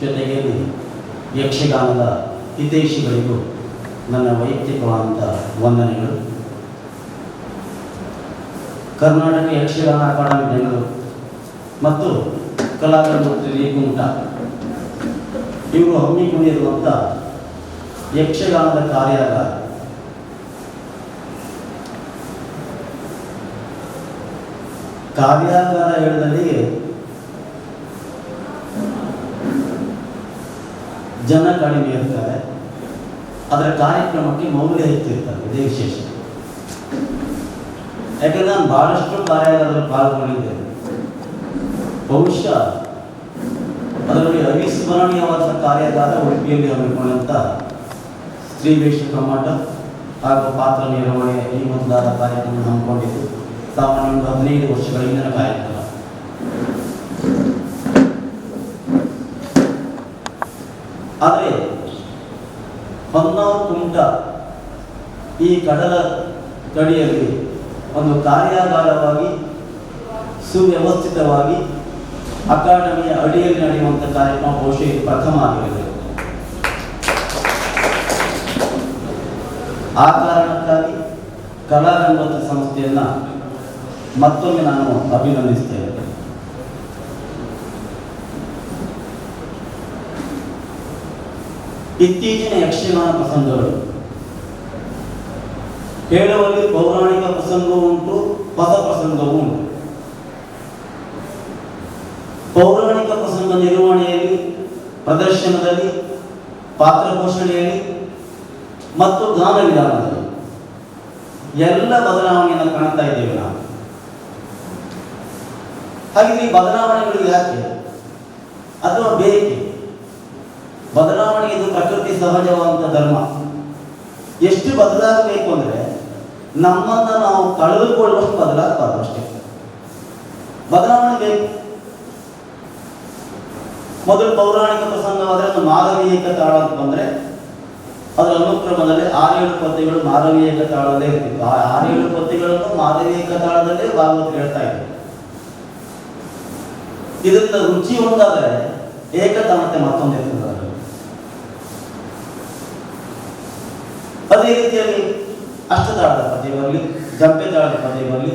ಜೊತೆಗೆ ಯಕ್ಷಗಾನದ ಹಿತೈಷಿಗಳಿಗೂ ನನ್ನ ವೈಯಕ್ತಿಕವಾದಂಥ ವಂದನೆಗಳು. ಕರ್ನಾಟಕ ಯಕ್ಷಗಾನ ಅಕಾಡೆಮಿ ಬೆಂಗಳೂರು ಮತ್ತು ಕಲಾಕರ್ಮೂರ್ತಿ ಲೇಕುಂಟ ಇವರು ಹಮ್ಮಿಕೊಂಡಿರುವಂಥ ಯಕ್ಷಗಾನದ ಕಾರ್ಯಾಗಾರ ಹೇಳಿದಲ್ಲಿ ಜನ ಕಡಿಮೆ ಇರ್ತಾರೆ, ಅದರ ಕಾರ್ಯಕ್ರಮಕ್ಕೆ ಮೌಲ್ಯ ಹೆಚ್ಚಿರ್ತಾರೆ. ಇದೇ ವಿಶೇಷ. ಯಾಕಂದ್ರೆ ನಾನು ಬಹಳಷ್ಟು ಕಾರ್ಯಾಗಾರದಲ್ಲಿ ಪಾಲ್ಗೊಂಡಿದ್ದೇನೆ. ಬಹುಶಃ ಅದರಲ್ಲಿ ಅವಿಸ್ಮರಣೀಯವಾದ ಕಾರ್ಯಾಗಾರ ಉಡುಪಿಯಲ್ಲಿ ಹಮ್ಮಿಕೊಂಡಂಥ ಸ್ತ್ರೀ ವೇಷ ಕಮ್ಮಟ ಹಾಗೂ ಪಾತ್ರ ನಿರ್ವಹಣೆ ಈ ಮೊದಲಾದ ಕಾರ್ಯಕ್ರಮ ಹಮ್ಮಿಕೊಂಡಿದ್ದು ಸಾಮಾನ್ಯ 15 ವರ್ಷಗಳ ಹಿಂದಿನ ಕಾರ್ಯಕ್ರಮ. ಆದರೆ ಹೊನ್ನಾವರ ಕುಮಟ ಈ ಕಡಲ ಕಡಿಯಲ್ಲಿ ಒಂದು ಕಾರ್ಯಾಗಾರವಾಗಿ ಸುವ್ಯವಸ್ಥಿತವಾಗಿ ಅಕಾಡೆಮಿಯ ಅಡಿಯಲ್ಲಿ ನಡೆಯುವಂಥ ಕಾರ್ಯಕ್ರಮ ಬಹುಶಃ ಇದು ಪ್ರಥಮ ಆಗಿರಲಿದೆ. ಆ ಕಾರಣಕ್ಕಾಗಿ ಕಲಾರಂಗೋತ್ಸವ ಸಂಸ್ಥೆಯನ್ನು ಮತ್ತೊಮ್ಮೆ ನಾನು ಅಭಿನಂದಿಸ್ತೇನೆ. ಇತ್ತೀಚಿನ ಯಕ್ಷಗಾನ ಪ್ರಸಂಗಗಳು ಹೇಳುವಲ್ಲಿ ಪೌರಾಣಿಕ ಪ್ರಸಂಗವೂ ಉಂಟು, ಹೊಸ ಪ್ರಸಂಗವೂ ಉಂಟು. ಪೌರಾಣಿಕ ಪ್ರಸಂಗ ನಿರ್ವಹಣೆಯಲ್ಲಿ, ಪ್ರದರ್ಶನದಲ್ಲಿ, ಪಾತ್ರ ಪೋಷಣೆಯಲ್ಲಿ ಮತ್ತು ಗಾನ ವಿಧಾನದಲ್ಲಿ ಎಲ್ಲ ಬದಲಾವಣೆಯನ್ನು ಕಾಣ್ತಾ ಇದ್ದೇವೆ ನಾವು. ಹಾಗಿದ್ರೆ ಈ ಬದಲಾವಣೆಗಳು ಯಾಕೆ ಅಥವಾ ಬೇಕೆ? ಬದಲಾವಣೆ ಇದು ಪ್ರಕೃತಿ ಸಹಜವಾದಂಥ ಧರ್ಮ. ಎಷ್ಟು ಬದಲಾಗಬೇಕು ಅಂದರೆ ನಮ್ಮನ್ನು ನಾವು ಕಳೆದುಕೊಳ್ಳುವಷ್ಟು ಬದಲಾಗಬಾರ್ದು, ಅಷ್ಟೇ. ಬದಲಾವಣೆ ಬೇಕು. ಮೊದಲು ಪೌರಾಣಿಕ ಪ್ರಸಂಗವಾದರೆ ಒಂದು ಮಾನವೀಯಕ ತಾಳ ಅಂತ ಬಂದರೆ ಅದರ ಅನುಕ್ರಮದಲ್ಲಿ 6-7 ಪದ್ಯಗಳು ಮಾನವೀಯಕ ತಾಳದಲ್ಲೇ ಇರ್ತಿತ್ತು. ಆ 6-7 ಪದ್ಯಗಳನ್ನು ಮಾನವೀಯಕ ತಾಳದಲ್ಲೇ ಭಾಗವತರು ಹೇಳ್ತಾ ಇದ್ರು. ಇದರಿಂದ ರುಚಿ ಒಂದಾದರೆ ಏಕತಾನತೆ ಮತ್ತೊಂದು ಇರ್ತದೆ. ಅದೇ ರೀತಿಯಾಗಿ ಅಷ್ಟತಾಳದ ಪದ್ಯ ಬರಲಿ, ಜಂಪೆ ತಾಳದ ಪದ್ಯ ಬರಲಿ,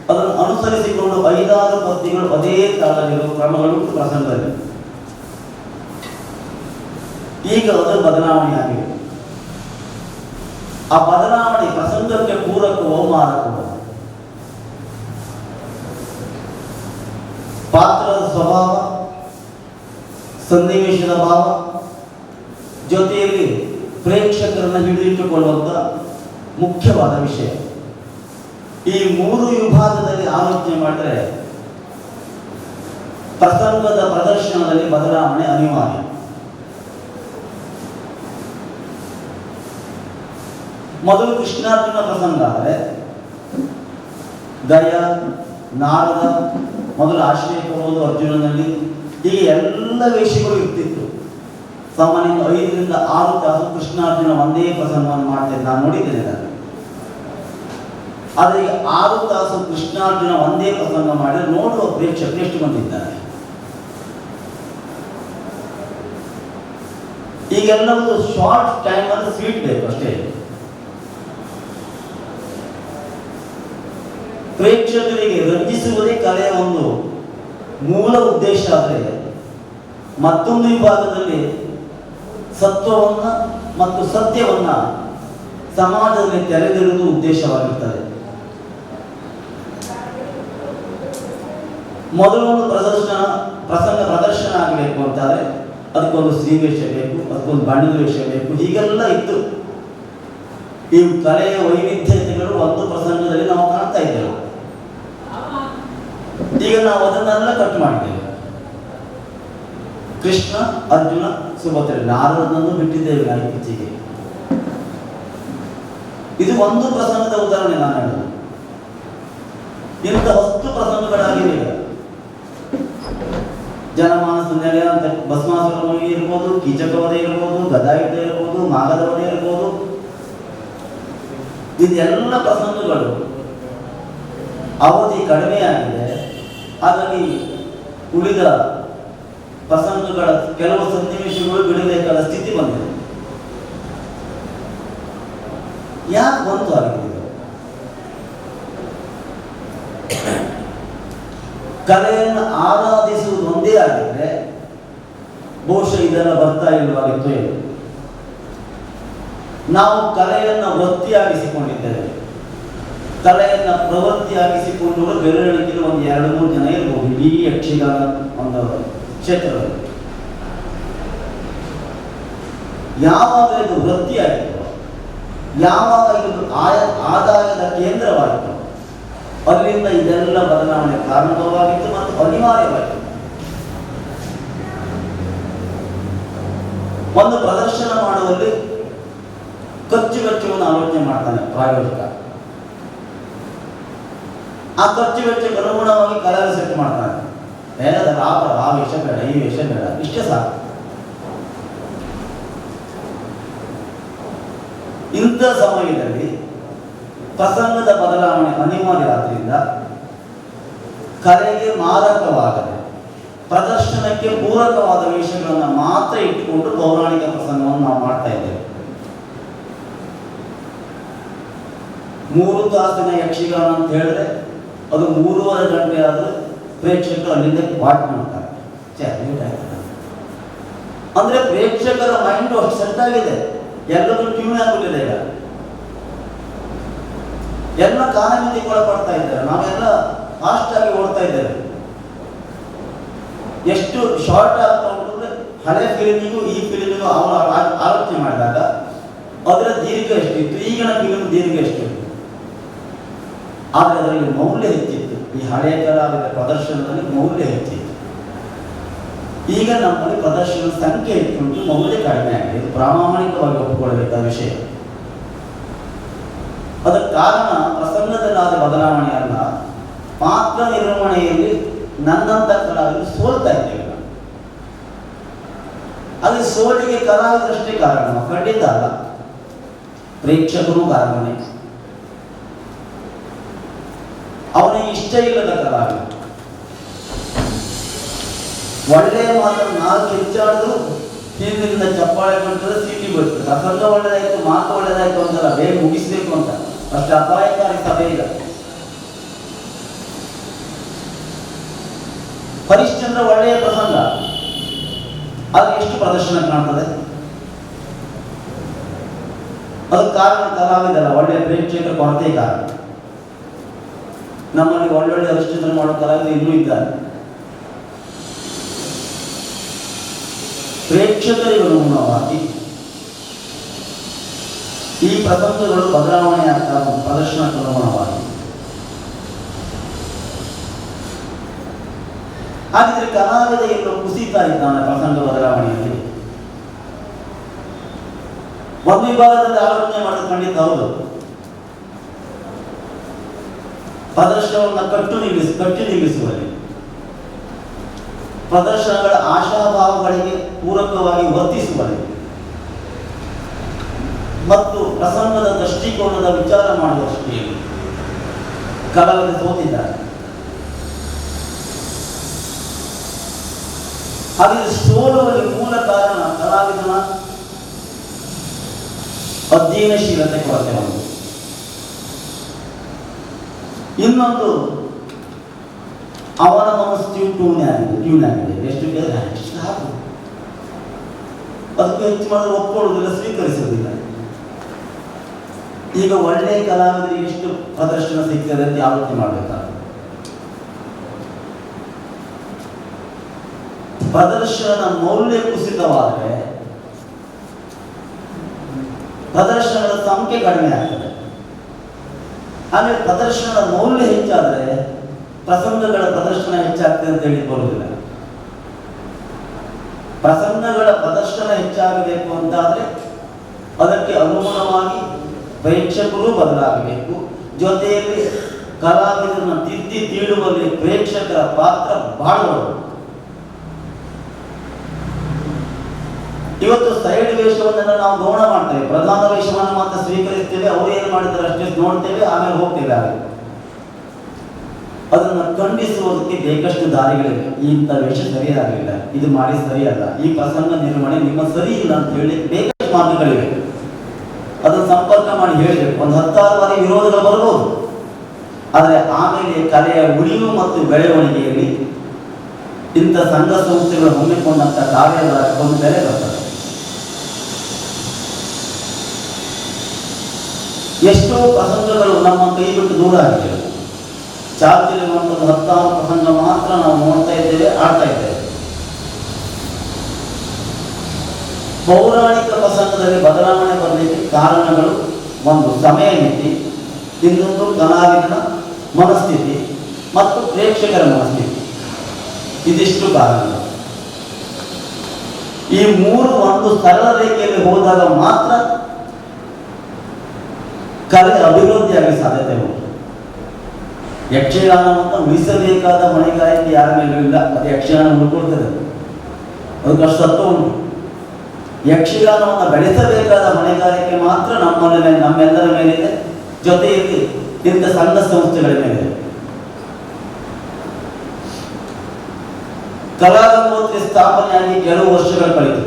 ಅದನ್ನು ಅನುಸರಿಸಿಕೊಂಡು 5-6 ಪದ್ಯಗಳು ಅದೇ ತಾಳದಲ್ಲಿರುವ ಕ್ರಮಗಳು ಪ್ರಸಂಗದಲ್ಲಿ. ಈಗ ಅದು ಬದಲಾವಣೆ ಆಗಿದೆ. ಆ ಬದಲಾವಣೆ ಪ್ರಸಂಗಕ್ಕೆ ಪೂರಕವೋ ಮಾರಕವೋ, ಪಾತ್ರದ ಸ್ವಭಾವ, ಸನ್ನಿವೇಶದ ಭಾವ, ಜೊತೆಯಲ್ಲಿ ಪ್ರೇಕ್ಷಕರನ್ನು ಹಿಡಿದಿಟ್ಟುಕೊಳ್ಳುವಂಥ ಮುಖ್ಯವಾದ ವಿಷಯ. ಈ 3 ವಿಭಾಗದಲ್ಲಿ ಆಲೋಚನೆ ಮಾಡಿದರೆ ಪ್ರಸಂಗದ ಪ್ರದರ್ಶನದಲ್ಲಿ ಬದಲಾವಣೆ ಅನಿವಾರ್ಯ. ಮೊದಲು ಕೃಷ್ಣಾರ್ಜುನ ಪ್ರಸಂಗ ಆದರೆ ಗಯ, ನಾರದ ಮೊದಲು ಆಶ್ರಯ ಕೊಡುವುದು ಅರ್ಜುನನಲ್ಲಿ, ಹೀಗೆ ಎಲ್ಲ ವೇಷಗಳು ಇರ್ತಿತ್ತು. ಸಾಮಾನ್ಯ 5ರಿಂದ 6 ತಾಸು ಕೃಷ್ಣಾರ್ಜುನ ಒಂದೇ ಪ್ರಸಂಗವನ್ನು ಮಾಡ್ತೇನೆ, ನಾನು ನೋಡಿದ್ದೇನೆ ನಾನು. ಆದರೆ ಈಗ 6 ತಾಸು ಕೃಷ್ಣಾರ್ಜುನ ಒಂದೇ ಪ್ರಸಂಗ ಮಾಡಿದ್ರೆ ನೋಡುವ ಪ್ರೇಕ್ಷಕರು ಎಷ್ಟು ಬಂದಿದ್ದಾರೆ. ಈಗೆಲ್ಲ ಒಂದು ಶಾರ್ಟ್ ಟೈಮಲ್ಲಿ ಸ್ವೀಟ್ ಬೇಕು ಅಷ್ಟೇ. ಪ್ರೇಕ್ಷಕರಿಗೆ ರಂಜಿಸುವುದೇ ಕಲೆಯ ಒಂದು ಮೂಲ ಉದ್ದೇಶ. ಆದರೆ ಮತ್ತೊಂದು ವಿಭಾಗದಲ್ಲಿ ಸತ್ವವನ್ನ ಮತ್ತು ಸತ್ಯವನ್ನ ಸಮಾಜದಲ್ಲಿ ತೆರೆದಿರುವುದು ಉದ್ದೇಶವಾಗಿರುತ್ತದೆ. ಮೊದಲು ಒಂದು ಪ್ರಸಂಗ ಪ್ರದರ್ಶನ ಆಗಬೇಕು ಅಂತಾದರೆ ಅದಕ್ಕೊಂದು ಸ್ತ್ರೀ ವೇಷ ಬೇಕು, ಅದಕ್ಕೊಂದು ಬಣ್ಣದ ವೇಷ ಬೇಕು, ಹೀಗೆಲ್ಲ ಇತ್ತು. ಈ ಕಲೆಯ ವೈವಿಧ್ಯತೆಗಳು ಒಂದು ಪ್ರಸಂಗದಲ್ಲಿ ನಾವು ಕಾಣ್ತಾ ಇದ್ದೇವೆ. ಈಗ ನಾವು ಅದನ್ನೆಲ್ಲ ಕಟ್ ಮಾಡಿದ್ದೇವೆ. ಕೃಷ್ಣ, ಅರ್ಜುನ, ಸುಭದ್ರೆ, ನಾರದನ್ನು ಬಿಟ್ಟಿದ್ದೇವೆ ನಾವು ಇತ್ತೀಚೆಗೆ. ಇದು ಒಂದು ಪ್ರಸಂಗದ ಉದಾಹರಣೆ ನಾನು ಹೇಳೋದು. ಇಂಥ 10 ಪ್ರಸಂಗಗಳಾಗಿವೆ. ಜನಮಾನಸ ನೆಲೆ ಅಂತ ಭಸ್ಮಾಸುರ ವಧೆ ಇರ್ಬೋದು, ಕೀಚಕ ವಧೆ ಇರ್ಬೋದು, ಗದಾಯುದ್ಧ ಇರ್ಬೋದು, ಮಾಗದ ವಧೆ ಇರ್ಬೋದು. ಇದೆಲ್ಲ ಪ್ರಸಂಗಗಳು ಅವಧಿ ಕಡಿಮೆಯಾಗಿದೆ. ಹಾಗಾಗಿ ಉಳಿದ ಪ್ರಸಂಗಗಳ ಕೆಲವು ಸನ್ನಿವೇಶಗಳು ಬಿಡಬೇಕಾದ ಸ್ಥಿತಿ ಬಂದಿದೆ. ಯಾಕೆ ಬಂತು ಆಗಿದೆ? ಕಲೆಯನ್ನು ಆರಾಧಿಸುವುದು ಒಂದೇ ಆಗಿದ್ರೆ ಬಹುಶಃ ಇದೆಲ್ಲ ಬರ್ತಾ ಇಲ್ಲವಾಗಿತ್ತು ಏನು. ನಾವು ಕಲೆಯನ್ನು ವೃತ್ತಿಯಾಗಿಸಿಕೊಂಡಿದ್ದೇವೆ. ಕಲೆಯನ್ನು ಪ್ರವೃತ್ತಿಯಾಗಿಸಿಕೊಂಡು ಬೆರಳಿಕೆಯಲ್ಲಿ ಒಂದು 2-3 ಜನ ಇರ್ಬೋದು ಇಡೀ ಯಕ್ಷಗಾನ ಒಂದು ಕ್ಷೇತ್ರದಲ್ಲಿ. ಯಾವಾಗ ಇದು ವೃತ್ತಿಯಾಯಿತು, ಯಾವಾಗ ಇದು ಆದಾಯದ ಕೇಂದ್ರವಾಯಿತು, ಅಲ್ಲಿಂದ ಇದೆಲ್ಲ ಬದಲಾವಣೆ ಪ್ರಾರಂಭವಾಗಿತ್ತು ಮತ್ತು ಅನಿವಾರ್ಯವಾಯಿತು. ಒಂದು ಪ್ರದರ್ಶನ ಮಾಡುವಲ್ಲಿ ಖರ್ಚು ವೆಚ್ಚವನ್ನು ಆಲೋಚನೆ ಮಾಡ್ತಾನೆ ಪ್ರಾಯೋಜಕ. ಆ ಖರ್ಚು ವೆಚ್ಚಕ್ಕೆ ಅನುಗುಣವಾಗಿ ಕಲರ್ ಸೆಟ್ ಮಾಡ್ತಾನೆ. ಬೇರೆ ಆ ವೇಷ ಬೇಡ, ಈ ವೇಷ ಬೇಡ, ಇಷ್ಟೇ ಸಾಕು. ಇಂಥ ಸಮಯದಲ್ಲಿ ಪ್ರಸಂಗದ ಬದಲಾವಣೆ ಅನಿವಾರ್ಯ ಆದ್ದರಿಂದ ಕಲೆಗೆ ಮಾರಕವಾಗದೆ ಪ್ರದರ್ಶನಕ್ಕೆ ಪೂರಕವಾದ ವೇಷಗಳನ್ನು ಮಾತ್ರ ಇಟ್ಟುಕೊಂಡು ಪೌರಾಣಿಕ ಪ್ರಸಂಗವನ್ನು ನಾವು ಮಾಡ್ತಾ ಇದ್ದೇವೆ. 3 ತಾಸಿನ ಯಕ್ಷಗಾನ ಅಂತ ಹೇಳಿದ್ರೆ ಅದು 3.5 ಗಂಟೆ ಆದರೂ ಪ್ರೇಕ್ಷಕರು ಅಲ್ಲಿಂದ ವಾಟ್ ಮಾಡ್ತಾರೆ. ಅಂದ್ರೆ ಪ್ರೇಕ್ಷಕರ ಮೈಂಡ್ ಅಷ್ಟು ಸೆಟ್ ಆಗಿದೆ, ಎಲ್ಲರೂ ಟ್ಯೂನ್ ಆಗ್ಬಿಟ್ಟಿದೆ. ಈಗ ಎಲ್ಲ ಕಾನಮಿತಿಗೆ ಒಳಪಡ್ತಾ ಇದ್ದಾರೆ. ನಾವೆಲ್ಲ ಫಾಸ್ಟ್ ಆಗಿ ಓಡ್ತಾ ಇದ್ದೇವೆ. ಎಷ್ಟು ಶಾರ್ಟ್ ಆಗ್ತಾ ಉಂಟು. ಹಳೆ ಫಿಲ್ಮಿಗೂ ಈ ಫಿಲ್ಮಿಗೂ ಅವನು ಆಲೋಚನೆ ಮಾಡಿದಾಗ ಅದರ ದೀರ್ಘ ಎಷ್ಟಿತ್ತು, ಈಗಿನ ಫಿಲ್ಮ್ ದೀರ್ಘ ಎಷ್ಟಿತ್ತು. ಆದರೆ ಅದರಲ್ಲಿ ಮೌಲ್ಯ ಹೆಚ್ಚಿತ್ತು. ಈ ಹಳೆಯ ಕಲಾವಿದರ ಪ್ರದರ್ಶನದಲ್ಲಿ ಮೌಲ್ಯ ಹೆಚ್ಚಿತ್ತು. ಈಗ ನಮ್ಮಲ್ಲಿ ಪ್ರದರ್ಶನದ ಸಂಖ್ಯೆ ಹೆಚ್ಚುಂಟು, ಮೌಲ್ಯ ಕಡಿಮೆ ಆಗಿದೆ. ಇದು ಪ್ರಾಮಾಣಿಕವಾಗಿ ಒಪ್ಪಿಕೊಳ್ಳಬೇಕಾದ ವಿಷಯ. ಅದಕ್ಕೆ ಕಾರಣ ಪ್ರಸಂಗದಲ್ಲಾದ ಬದಲಾವಣೆ ಅಲ್ಲ, ಪಾತ್ರ ನಿರ್ವಹಣೆಯಲ್ಲಿ ನನ್ನಂತ ಕಲಾವಿದರು ಸೋಲ್ತಾ ಇದ್ದೇವೆ. ಅದು ಸೋಲಿಗೆ ಕಲಾವಿದರಷ್ಟೇ ಕಾರಣ, ಖಂಡಿತ ಅಲ್ಲ, ಪ್ರೇಕ್ಷಕರು ಕಾರಣನೇ. ಅವನಿಗೆ ಇಷ್ಟ ಇಲ್ಲದ ಕಲಾವಿದ ಒಳ್ಳೆಯ ಮಾತನ್ನು 4 ಹೆಚ್ಚಾಡಿದ್ರು ಹಿಂದಿನಿಂದ ಚಪ್ಪಾಳೆ ಕೊಡ್ತಾರೆ, ಸೀಟಿ ಬರ್ತದೆ. ಪ್ರಸಂಗ ಒಳ್ಳೆದಾಯ್ತು, ಮಾತು ಒಳ್ಳೆದಾಯ್ತು ಅಂತಲ್ಲ, ಬೇಗ ಮುಗಿಸ್ಬೇಕು ಅಂತ. ಅಷ್ಟು ಅಪಾಯಕಾರಿ ಸಭೆ ಇಲ್ಲ. ಹರಿಶ್ಚಂದ್ರ ಒಳ್ಳೆಯ ಪ್ರಸಂಗ, ಅದು ಎಷ್ಟು ಪ್ರದರ್ಶನ ಕಾಣ್ತದೆ? ಅದಕ್ಕೆ ಕಾರಣ ಕಲಾವಿದಲ್ಲ, ಒಳ್ಳೆಯ ಪ್ರೇಕ್ಷಕರ ಕೊರತೆ ಕಾರಣ. ನಮ್ಮಲ್ಲಿ ಒಳ್ಳೊಳ್ಳೆ ಹರಿಶ್ಚಂದ್ರ ಮಾಡೋ ಕಲಾವಿದರು ಇನ್ನೂ ಇದ್ದಾರೆ. ಪ್ರೇಕ್ಷಕರಿಗೆ ಅನುಗುಣವಾಗಿ ಈ ಪ್ರಸಂಗಗಳು ಬದಲಾವಣೆ ಆಗ್ತಾ ಪ್ರದರ್ಶನಕ್ಕೆ ಅನುಗುಣವಾಗಿ. ಹಾಗಿದ್ರೆ ಕಲಾವಿದ ಎಲ್ಲೋ ಕುಸಿತಾ ಇದ್ದಾನೆ ಪ್ರಸಂಗ ಬದಲಾವಣೆಯಲ್ಲಿ. ಒಂದು ವಿಭಾಗದಲ್ಲಿ ಆಲೋಚನೆ ಮಾಡೋದು ಖಂಡಿತ ಹೌದು. ಪ್ರದರ್ಶನವನ್ನು ಕಟ್ಟು ನಿಲ್ಲಿಸುವಲ್ಲಿ, ಪ್ರದರ್ಶನಗಳ ಆಶಾಭಾವಗಳಿಗೆ ಪೂರಕವಾಗಿ ವರ್ತಿಸುವಲ್ಲಿ ಮತ್ತು ಪ್ರಸಂಗದ ದೃಷ್ಟಿಕೋನದ ವಿಚಾರ ಮಾಡುವ ದೃಷ್ಟಿಯಲ್ಲಿ ಕಲಾವಿದ ಸೋತಿದ್ದಾರೆ. ಹಾಗೆ ಸೋಲುವಲ್ಲಿ ಮೂಲ ಕಾರಣ ಕಲಾವಿದನ ಅಧ್ಯಯನಶೀಲತೆ ಕೊರತೆ ಒಂದು. ಇನ್ನೊಂದು ಅವನ ಮನಸ್ಸು ಟ್ಯೂನ್ ಆಗಿದೆ. ಎಷ್ಟು ಕೇಳಿದ್ರೆ ಅಷ್ಟು ಸಾಕು, ಅದಕ್ಕೂ ಹೆಚ್ಚು ಮಾಡಿದ್ರೆ ಒಪ್ಕೊಳ್ಳೋದಿಲ್ಲ, ಸ್ವೀಕರಿಸೋದಿಲ್ಲ. ಈಗ ಒಳ್ಳೆಯ ಕಲಾವಿದರಿಗೆ ಎಷ್ಟು ಪ್ರದರ್ಶನ ಸಿಗ್ತದೆ ಅಂತ ಆಲೋಚನೆ ಮಾಡಬೇಕಾಗುತ್ತೆ. ಪ್ರದರ್ಶನ ಮೌಲ್ಯ ಕುಸಿತವಾದರೆ ಪ್ರದರ್ಶನದ ಸಂಖ್ಯೆ ಕಡಿಮೆ ಆಗ್ತದೆ. ಆಮೇಲೆ ಪ್ರದರ್ಶನದ ಮೌಲ್ಯ ಹೆಚ್ಚಾದರೆ ಪ್ರಸಂಗಗಳ ಪ್ರದರ್ಶನ ಹೆಚ್ಚಾಗ್ತದೆ ಅಂತ ಹೇಳಿ ಬರುವುದಿಲ್ಲ. ಪ್ರಸಂಗಗಳ ಪ್ರದರ್ಶನ ಹೆಚ್ಚಾಗಬೇಕು ಅಂತಾದ್ರೆ ಅದಕ್ಕೆ ಅನುಗುಣವಾಗಿ ಪ್ರೇಕ್ಷಕರು ಬದಲಾಗಬೇಕು. ಜೊತೆಯಲ್ಲಿ ಕಲಾವಿದರನ್ನು ತಿದ್ದಿ ತೀಡುವಲ್ಲಿ ಪ್ರೇಕ್ಷಕರ ಪಾತ್ರ ಬಹಳ ದೊಡ್ಡದು. ಇವತ್ತು ಸೈಡ್ ವೇಷವನ್ನೆಲ್ಲ ನಾವು ಗೌಣ ಮಾಡ್ತೇವೆ, ಪ್ರಧಾನ ವೇಷವನ್ನು ಮಾತ್ರ ಸ್ವೀಕರಿಸ್ತೇವೆ. ಅವರು ಏನು ಮಾಡಿದ್ದಾರೆ ಅಷ್ಟೇ ನೋಡ್ತೇವೆ, ಆಮೇಲೆ ಹೋಗ್ತೇವೆ. ಅದನ್ನು ಖಂಡಿಸುವುದಕ್ಕೆ ಬೇಕಷ್ಟು ದಾರಿಗಳಿವೆ. ಇಂಥ ವೇಷ ಸರಿಯಾಗಲಿಲ್ಲ, ಇದು ಮಾಡಿ ಸರಿಯಲ್ಲ, ಈ ಪ್ರಸಂಗ ನಿರ್ವಹಣೆ ನಿಮ್ಮ ಸರಿ ಇಲ್ಲ ಅಂತ ಹೇಳಿ ಬೇಕಷ್ಟು ಮಾತುಗಳಿವೆ. ಅದನ್ನು ಸಂಪರ್ಕ ಮಾಡಿ ಹೇಳಬೇಕು. ಒಂದು 10 ಬಾರಿ ವಿರೋಧಗಳು ಬರ್ಬೋದು, ಆದರೆ ಆಮೇಲೆ ಕಲೆಯ ಉಳಿವು ಮತ್ತು ಬೆಳವಣಿಗೆಯಲ್ಲಿ ಇಂಥ ಸಂಘ ಸಂಸ್ಥೆಗಳು ಹಮ್ಮಿಕೊಂಡಂಥ ಕಾರ್ಯಗಳ ಒಂದು ಬೆಲೆ ಬರ್ತದೆ. ಎಷ್ಟೋ ಪ್ರಸಂಗಗಳು ನಮ್ಮ ಕೈ ಬಿಟ್ಟು ದೂರ ಆಗಿದೆ. ಚಾಲ್ತಿರುವಂಥದ್ದು 10 ಪ್ರಸಂಗ ಮಾತ್ರ ನಾವು ನೋಡ್ತಾ ಇದ್ದೇವೆ, ಆಡ್ತಾ ಇದ್ದೇವೆ. ಪೌರಾಣಿಕ ಪ್ರಸಂಗದಲ್ಲಿ ಬದಲಾವಣೆ ಬರಲಿಕ್ಕೆ ಕಾರಣಗಳು ಒಂದು ಸಮಯ ಮಿತಿ, ಇನ್ನೊಂದು ಕಲಾವಿದನ ಮನಸ್ಥಿತಿ ಮತ್ತು ಪ್ರೇಕ್ಷಕರ ಮನಸ್ಥಿತಿ. ಇದಿಷ್ಟು ಕಾರಣಗಳು. ಈ ಮೂರು ಒಂದು ಸರಳ ರೇಖೆಯಲ್ಲಿ ಹೋದಾಗ ಮಾತ್ರ ಕಲೆ ಅಭಿವೃದ್ಧಿಯಾಗಿ ಸಾಧ್ಯತೆ ಉಂಟು. ಯಕ್ಷಗಾನವನ್ನು ಉಳಿಸಬೇಕಾದ ಹೊಣೆಗಾರಿಕೆ ಯಾರ ಮೇಲೂ ಇಲ್ಲ. ಅದು ಯಕ್ಷಗಾನ ಉಳ್ಕೊಳ್ತದೆ, ಅದಕ್ಕಷ್ಟು ಸತ್ವ ಉಂಟು. ಯಕ್ಷಗಾನವನ್ನು ಬೆಳೆಸಬೇಕಾದ ಹೊಣೆಗಾರಿಕೆ ಮಾತ್ರ ನಮ್ಮೆಲ್ಲರ ಮೇಲಿದೆ, ಜೊತೆಯಲ್ಲಿ ಇಂಥ ಸಂಘ ಸಂಸ್ಥೆಗಳ ಮೇಲಿದೆ. ಕಲಾರಂಗೋತ್ಸವ ಸ್ಥಾಪನೆಯಾಗಿ ಕೆಲವು ವರ್ಷಗಳು ಕಳೆದು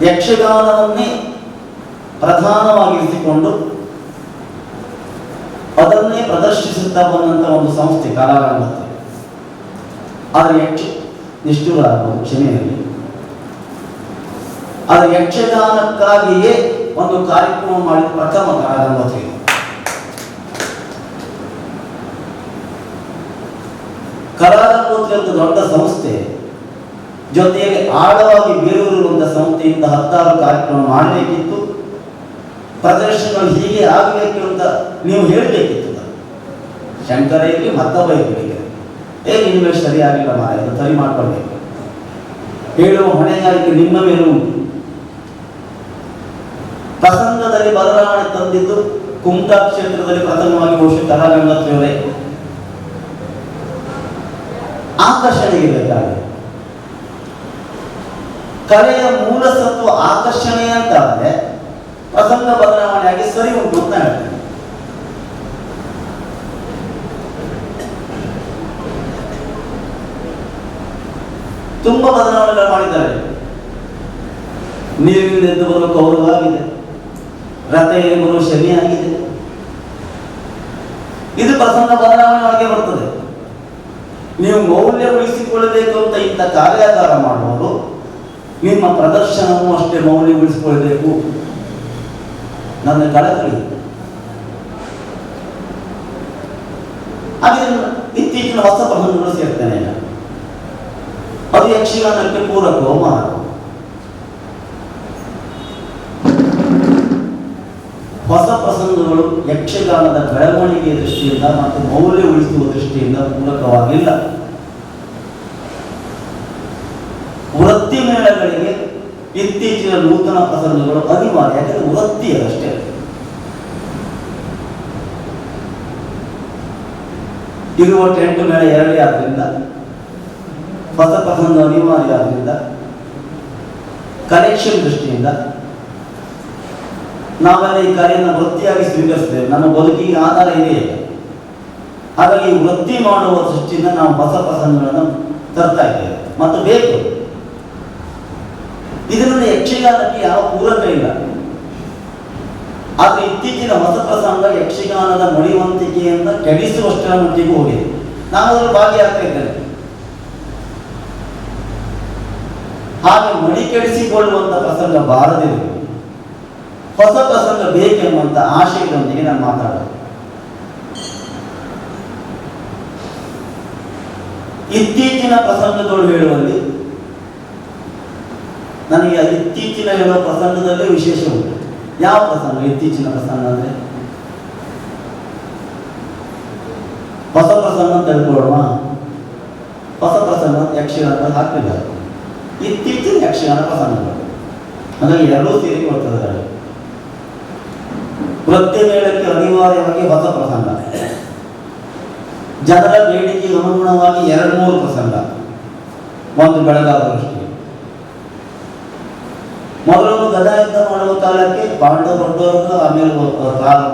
ಯಕ್ಷಗಾನವನ್ನೇ ಪ್ರಧಾನವಾಗಿರಿಸಿಕೊಂಡು ಅದನ್ನೇ ಪ್ರದರ್ಶಿಸುತ್ತಾ ಬಂದಂಥ ಒಂದು ಸಂಸ್ಥೆ ಕಲಾರಂಗೋತ್ಸವ. ಆದರೆ ನಿಷ್ಠುರಾಗಬಹುದು, ಕ್ಷಮೆಯಲ್ಲಿ. ಆದರೆ ಯಕ್ಷಗಾನಕ್ಕಾಗಿಯೇ ಒಂದು ಕಾರ್ಯಕ್ರಮ ಮಾಡಿದ ಪ್ರಥಮ ಕಲಾರಂಗೋತ್ಸವ. ಕಲಾರಂಗೋತ್ಸವ ಒಂದು ದೊಡ್ಡ ಸಂಸ್ಥೆ, ಜೊತೆಯಲ್ಲಿ ಆಳವಾಗಿ ಬೇರೂರಿರುವಂಥ ಸಂಸ್ಥೆಯಿಂದ 10 ಕಾರ್ಯಕ್ರಮ ಮಾಡಬೇಕಿತ್ತು. ಪ್ರದರ್ಶನಗಳು ಹೀಗೆ ಆಗಬೇಕು ಅಂತ ನೀವು ಹೇಳಬೇಕಿತ್ತು. ಶಂಕರ ಇರಲಿ, ಮತ್ತೊಬ್ಬ ಇರಲಿ, ನಿಮಗೆ ಸರಿಯಾಗಿಲ್ಲ ಮಾರ, ಇದು ಸರಿ ಮಾಡ್ಕೊಳ್ಬೇಕು ಹೇಳುವ ಹೊಣೆಗಾರಿಕೆ ನಿಮ್ಮ ಮೇಲೂ ಉಂಟು. ಪ್ರಸಂಗದಲ್ಲಿ ಬದಲಾವಣೆ ತಂದಿದ್ದು ಕುಮಟಾ ಕ್ಷೇತ್ರದಲ್ಲಿ ಪ್ರಥಮವಾಗಿ ಬಹುಶಃ ಕಲಾರಂಗೋತ್ಸವರೇ. ಆಕರ್ಷಣೆಗೆ ಬೇಕಾಗಿದೆ. ಕಲೆಯ ಮೂಲ ಸತ್ವ ಆಕರ್ಷಣೆ ಅಂತ ಆದರೆ ಪ್ರಸಂಗ ಬದಲಾವಣೆಯಾಗಿ ಸರಿ ಉಂಟು ಅಂತ ಹೇಳ್ತೇನೆ. ತುಂಬಾ ಬದಲಾವಣೆಗಳು ಮಾಡಿದ್ದಾರೆ. ನೀರಿನಿಂದ ಎದ್ದು ಬರುವ ಕೌರವ ಆಗಿದೆ, ರಥ ಏರಿ ಬರುವ ಶನಿ ಆಗಿದೆ. ಇದು ಪ್ರಸಂಗ ಬದಲಾವಣೆ ಒಳಗೆ ಬರ್ತದೆ. ನೀವು ಮೌಲ್ಯ ಉಳಿಸಿಕೊಳ್ಳಬೇಕು ಅಂತ ಇಂಥ ಕಾರ್ಯಾಗಾರ ಮಾಡುವವರು ನಿಮ್ಮ ಪ್ರದರ್ಶನವೂ ಅಷ್ಟೇ ಮೌಲ್ಯ ಉಳಿಸಿಕೊಳ್ಳಬೇಕು. ನನ್ನ ಕಳಕಳಿ. ಹಾಗೆ ಇತ್ತೀಚಿನ ಹೊಸ ಪ್ರಸಂಗಗಳು ಸೇರ್ತೇನೆ. ಅದು ಯಕ್ಷಗಾನಕ್ಕೆ ಪೂರಕವೋ ಮಾರ. ಹೊಸ ಪ್ರಸಂಗಗಳು ಯಕ್ಷಗಾನದ ಬೆಳವಣಿಗೆಯ ದೃಷ್ಟಿಯಿಂದ ಮತ್ತು ಮೌಲ್ಯ ಉಳಿಸುವ ದೃಷ್ಟಿಯಿಂದ ಪೂರಕವಾಗಿಲ್ಲ. ವೃತ್ತಿ ಮೇಳಗಳಿಗೆ ಇತ್ತೀಚಿನ ನೂತನ ಪ್ರಸಂಗಗಳು ಅನಿವಾರ್ಯ, ಯಾಕಂದ್ರೆ ವೃತ್ತಿಯಷ್ಟೇ. ಇರುವ ಟೆಂಟ್ ಮೇಳ 2 ಆದ್ರಿಂದ ಹೊಸ ಪ್ರಸಂಗ ಅನಿವಾರ್ಯ ಆದ್ರಿಂದ ಕಲೆಕ್ಷನ್ ದೃಷ್ಟಿಯಿಂದ ನಾವೆಲ್ಲ ಈ ಕಾರ್ಯವನ್ನು ವೃತ್ತಿಯಾಗಿ ಸ್ವೀಕರಿಸ್ತೇವೆ. ನಮ್ಮ ಬದುಕಿಗೆ ಆಧಾರ ಇದೆ. ಹಾಗಾಗಿ ವೃತ್ತಿ ಮಾಡುವ ದೃಷ್ಟಿಯಿಂದ ನಾವು ಹೊಸ ಪ್ರಸಂಗಗಳನ್ನು ತರ್ತಾ ಇದ್ದೇವೆ ಮತ್ತು ಬೇಕು. ಇದರಿಂದ ಯಕ್ಷಗಾನಕ್ಕೆ ಯಾವ ಪೂರಕ ಇಲ್ಲ. ಆದರೆ ಇತ್ತೀಚಿನ ಹೊಸ ಪ್ರಸಂಗ ಯಕ್ಷಗಾನದ ಮಡಿವಂತಿಕೆಯಿಂದ ಕೆಡಿಸುವಷ್ಟರ ಮಟ್ಟಿಗೆ ಹೋಗಿದೆ. ನಾನು ಅದರಲ್ಲಿ ಭಾಗಿಯಾಗ್ತಾ ಇದ್ದೇನೆ. ಹಾಗೆ ಮಡಿ ಕೆಡಿಸಿಕೊಳ್ಳುವಂಥ ಪ್ರಸಂಗ ಬಾರದಿರಲಿ, ಹೊಸ ಪ್ರಸಂಗ ಬೇಕೆಂಬಂತ ಆಶಯದೊಂದಿಗೆ ನಾನು ಮಾತಾಡೋದು. ಇತ್ತೀಚಿನ ಪ್ರಸಂಗಗಳು ಹೇಳುವಲ್ಲಿ ನನಗೆ ಇತ್ತೀಚಿನ ಹೇಳುವ ಪ್ರಸಂಗದಲ್ಲೇ ವಿಶೇಷ ಉಂಟು. ಯಾವ ಪ್ರಸಂಗ ಇತ್ತೀಚಿನ ಪ್ರಸಂಗ ಅಂದರೆ ಹೊಸ ಪ್ರಸಂಗ ಅಂತ ಹೇಳ್ಕೊಳ್ಳೋಣ. ಹೊಸ ಪ್ರಸಂಗ ಯಕ್ಷಗಾನ ಹಾಕಲಿಲ್ಲ, ಇತ್ತೀಚಿನ ಯಕ್ಷಗಾನ ಪ್ರಸಂಗಗಳು. ಹಾಗಾಗಿ ಎರಡೂ ಸೇರಿ ಕೊಡ್ತದೆ. ವೃತ್ತಿ ಮೇಳಕ್ಕೆ ಅನಿವಾರ್ಯವಾಗಿ ಹೊಸ ಪ್ರಸಂಗ, ಜನರ ಬೇಡಿಕೆಗೆ ಅನುಗುಣವಾಗಿ 2-3 ಪ್ರಸಂಗ, ಒಂದು ಬೆಳಗಾದ ದೃಷ್ಟಿ, ಮೊದಲೊಂದು ಗದಾ ಯುದ್ಧ ಮಾಡುವ ಕಾಲಕ್ಕೆ ಪಾಂಡವ ದೊಡ್ಡವರು, ಆಮೇಲೆ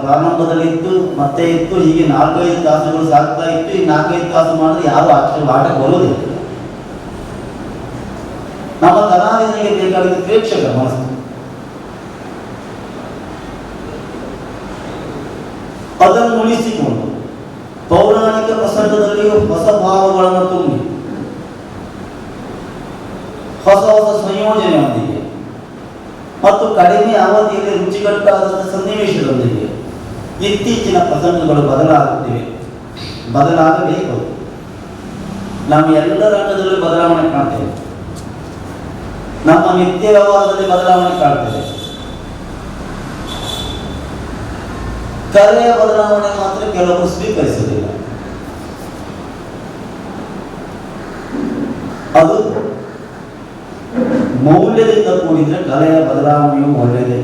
ಪ್ರಾರಂಭದಲ್ಲಿ ಇತ್ತು, ಮತ್ತೆ ಇತ್ತು, ಹೀಗೆ 4-5 ತಾಸುಗಳು ಸಾಗ್ತಾ ಇತ್ತು. ಈ 4-5 ತಾಸು ಮಾಡಿದ್ರೆ ಯಾರು ಆಟಕ್ಕೆ ಬರುವುದಿಲ್ಲ. ನಮ್ಮ ಕಲಾವಿದನಿಗೆ ಬೇಕಾಗಿದ್ದ ಪ್ರೇಕ್ಷಕರ ಮನಸ್ಸು. ಅದನ್ನು ಉಳಿಸಿಕೊಂಡು ಪೌರಾಣಿಕ ಪ್ರಸಂಗದಲ್ಲಿಯೂ ಹೊಸ ಭಾವಗಳನ್ನು ತುಂಬಿ ಹೊಸ ಹೊಸ ಸಂಯೋಜನೆಯೊಂದಿಗೆ ಮತ್ತು ಕಡಿಮೆ ಅವಧಿಯಲ್ಲಿ ರುಚಿಕಟ್ಟಾದ ಸನ್ನಿವೇಶದೊಂದಿಗೆ ಇತ್ತೀಚಿನ ಪ್ರಸಂಗಗಳು ಬದಲಾಗಬೇಕು. ನಾವು ಎಲ್ಲ ರಂಗದಲ್ಲೂ ಬದಲಾವಣೆ ಕಾಣ್ತೇವೆ. ನಮ್ಮ ನಿತ್ಯ ವ್ಯವಹಾರದಲ್ಲಿ ಬದಲಾವಣೆ ಕಾಣ್ತೇವೆ. ಕಲೆಯ ಬದಲಾವಣೆ ಮಾತ್ರ ಕೆಲವರು ಸ್ವೀಕರಿಸುವುದಿಲ್ಲ. ಅದು ಮೌಲ್ಯದಿಂದ ಕೂಡಿದ್ರೆ ಕಲೆಯ ಬದಲಾವಣೆಯು ಒಳ್ಳೆಯದೇ.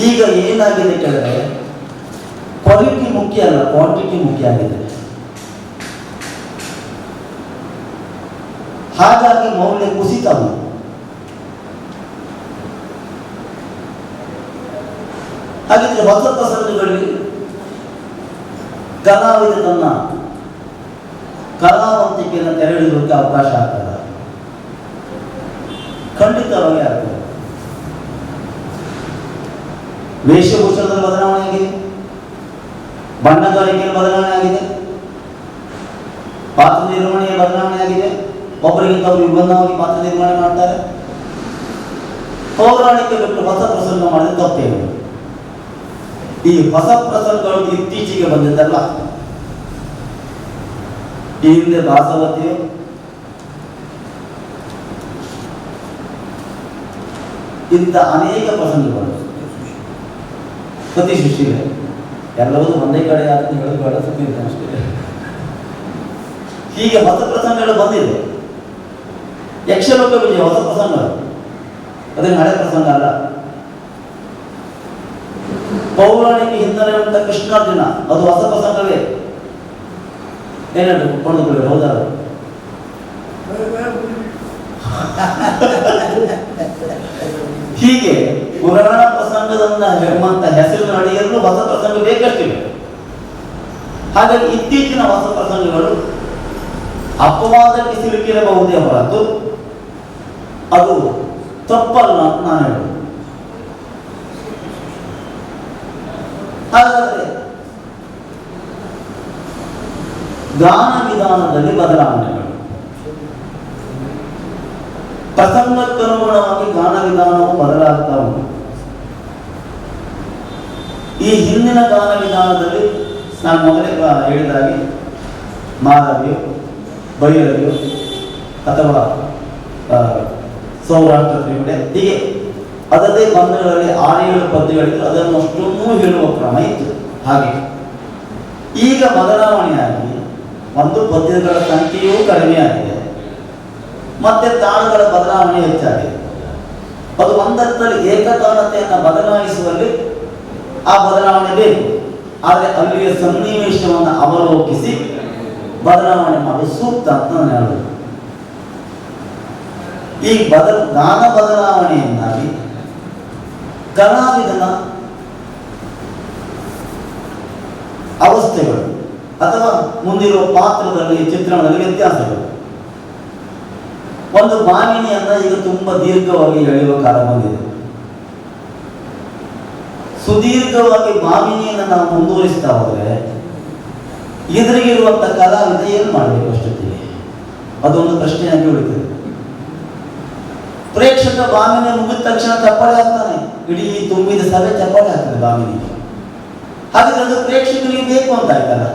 ಈಗ ಏನಾಗಿದೆ ಕೇಳಿದ್ರೆ, ಕ್ವಾಲಿಟಿ ಮುಖ್ಯ ಅಲ್ಲ, ಕ್ವಾಂಟಿಟಿ ಮುಖ್ಯ ಆಗಿದೆ. ಹಾಗಾಗಿ ಮೌಲ್ಯ ಕುಸಿತ ಉಂಟು. ಹಾಗಿದ್ರೆ ಹೊಸ ಪ್ರಸಂಗಗಳಲ್ಲಿ ಕಲಾವಿದ ತನ್ನ ಕಲಾವಂತಿಕೆಯನ್ನು ತೆರೆಯುವುದಕ್ಕೆ ಅವಕಾಶ ಆಗ್ತದೆ. ಖಂಡಿತವಾಗಿ ಆಗ್ತದೆ. ವೇಷಭೂಷಣದಲ್ಲಿ ಬದಲಾವಣೆ ಆಗಿದೆ, ಬಣ್ಣಗಾರಿಕೆಯಲ್ಲಿ ಬದಲಾವಣೆ ಆಗಿದೆ, ಪಾತ್ರ ನಿರ್ವಹಣೆಯ ಬದಲಾವಣೆ ಆಗಿದೆ. ಒಬ್ಬರಿಗಿಂತ ಅವರು ವಿಭಿನ್ನವಾಗಿ ಪಾತ್ರ ನಿರ್ವಹಣೆ ಮಾಡ್ತಾರೆ. ಪೌರಾಣಿಕ ಬಿಟ್ಟು ಹೊಸ ಪ್ರಸಂಗ ಮಾಡಿದ್ರೆ ತಪ್ಪೇನು? ಈ ಹೊಸ ಪ್ರಸಂಗಗಳು ಇತ್ತೀಚೆಗೆ ಬಂದಿದ್ದಲ್ಲ. ಈ ಹಿಂದೆ ದಾಸವತಿಯು, ಇಂಥ ಅನೇಕ ಪ್ರಸಂಗಗಳು, ಸತಿ ಸುಶೀಲೆ ಎಲ್ಲವೂ ಒಂದೇ ಕಡೆ ಅಂತ ಹೇಳೋದು ಬೇಡ, ಸತಿ ಅಷ್ಟೇ. ಹೀಗೆ ಹೊಸ ಪ್ರಸಂಗಗಳು ಬಂದಿದೆ. ಯಕ್ಷಲೋಕ ವಿಜಯ ಹೊಸ ಪ್ರಸಂಗ, ಅದೇನು ಹಳೆ ಪ್ರಸಂಗ ಅಲ್ಲ. ಪೌರಾಣಿಕ ಹಿನ್ನೆಲೆ ಉಂಟ ಕೃಷ್ಣಾರ್ಜುನ, ಅದು ಹೊಸ ಪ್ರಸಂಗವೇ. ಏನಾದ್ರು ಕೊಂಡುಕೊಳ್ಳಿ, ಹೌದಾ? ಹೀಗೆ ಪುರಾಣ ಪ್ರಸಂಗದನ್ನ ಎಂಬಂತ ಹೆಸರಿನ ಅಡಿಯಲ್ಲೂ ಹೊಸ ಪ್ರಸಂಗ ಬೇಕಷ್ಟಿವೆ. ಹಾಗಾಗಿ ಇತ್ತೀಚಿನ ಹೊಸ ಪ್ರಸಂಗಗಳು ಅಪವಾದಕ್ಕೆ ಸಿಲುಕಿರಬಹುದೇ ಹೊರತು ಅದು ತಪ್ಪಲ್ಲ ಅಂತ ನಾನು ಹೇಳುವುದು. ಹಾಗಾದರೆ ಗಾನ ವಿಧಾನದಲ್ಲಿ ಬದಲಾವಣೆಗಳು, ಪ್ರಸಂಗಕ್ಕನುಗುಣವಾಗಿ ಗಾನ ವಿಧಾನವು ಬದಲಾಗ್ತಾ ಉಂಟು. ಈ ಹಿಂದಿನ ಗಾನ ವಿಧಾನದಲ್ಲಿ ನಾನು ಮೊದಲೇ ಹೇಳಿದಾಗೆ ಮಾಲವ್ಯ, ಭೈರವ್ಯ ಅಥವಾ ಸೌರಾಷ್ಟ್ರ ತ್ರಿಪುಡೆ, ಹೀಗೆ ಅದದೇ ಬಂಧಗಳಲ್ಲಿ 6-7 ಪದ್ಯಗಳಿದ್ದು ಅದನ್ನು ಅಷ್ಟೊಂದು ಹೇಳುವ ಕ್ರಮ ಇತ್ತು. ಹಾಗೆ ಈಗ ಬದಲಾವಣೆಯಾಗಿ ಒಂದು ಪದ್ಯಗಳ ಸಂಖ್ಯೆಯೂ ಕಡಿಮೆಯಾಗಿದೆ, ಮತ್ತೆ ತಾಳಗಳ ಬದಲಾವಣೆ ಹೆಚ್ಚಾಗಿದೆ. ಅದು ಒಂದರ್ಥದಲ್ಲಿ ಏಕತಾನತೆಯನ್ನು ಬದಲಾಯಿಸುವಲ್ಲಿ ಆ ಬದಲಾವಣೆ ಬೇಕು. ಆದರೆ ಅಲ್ಲಿಯ ಸನ್ನಿವೇಶವನ್ನು ಅವಲೋಕಿಸಿ ಬದಲಾವಣೆ ಮಾಡುವುದು ಸೂಕ್ತ ಅಂತ ನಾನು ಹೇಳುವುದು. ಈ ಗಾನ ಬದಲಾವಣೆಯಿಂದಾಗಿ ಕಲಾವಿದನ ಅವಸ್ಥೆಗಳು ಅಥವಾ ಮುಂದಿರುವ ಪಾತ್ರದಲ್ಲಿ, ಚಿತ್ರಣದಲ್ಲಿ ವ್ಯತ್ಯಾಸಗಳು. ಒಂದು ಭಾಮಿನಿಯನ್ನ ಈಗ ತುಂಬಾ ದೀರ್ಘವಾಗಿ ಎಳೆಯುವ ಕಾಲ ಬಂದಿದೆ. ಸುದೀರ್ಘವಾಗಿ ಭಾಮಿನಿಯನ್ನು ನಾವು ಮುಂದುವರಿಸ್ತಾ ಹೋದ್ರೆ ಎದುರಿಗಿರುವಂತ ಕಲಾವಿದ ಏನು ಮಾಡಬೇಕು ಅಷ್ಟೊತ್ತಿಗೆ? ಅದೊಂದು ಪ್ರಶ್ನೆಯಾಗಿ ಉಳಿತದೆ. ಪ್ರೇಕ್ಷಕ ಭಾಮಿನಿ ಮುಗಿದ ತಕ್ಷಣ ಚಪ್ಪಾಳೆ ಹಾಕ್ತಾನೆ, ಇಡೀ ತುಂಬಿದ ಸಭೆ ಚಪ್ಪಾಳೆ ಹಾಕ್ತಾನೆ ಭಾಮಿನಿಗೆ. ಹಾಗಾದ್ರೆ ಅದು ಪ್ರೇಕ್ಷಕರಿಗೆ ಬೇಕು ಅಂತ ಆಯ್ತಲ್ಲ.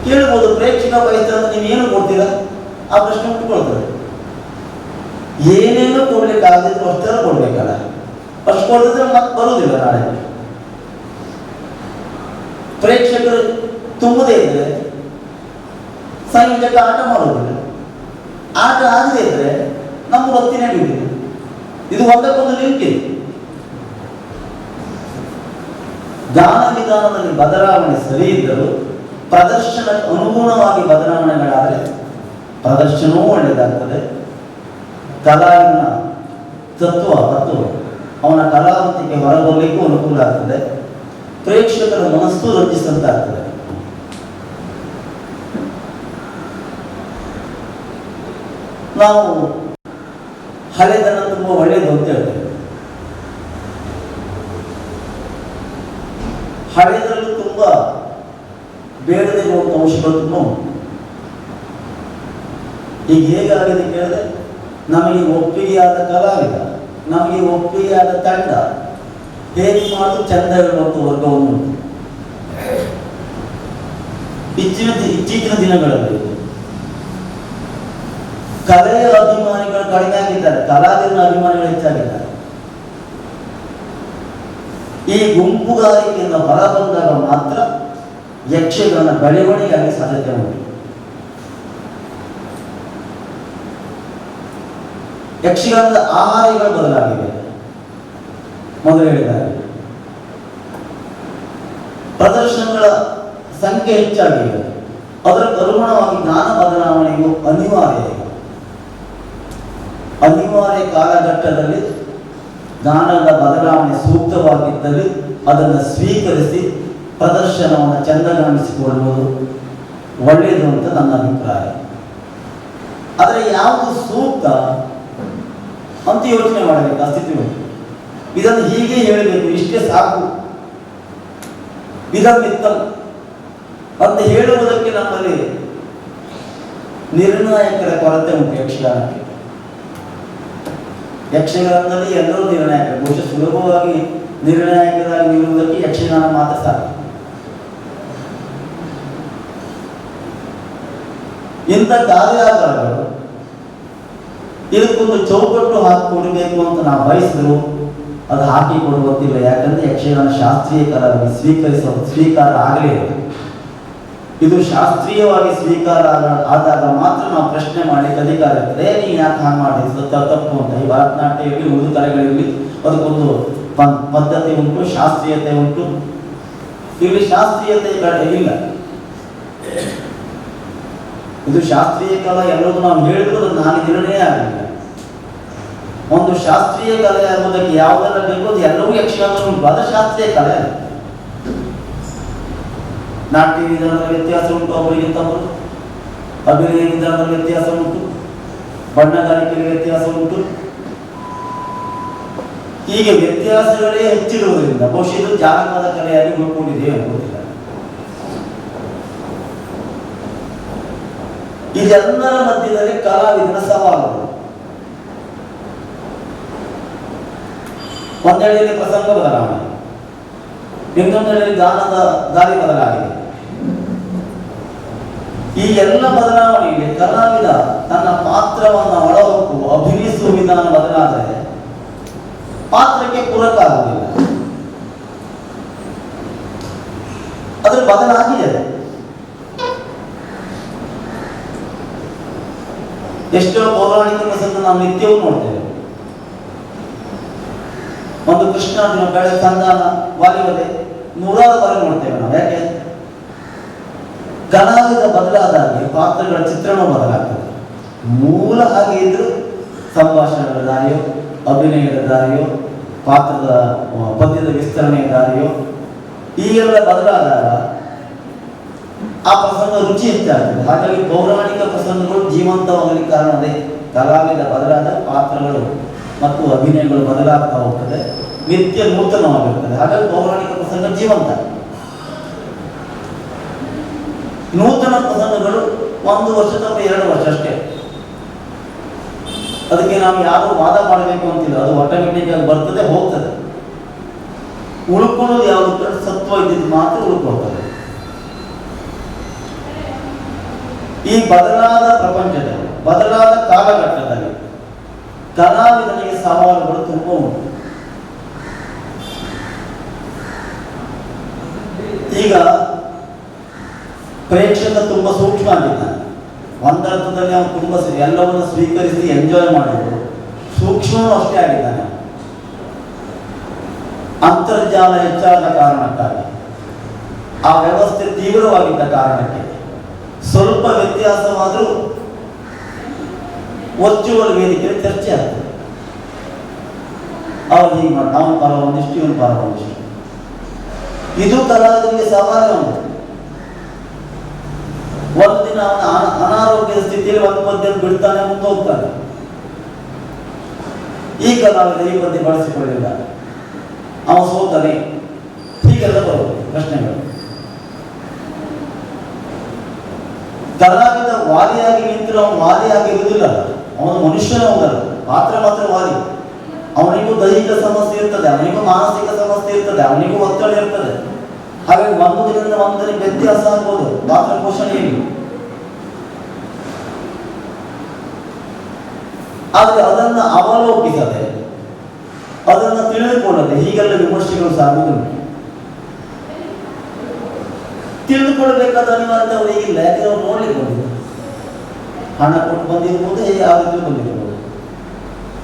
ಕೇಳ್ಬೋದು, ಪ್ರೇಕ್ಷಕ ಬಯಸ್ತಾರೆ ನೀವೇನು ಕೊಡ್ತೀರಾ? ಆ ಪ್ರಶ್ನೆ ಉಟ್ಕೊಳ್ತದೆ. ಏನೇನು ಕೊಡ್ಲಿಕ್ಕಾಗದಿದ್ರು ಅಷ್ಟೆಲ್ಲ ಕೊಡ್ಬೇಕಲ್ಲ. ಅಷ್ಟು ಕೊಡಿದ್ರೆ ಮತ್ತೆ ಬರುವುದಿಲ್ಲ ನಾಳೆ. ಪ್ರೇಕ್ಷಕರು ತುಂಬದೇ ಇದ್ರೆ ಸಂಯೋಜಕ ಆಟ ಮಾಡೋದಿಲ್ಲ. ಆಟ ಆಗದೇ ಇದ್ರೆ ನಮ್ಮ ವೃತ್ತಿನೇ ಬಿಟ್ಟಿದೆ. ಇದು ಒಂದಕ್ಕೊಂದು ಲಿಂಕ್ ಇದೆ. ಗಾನ ವಿಧಾನದಲ್ಲಿ ಬದಲಾವಣೆ ಸರಿ ಇದ್ದರೂ ಪ್ರದರ್ಶನಕ್ಕೆ ಅನುಗುಣವಾಗಿ ಬದಲಾವಣೆಗಳಾದರೆ ಪ್ರದರ್ಶನವೂ ಒಳ್ಳೆಯದಾಗ್ತದೆ, ಕಲಾವಿದನ ತತ್ವ ಮತ್ತು ಅವನ ಕಲಾವಂತಿಕೆ ಹೊರಬರಲಿಕ್ಕೂ ಅನುಕೂಲ ಆಗ್ತದೆ, ಪ್ರೇಕ್ಷಕರ ಮನಸ್ಸು ರಂಜಿಸಂತಾಗ್ತದೆ. ನಾವು ಹಳೆದನ ತುಂಬ ಒಳ್ಳೆಯದು ಅಂತ ಹೇಳ್ತೇವೆ. ಹಳೆಯದರಲ್ಲೂ ತುಂಬ ಬೇಡದೇ ಇರುವಂಥ ಅಂಶಗಳು ತುಂಬ ಉಂಟು. ಈಗ ಹೇಗಾಗಿದೆ ಕೇಳಿದ್ರೆ, ನಮಗೆ ಒಪ್ಪಿಗೆಯಾದ ಕಲಾವಿದ, ನಮಗೆ ಒಪ್ಪಿಗೆಯಾದ ತಂಡ ಹೇಗೆ ಮಾಡೋದು ಚಂದ ಹೇಳುವಂಥ ವರ್ಗವನ್ನು ಉಂಟು. ಇತ್ತೀಚಿನ ದಿನಗಳಲ್ಲಿ ಕಲೆಯ ಅಭಿಮಾನಿಗಳು ಕಡಿಮೆ ಆಗಿದ್ದಾರೆ, ಕಲಾವಿದನ ಅಭಿಮಾನಿಗಳು ಹೆಚ್ಚಾಗಿದ್ದಾರೆ. ಈ ಗುಂಪುಗಾರಿಕೆಯಿಂದ ಹೊರಬಂದಾಗ ಮಾತ್ರ ಯಕ್ಷಗಾನ ಬೆಳವಣಿಗೆಯಾಗಿ ಸಾಧ್ಯತೆ ಉಂಟು. ಯಕ್ಷಗಾನದ ಆಹಾರಗಳು ಬದಲಾಗಿವೆ. ಮೊದಲು ಹೇಳಿದ್ದಾರೆ, ಪ್ರದರ್ಶನಗಳ ಸಂಖ್ಯೆ ಹೆಚ್ಚಾಗಿದೆ. ಅದರ ಅನುಗುಣವಾಗಿ ಜ್ಞಾನ ಬದಲಾವಣೆಯು ಅನಿವಾರ್ಯ ಕಾಲಘಟ್ಟದಲ್ಲಿ ಜ್ಞಾನದ ಬದಲಾವಣೆ ಸೂಕ್ತವಾಗಿದ್ದಲ್ಲಿ ಅದನ್ನು ಸ್ವೀಕರಿಸಿ ಪ್ರದರ್ಶನವನ್ನು ಚೆಂದಗಾಣಿಸಿಕೊಳ್ಳುವುದು ಒಳ್ಳೆಯದು ಅಂತ ನನ್ನ ಅಭಿಪ್ರಾಯ. ಆದರೆ ಯಾವುದು ಸೂಕ್ತ ಅಂತ ಯೋಚನೆ ಮಾಡಬೇಕು. ಅಸ್ತಿತ್ವ ಇದನ್ನು ಹೀಗೆ ಹೇಳಬೇಕು, ಇಷ್ಟೇ ಸಾಕು, ಇದನ್ನಿತ್ತ ಅಂತ ಹೇಳುವುದಕ್ಕೆ ನಮ್ಮಲ್ಲಿ ನಿರ್ಣಾಯಕರ ಕೊರತೆ ಉಂಟು. ಯಕ್ಷಗಾನದಲ್ಲಿ ಎಲ್ಲರೂ ನಿರ್ಣಾಯಕರು, ಬಹುಶಃ ಸುಲಭವಾಗಿ ನಿರ್ಣಾಯಕರಾಗಿ ನಿಲ್ಲುವುದಕ್ಕೆ ಯಕ್ಷಗಾನ ಮಾತ್ರ ಸಾಕು. ಇಂಥ ಕಾರ್ಯಾಗಾರಗಳು ಇದಕ್ಕೊಂದು ಚೌಕಟ್ಟು ಹಾಕಿಕೊಡಬೇಕು ಅಂತ ನಾವು ಬಯಸಿದ್ರು ಅದು ಹಾಕಿಕೊಡುವಂತಿಲ್ಲ. ಯಾಕಂದ್ರೆ ಯಕ್ಷಗಾನ ಶಾಸ್ತ್ರೀಯ ಕಲಾವಿಗೆ ಸ್ವೀಕಾರ ಆಗಲೇ ಇಲ್ಲ. ಇದು ಶಾಸ್ತ್ರೀಯವಾಗಿ ಸ್ವೀಕಾರ ಆದಾಗ ಮಾತ್ರ ನಾವು ಪ್ರಶ್ನೆ ಮಾಡಲಿಕ್ಕೆ ಅಧಿಕಾರ ಇರ್ತದೆ. ನೀವು ಯಾಕೆ ಹಾಗೆ ಮಾಡಿ ತಪ್ಪು ಅಂತ. ಈ ಭರತನಾಟ್ಯ ಇರಲಿ, ಉಳಿದ ಕಲೆಗಳಿರಲಿ, ಅದಕ್ಕೊಂದು ಪದ್ಧತಿ ಉಂಟು, ಶಾಸ್ತ್ರೀಯತೆ ಉಂಟು. ಇಲ್ಲಿ ಶಾಸ್ತ್ರೀಯತೆ ಇಲ್ಲ. ಇದು ಶಾಸ್ತ್ರೀಯ ಕಲಾ ಎಲ್ಲರೂ ನಾವು ಹೇಳಿದ್ರು ಅದು ನಾನು ನಿರ್ಣಯ ಆಗಲಿಲ್ಲ. ಒಂದು ಶಾಸ್ತ್ರೀಯ ಕಲೆ ಆಗುವುದಕ್ಕೆ ಯಾವುದೆಲ್ಲ ಬೇಕು ಅದು ಎಲ್ಲವೂ ಯಕ್ಷಗಾನ ಉಂಟು. ಅದು ಶಾಸ್ತ್ರೀಯ ಕಲೆ. ನಾಟ್ಯ ವಿಧಾನದ ವ್ಯತ್ಯಾಸ ಉಂಟು, ಅವರಿಗಿಂತವರು ಅಭಿನಯ ವಿಧಾನದ ವ್ಯತ್ಯಾಸ ಉಂಟು, ಬಣ್ಣಗಾರಿಕೆಯ ವ್ಯತ್ಯಾಸ ಉಂಟು. ಹೀಗೆ ವ್ಯತ್ಯಾಸಗಳೇ ಹೆಚ್ಚಿರುವುದರಿಂದ ಬಹುಶಃ ಇದು ಜಾನಪದ ಕಲೆಯಾಗಿ ಉಳ್ಕೊಂಡಿದೆ ಅನ್ಕೋತಿಲ್ಲ. ಇದೆಲ್ಲರ ಮಧ್ಯದಲ್ಲಿ ಕಲಾವಿದನ ಸವಾಲುಗಳು. ಒಂದೆಡೆಯಲ್ಲಿ ಪ್ರಸಂಗ ಬದಲಾವಣೆ, ಇನ್ನೊಂದೆಡೆಯಲ್ಲಿ ಗಾನದ ದಾರಿ ಬದಲಾಗಿದೆ. ಈ ಎಲ್ಲ ಬದಲಾವಣೆಗೆ ಕಲಾವಿದ ತನ್ನ ಪಾತ್ರವನ್ನು ಒಳಹೊಕ್ಕು ಅಭಿನಯಿಸುವ ವಿಧಾನ ಬದಲಾದರೆ ಪಾತ್ರಕ್ಕೆ ಪೂರಕ ಆಗುವುದಿಲ್ಲ. ಅದ್ರ ಬದಲಾಗಿದೆ. ಎಷ್ಟೋ ಪೌರಾಣಿಕ ಪ್ರಸಂಗ ನಾವು ನಿತ್ಯವೂ ನೋಡ್ತೇವೆ. ಒಂದು ಕೃಷ್ಣಾರ್ಜುನ ಬೆಳೆ ಸಂಧಾನ ವಾಲಿವದೆ ನೂರಾರು ಬಾರಿ ನೋಡ್ತೇವೆ ನಾವು. ಯಾಕೆ? ಕಲಾವಿದ ಬದಲಾದಾಗೆ ಪಾತ್ರಗಳ ಚಿತ್ರಣ ಬದಲಾಗ್ತದೆ. ಮೂಲ ಹಾಗೆ ಇದ್ರು ಸಂಭಾಷಣೆಗಳ ದಾರಿಯೋ, ಅಭಿನಯದ ದಾರಿಯೋ, ಪಾತ್ರದ ಪದ್ಯದ ವಿಸ್ತರಣೆಯ ದಾರಿಯೋ ಈ ಎಲ್ಲ ಬದಲಾದಾಗ ಆ ಪ್ರಸಂಗ ರುಚಿ ಹೆಚ್ಚಾಗ್ತದೆ. ಹಾಗಾಗಿ ಪೌರಾಣಿಕ ಪ್ರಸಂಗಗಳು ಜೀವಂತವಾಗಲಿಕ್ಕೆ ಕಾರಣ ಅದೇ. ಕಲಾವಿದ ಬದಲಾದ ಪಾತ್ರಗಳು ಮತ್ತು ಅಭಿನಯಗಳು ಬದಲಾಗ್ತಾ ಹೋಗ್ತದೆ, ನಿತ್ಯ ನೂತನವಾಗಿರ್ತದೆ. ಹಾಗಾಗಿ ಪೌರಾಣಿಕ ಪ್ರಸಂಗ ಜೀವಂತ. ನೂತನ ಪ್ರಸಂಗಗಳು 1 ವರ್ಷ ಅಥವಾ 2 ವರ್ಷ ಅಷ್ಟೇ. ಅದಕ್ಕೆ ನಾವು ಯಾರು ವಾದ ಮಾಡಬೇಕು ಅಂತಿಲ್ಲ. ಅದು ಆಟೋಮೆಟಿಕ್ ಆಗಿ ಬರ್ತದೆ, ಹೋಗ್ತದೆ. ಉಳ್ಕೊಳ್ಳೋದು ಯಾವುದು? ಸತ್ವ ಇದ್ದಿದ್ದು ಮಾತ್ರ ಉಳ್ಕೊಳ್ತದೆ. ಈ ಬದಲಾದ ಪ್ರಪಂಚದಲ್ಲಿ, ಬದಲಾದ ಕಾಲಘಟ್ಟದಲ್ಲಿ ಕಲಾವಿದನಿಗೆ ಸವಾಲುಗಳು ತುಂಬ ಉಂಟು. ಈಗ ಪ್ರೇಕ್ಷಕ ತುಂಬ ಸೂಕ್ಷ್ಮ ಆಗಿದ್ದಾನೆ. ಒಂದರ್ಥದಲ್ಲಿ ಅವನು ತುಂಬ ಎಲ್ಲವನ್ನು ಸ್ವೀಕರಿಸಿ ಎಂಜಾಯ್ ಮಾಡೋದು. ಸೂಕ್ಷ್ಮವೂ ಅಷ್ಟೇ ಆಗಿದ್ದಾನೆ. ಅಂತರ್ಜಾಲ ಹೆಚ್ಚಾದ ಕಾರಣಕ್ಕಾಗಿ ಆ ವ್ಯವಸ್ಥೆ ತೀವ್ರವಾಗಿದ್ದ ಕಾರಣಕ್ಕೆ ಸ್ವಲ್ಪ ವ್ಯತ್ಯಾಸವಾದರೂ ವರ್ಚುವಲ್ ವೇದಿಕೆಯಲ್ಲಿ ಚರ್ಚೆ ಆಗ್ತದೆ. ಅವ್ರು ಹೀಗೆ ಮಾಡಿ ಅವನ ಪರ ಒಂದಿಷ್ಟು ಇವನ ಪರ ಒಂದಿಷ್ಟು. ಇದು ಕಲಾವಿದರಿಗೆ ಸವಾಲು ಉಂಟು. ಒಂದಿನ ಅವನ ಅನಾರೋಗ್ಯದ ಸ್ಥಿತಿಯಲ್ಲಿ ಒಂದು ಪದ್ಯವನ್ನು ಬಿಡ್ತಾನೆ, ಮುಂದೆ ಹೋಗ್ತಾನೆ. ಈ ಕಲಾವಿದ ಈ ಪದ್ಯ ಬಳಸಿಕೊಳ್ಳಿಲ್ಲ, ಅವ ಸೋತಾನೆ, ಹೀಗೆಲ್ಲ ಬರೋದು ಪ್ರಶ್ನೆಗಳು. ಕಲಾವಿದ ವಾದಿಯಾಗಿ ನಿಂತರೂ ಅವನು ವಾದಿಯಾಗಿರುವುದಿಲ್ಲ, ಅವನು ಮನುಷ್ಯನ ಹೋಗಲ್ಲ, ಪಾತ್ರ ಮಾತ್ರ ವಾದಿ. ಅವನಿಗೂ ದೈಹಿಕ ಸಮಸ್ಯೆ ಇರ್ತದೆ, ಅವನಿಗೂ ಮಾನಸಿಕ ಸಮಸ್ಯೆ ಇರ್ತದೆ, ಅವನಿಗೂ ಒತ್ತಡ ಇರ್ತದೆ. ಹಾಗಾಗಿ ಒಂದು ದಿನದಿಂದ ಒಂದು ದಿನ ವ್ಯತ್ಯಾಸ ಆಗ್ಬೋದು ಪಾತ್ರ ಪೋಷಣೆಯಲ್ಲಿ. ಆದರೆ ಅದನ್ನು ಅವಲೋಕಿಸದೆ, ಅದನ್ನು ತಿಳಿದುಕೊಳ್ಳದೆ ಹೀಗೆಲ್ಲ ವಿಮರ್ಶೆಗಳು ಸಾಗುವುದುಂಟು. ತಿಳಿದುಕೊಳ್ಳಬೇಕಾದ ಅನಿವಾರ್ಯತೆ ಅವರಿಗಿಲ್ಲ, ಯಾಕಂದ್ರೆ ಅವ್ರು ನೋಡ್ಲಿಕ್ಕೆ ಬಂದಿದ್ರು, ಹಣ ಕೊಟ್ಟು ಬಂದಿರ್ಬೋದು, ಹೇಗೆ ಯಾವ ರೀತಿ ಬಂದಿರ್ಬೋದು.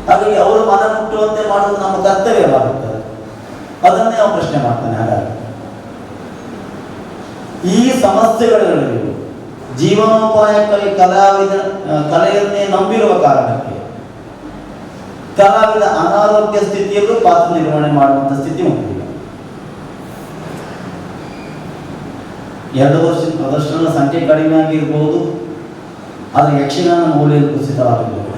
ಹಾಗಾಗಿ ಅವರು ಮನ ಮುಟ್ಟುವಂತೆ ಮಾಡುವುದು ನಮ್ಮ ಕರ್ತವ್ಯವಾಗುತ್ತದೆ. ಅದನ್ನೇ ನಾವು ಪ್ರಶ್ನೆ ಮಾಡ್ತಾನೆ. ಹಾಗಾಗಿ ಈ ಸಮಸ್ಯೆಗಳಲ್ಲಿ ಜೀವನೋಪಾಯಕ್ಕಾಗಿ ಕಲೆಯನ್ನೇ ನಂಬಿರುವ ಕಾರಣಕ್ಕೆ ಕಲಾವಿದ ಅನಾರೋಗ್ಯ ಸ್ಥಿತಿಯಲ್ಲೂ ಪಾತ್ರ ನಿರ್ವಹಣೆ ಮಾಡುವಂಥ ಸ್ಥಿತಿ ಉಂಟು. 2 ವರ್ಷದ ಪ್ರದರ್ಶನದ ಸಂಖ್ಯೆ ಕಡಿಮೆ ಆಗಿರ್ಬೋದು, ಆದರೆ ಯಕ್ಷಗಾನ ಮೌಲ್ಯ ಕುಸಿತವಾಗಿರ್ಬೋದು.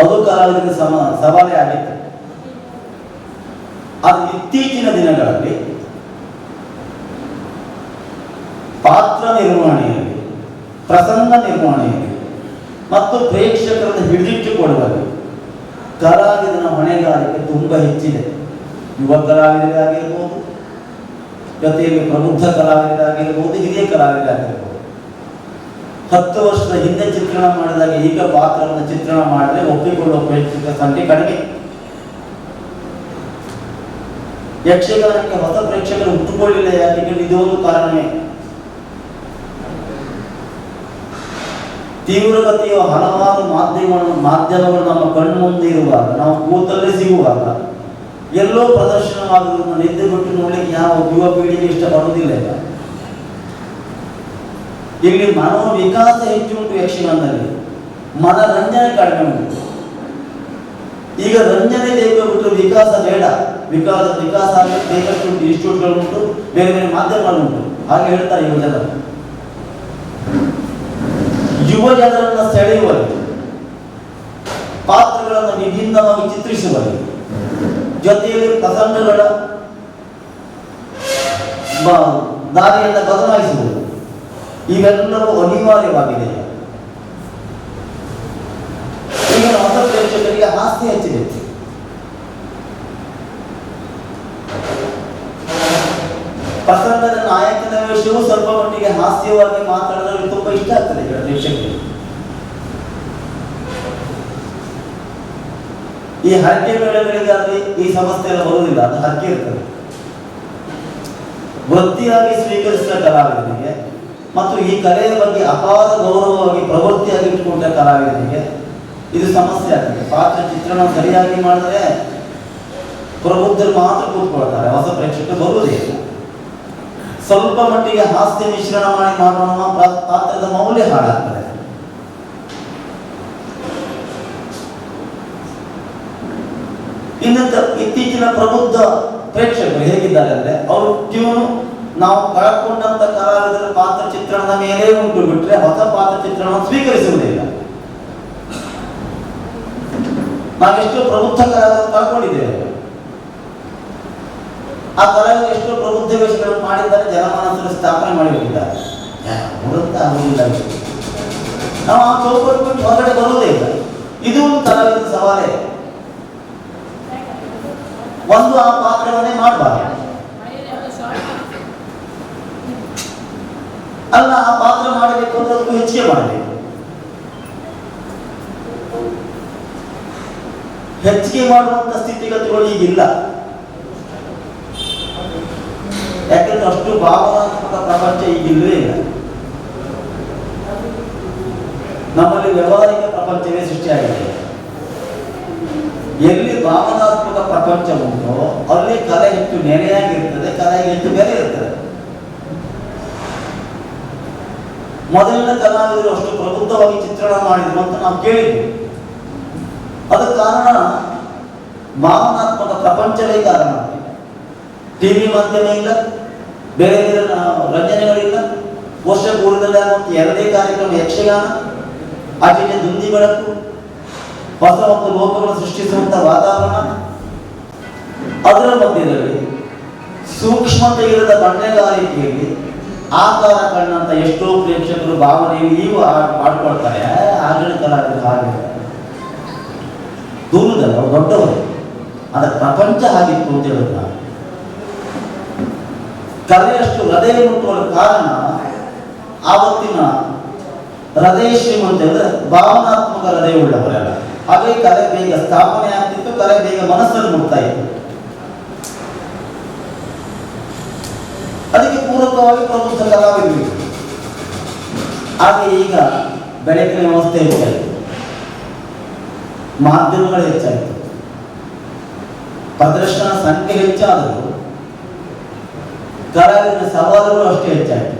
ಅದು ಕಲಾವಿದರಿಗೆ ಸವಾಲೇ ಆಗಿತ್ತು. ಅದು ಇತ್ತೀಚಿನ ದಿನಗಳಲ್ಲಿ ಪಾತ್ರ ನಿರ್ವಹಣೆಯಲ್ಲಿ, ಪ್ರಸಂಗ ನಿರ್ವಹಣೆಯಲ್ಲಿ ಮತ್ತು ಪ್ರೇಕ್ಷಕರನ್ನು ಹಿಡಿದಿಟ್ಟುಕೊಳ್ಳುವಲ್ಲಿ ಕಲಾವಿದನ ಹೊಣೆಗಾರಿಕೆ ತುಂಬ ಹೆಚ್ಚಿದೆ. ಯುವ ಕಲಾವಿದರಾಗಿರ್ಬೋದು, ಜೊತೆಯಲ್ಲಿ ಪ್ರಬುದ್ಧ ಕಲಾವಿದರಾಗಿರ್ಬೋದು, ಹಿರಿಯ ಕಲಾವಿದರಾಗಿರ್ಬೋದು. 10 ವರ್ಷದ ಹಿಂದೆ ಚಿತ್ರಣ ಮಾಡಿದಾಗ ಈಗ ಪಾತ್ರವನ್ನು ಚಿತ್ರಣ ಮಾಡಿದ್ರೆ ಒಪ್ಪಿಕೊಳ್ಳುವ ಪ್ರೇಕ್ಷಕರ ಸಂಖ್ಯೆ ಕಡಿಮೆ. ಯಕ್ಷಗಾನಕ್ಕೆ ಹೊಸ ಪ್ರೇಕ್ಷಕರು ಹುಟ್ಟುಕೊಳ್ಳಿಲ್ಲ. ಯಾಕೆಂದ್ರೆ ಇದು ಒಂದು ಕಾರಣವೇ. ತೀವ್ರಗತಿಯ ಹಲವಾರು ಮಾಧ್ಯಮಗಳು ನಮ್ಮ ಕಣ್ಣು ಮುಂದೆ ಇರುವಾಗ, ನಾವು ಕೂತಲ್ಲೇ ಸಿಗುವಾಗ ಎಲ್ಲೋ ಪ್ರದರ್ಶನವಾಗುವುದನ್ನು ನಿದ್ದೆ ಬಿಟ್ಟು ನೋಡ್ಲಿಕ್ಕೆ ಯಾವ ಯುವ ಪೀಳಿಗೆ ಇಷ್ಟಪಡುವುದಿಲ್ಲ. ಇಲ್ಲಿ ಮನೋವಿಕಾಸ ಹೆಚ್ಚು ಉಂಟು ಯಕ್ಷಗಾನದಲ್ಲಿ, ಮನರಂಜನೆ ಕಡಿಮೆ ಉಂಟು. ಈಗ ರಂಜನೆ ಬೇಕು ಬಿಟ್ಟು ವಿಕಾಸ ಬೇಡ. ವಿಕಾಸ ಆಗಲಿಕ್ಕೆ ಬೇಕಷ್ಟು ಉಂಟು, ಇನ್ಸ್ಟಿಟ್ಯೂಟ್ಗಳು ಉಂಟು, ಬೇರೆ ಬೇರೆ ಮಾಧ್ಯಮಗಳು ಉಂಟು. ಹಾಗೆ ಹೇಳ್ತಾರೆ ಯುವ ಜನರು. ಯುವ ಜನರನ್ನು ಸೆಳೆಯುವಲ್ಲಿ, ಪಾತ್ರಗಳನ್ನು ವಿಭಿನ್ನವಾಗಿ ಚಿತ್ರಿಸುವಲ್ಲಿ, ಜೊತೆಯಲ್ಲಿ ಪ್ರಸಂಗಗಳ ದಾರಿಯನ್ನು ಬದಲಾಯಿಸುವುದು, ಇವೆಲ್ಲವೂ ಅನಿವಾರ್ಯವಾಗಿದೆ. ಈಗ ಹೊಸ ಪ್ರೇಕ್ಷಕರಿಗೆ ಹಾಸ್ಯ ಹೆಚ್ಚಿದೆ. ಪ್ರಸಂಗದ ನಾಯಕನ ವಿಷಯವು ಸ್ವಲ್ಪ ಮಟ್ಟಿಗೆ ಹಾಸ್ಯವಾಗಿ ಮಾತಾಡಿದ್ರೆ ತುಂಬಾ ಇಷ್ಟ ಆಗ್ತದೆ ಪ್ರೇಕ್ಷಕರಿಗೆ. ಈ ಹರಕೆ ಮೇಳಗಳಿಗಾದ್ರೆ ಈ ಸಮಸ್ಯೆ ಎಲ್ಲ ಬರುವುದಿಲ್ಲ, ಅದು ಹರಕೆ ಇರ್ತದೆ. ವೃತ್ತಿಯಾಗಿ ಸ್ವೀಕರಿಸಿದ ಕಲಾವಿದನಿಗೆ ಮತ್ತು ಈ ಕಲೆಯ ಬಗ್ಗೆ ಅಪಾರ ಗೌರವವಾಗಿ ಪ್ರವೃತ್ತಿಯಾಗಿ ಇಟ್ಟುಕೊಂಡ ಕಲಾವಿದನಿಗೆ ಇದು ಸಮಸ್ಯೆ ಆಗ್ತದೆ. ಪಾತ್ರ ಚಿತ್ರಣ ಸರಿಯಾಗಿ ಮಾಡಿದ್ರೆ ಪ್ರಬುದ್ಧರು ಮಾತ್ರ ಕೂತ್ಕೊಳ್ತಾರೆ, ಹೊಸ ಪ್ರೇಕ್ಷಕರು ಬರುವುದೇ ಇಲ್ಲ. ಸ್ವಲ್ಪ ಮಟ್ಟಿಗೆ ಹಾಸ್ಯ ಮಿಶ್ರಣ ಮಾಡಿ ಮಾಡೋಣ, ಪಾತ್ರದ ಮೌಲ್ಯ ಹಾಳಾಗ್ತದೆ. ಇನ್ನೊಂದು ಇತ್ತೀಚಿನ ಪ್ರಬುದ್ಧ ಪ್ರೇಕ್ಷಕರು ಹೇಗಿದ್ದಾರೆ ಅಂದ್ರೆ, ಅವರು ಟ್ಯೂನು ನಾವು ಕಳ್ಕೊಂಡಂತ ಕಲಾವಿದರ ಪಾತ್ರ ಚಿತ್ರಣದ ಮೇಲೆ ಉಂಟು ಬಿಟ್ರೆ ಹೊಸ ಪಾತ್ರ ಚಿತ್ರಣವನ್ನು ಸ್ವೀಕರಿಸುವುದಿಲ್ಲ. ನಾವೆಷ್ಟೋ ಪ್ರಬುದ್ಧ ಕಲಾವಿದರು ಕಳ್ಕೊಂಡಿದ್ದೇವೆ. ಆ ಕಲಾವಿದರು ಎಷ್ಟೋ ಪ್ರಬುದ್ಧ ವೇಷಗಳನ್ನು ಮಾಡಿದ್ದಾರೆ, ಜನಮಾನಸದಲ್ಲಿ ಸ್ಥಾಪನೆ ಮಾಡಿಬಿಟ್ಟಿದ್ದಾರೆ. ನಾವು ಆ ಚೌಕಟ್ಟು ಹೊರಗಡೆ ಬರುವುದೇ ಇಲ್ಲ. ಇದು ಒಂದು ಕಲಾವಿದರ ಸವಾಲೇ. ಒಂದು ಆ ಪಾತ್ರವನ್ನೇ ಮಾಡಬಾರ್ದು, ಅಲ್ಲ ಆ ಪಾತ್ರ ಮಾಡಬೇಕು ಅಂದ್ರೆ ಅದಕ್ಕೂ ಹೆಚ್ಚಿಗೆ ಮಾಡಬೇಕು. ಹೆಚ್ಚಿಗೆ ಮಾಡುವಂತ ಸ್ಥಿತಿಗತಿಗಳು ಈಗಿಲ್ಲ. ಯಾಕಂದ್ರೆ ಅಷ್ಟು ಭಾವನಾತ್ಮಕ ಪ್ರಪಂಚ ಈಗಿಲ್ಲವೇ ಇಲ್ಲ. ನಮ್ಮಲ್ಲಿ ವ್ಯವಹಾರಿಕ ಪ್ರಪಂಚವೇ ಸೃಷ್ಟಿಯಾಗಿದೆ. ಎಲ್ಲಿ ಭಾವನಾತ್ಮಕ ಪ್ರಪಂಚ ಉಂಟೋ ಅಲ್ಲಿ ಕಲೆ ಹೆಚ್ಚು ನೆಲೆಯಾಗಿರ್ತದೆ, ಕಲೆಗೆ ಎಷ್ಟು ಬೆಲೆ ಇರ್ತದೆ. ಮೊದಲಿನ ಕಲಾವಿದರು ಅಷ್ಟು ಪ್ರಬುದ್ಧವಾಗಿ ಚಿತ್ರಣ ಮಾಡಿದ್ರು ಅಂತ ನಾವು ಕೇಳಿದ್ವಿ. ಅದಕ್ಕೆ ಕಾರಣ ಭಾವನಾತ್ಮಕ ಪ್ರಪಂಚವೇ ಕಾರಣ. ಟಿವಿ ಮಾಧ್ಯಮ ಇಲ್ಲ, ಬೇರೆ ಬೇರೆ ರಂಜನೆಗಳಿಲ್ಲ. ವರ್ಷ ಪೂರ್ವದಲ್ಲಿ ಆಗುವಂಥ ಎರಡೇ ಕಾರ್ಯಕ್ರಮ ಯಕ್ಷಗಾನ, ಆಚೆಗೆ ದುಂದಿ ಬೆಳಕು, ಹೊಸ ಒಂದು ಲೋಕವನ್ನು ಸೃಷ್ಟಿಸುವಂಥ ವಾತಾವರಣ. ಅದರ ಮಧ್ಯದಲ್ಲಿ ಸೂಕ್ಷ್ಮತೆ ಇಲ್ಲದ ಬಣ್ಣಗಾರಿಕೆಯಲ್ಲಿ ಆಕಾರ ಕಂಡಂತ ಎಷ್ಟೋ ಪ್ರೇಕ್ಷಕರು ಭಾವನೆಯಲ್ಲಿ ಇವು ಮಾಡ್ಕೊಳ್ತಾರೆ. ಆಗಿನ ಕಲಾವಿದರು ಹಾಗೆ ದೂರದಲ್ಲ, ದೊಡ್ಡವರು. ಅದರ ಪ್ರಪಂಚ ಆಗಿತ್ತು ಅಂತ ಹೇಳಿದ ಕಲೆಯಷ್ಟು ಹೃದಯ ಮುಟ್ಟುವ ಕಾರಣ ಆವತ್ತಿನ ಹೃದಯ ಶ್ರೀಮಂತ ಹೇಳಿದ್ರೆ ಭಾವನಾತ್ಮಕ ಹೃದಯ ಉಳ್ಳವರೆಲ್ಲ. ಹಾಗೆ ಕಲೆ ಬೇಗ ಸ್ಥಾಪನೆ ಆಗ್ತಿತ್ತು, ಕಲೆ ಬೇಗ ಮನಸ್ಸನ್ನು ಮುಟ್ತಾ ಇತ್ತು. ಅದಕ್ಕೆ ಪೂರಕವಾಗಿ ಪ್ರಬುದ್ಧ ಕಲಾವಿದರು. ಹಾಗೆ ಈಗ ಬೆಳಕಿನ ವ್ಯವಸ್ಥೆ ಹೆಚ್ಚಾಯಿತು, ಮಾಧ್ಯಮಗಳು ಹೆಚ್ಚಾಯಿತು, ಪ್ರದರ್ಶನ ಸಂಖ್ಯೆ ಹೆಚ್ಚಾದರೂ ಕಲಾವಿದರ ಸವಾಲುಗಳು ಅಷ್ಟೇ ಹೆಚ್ಚಾಯಿತು.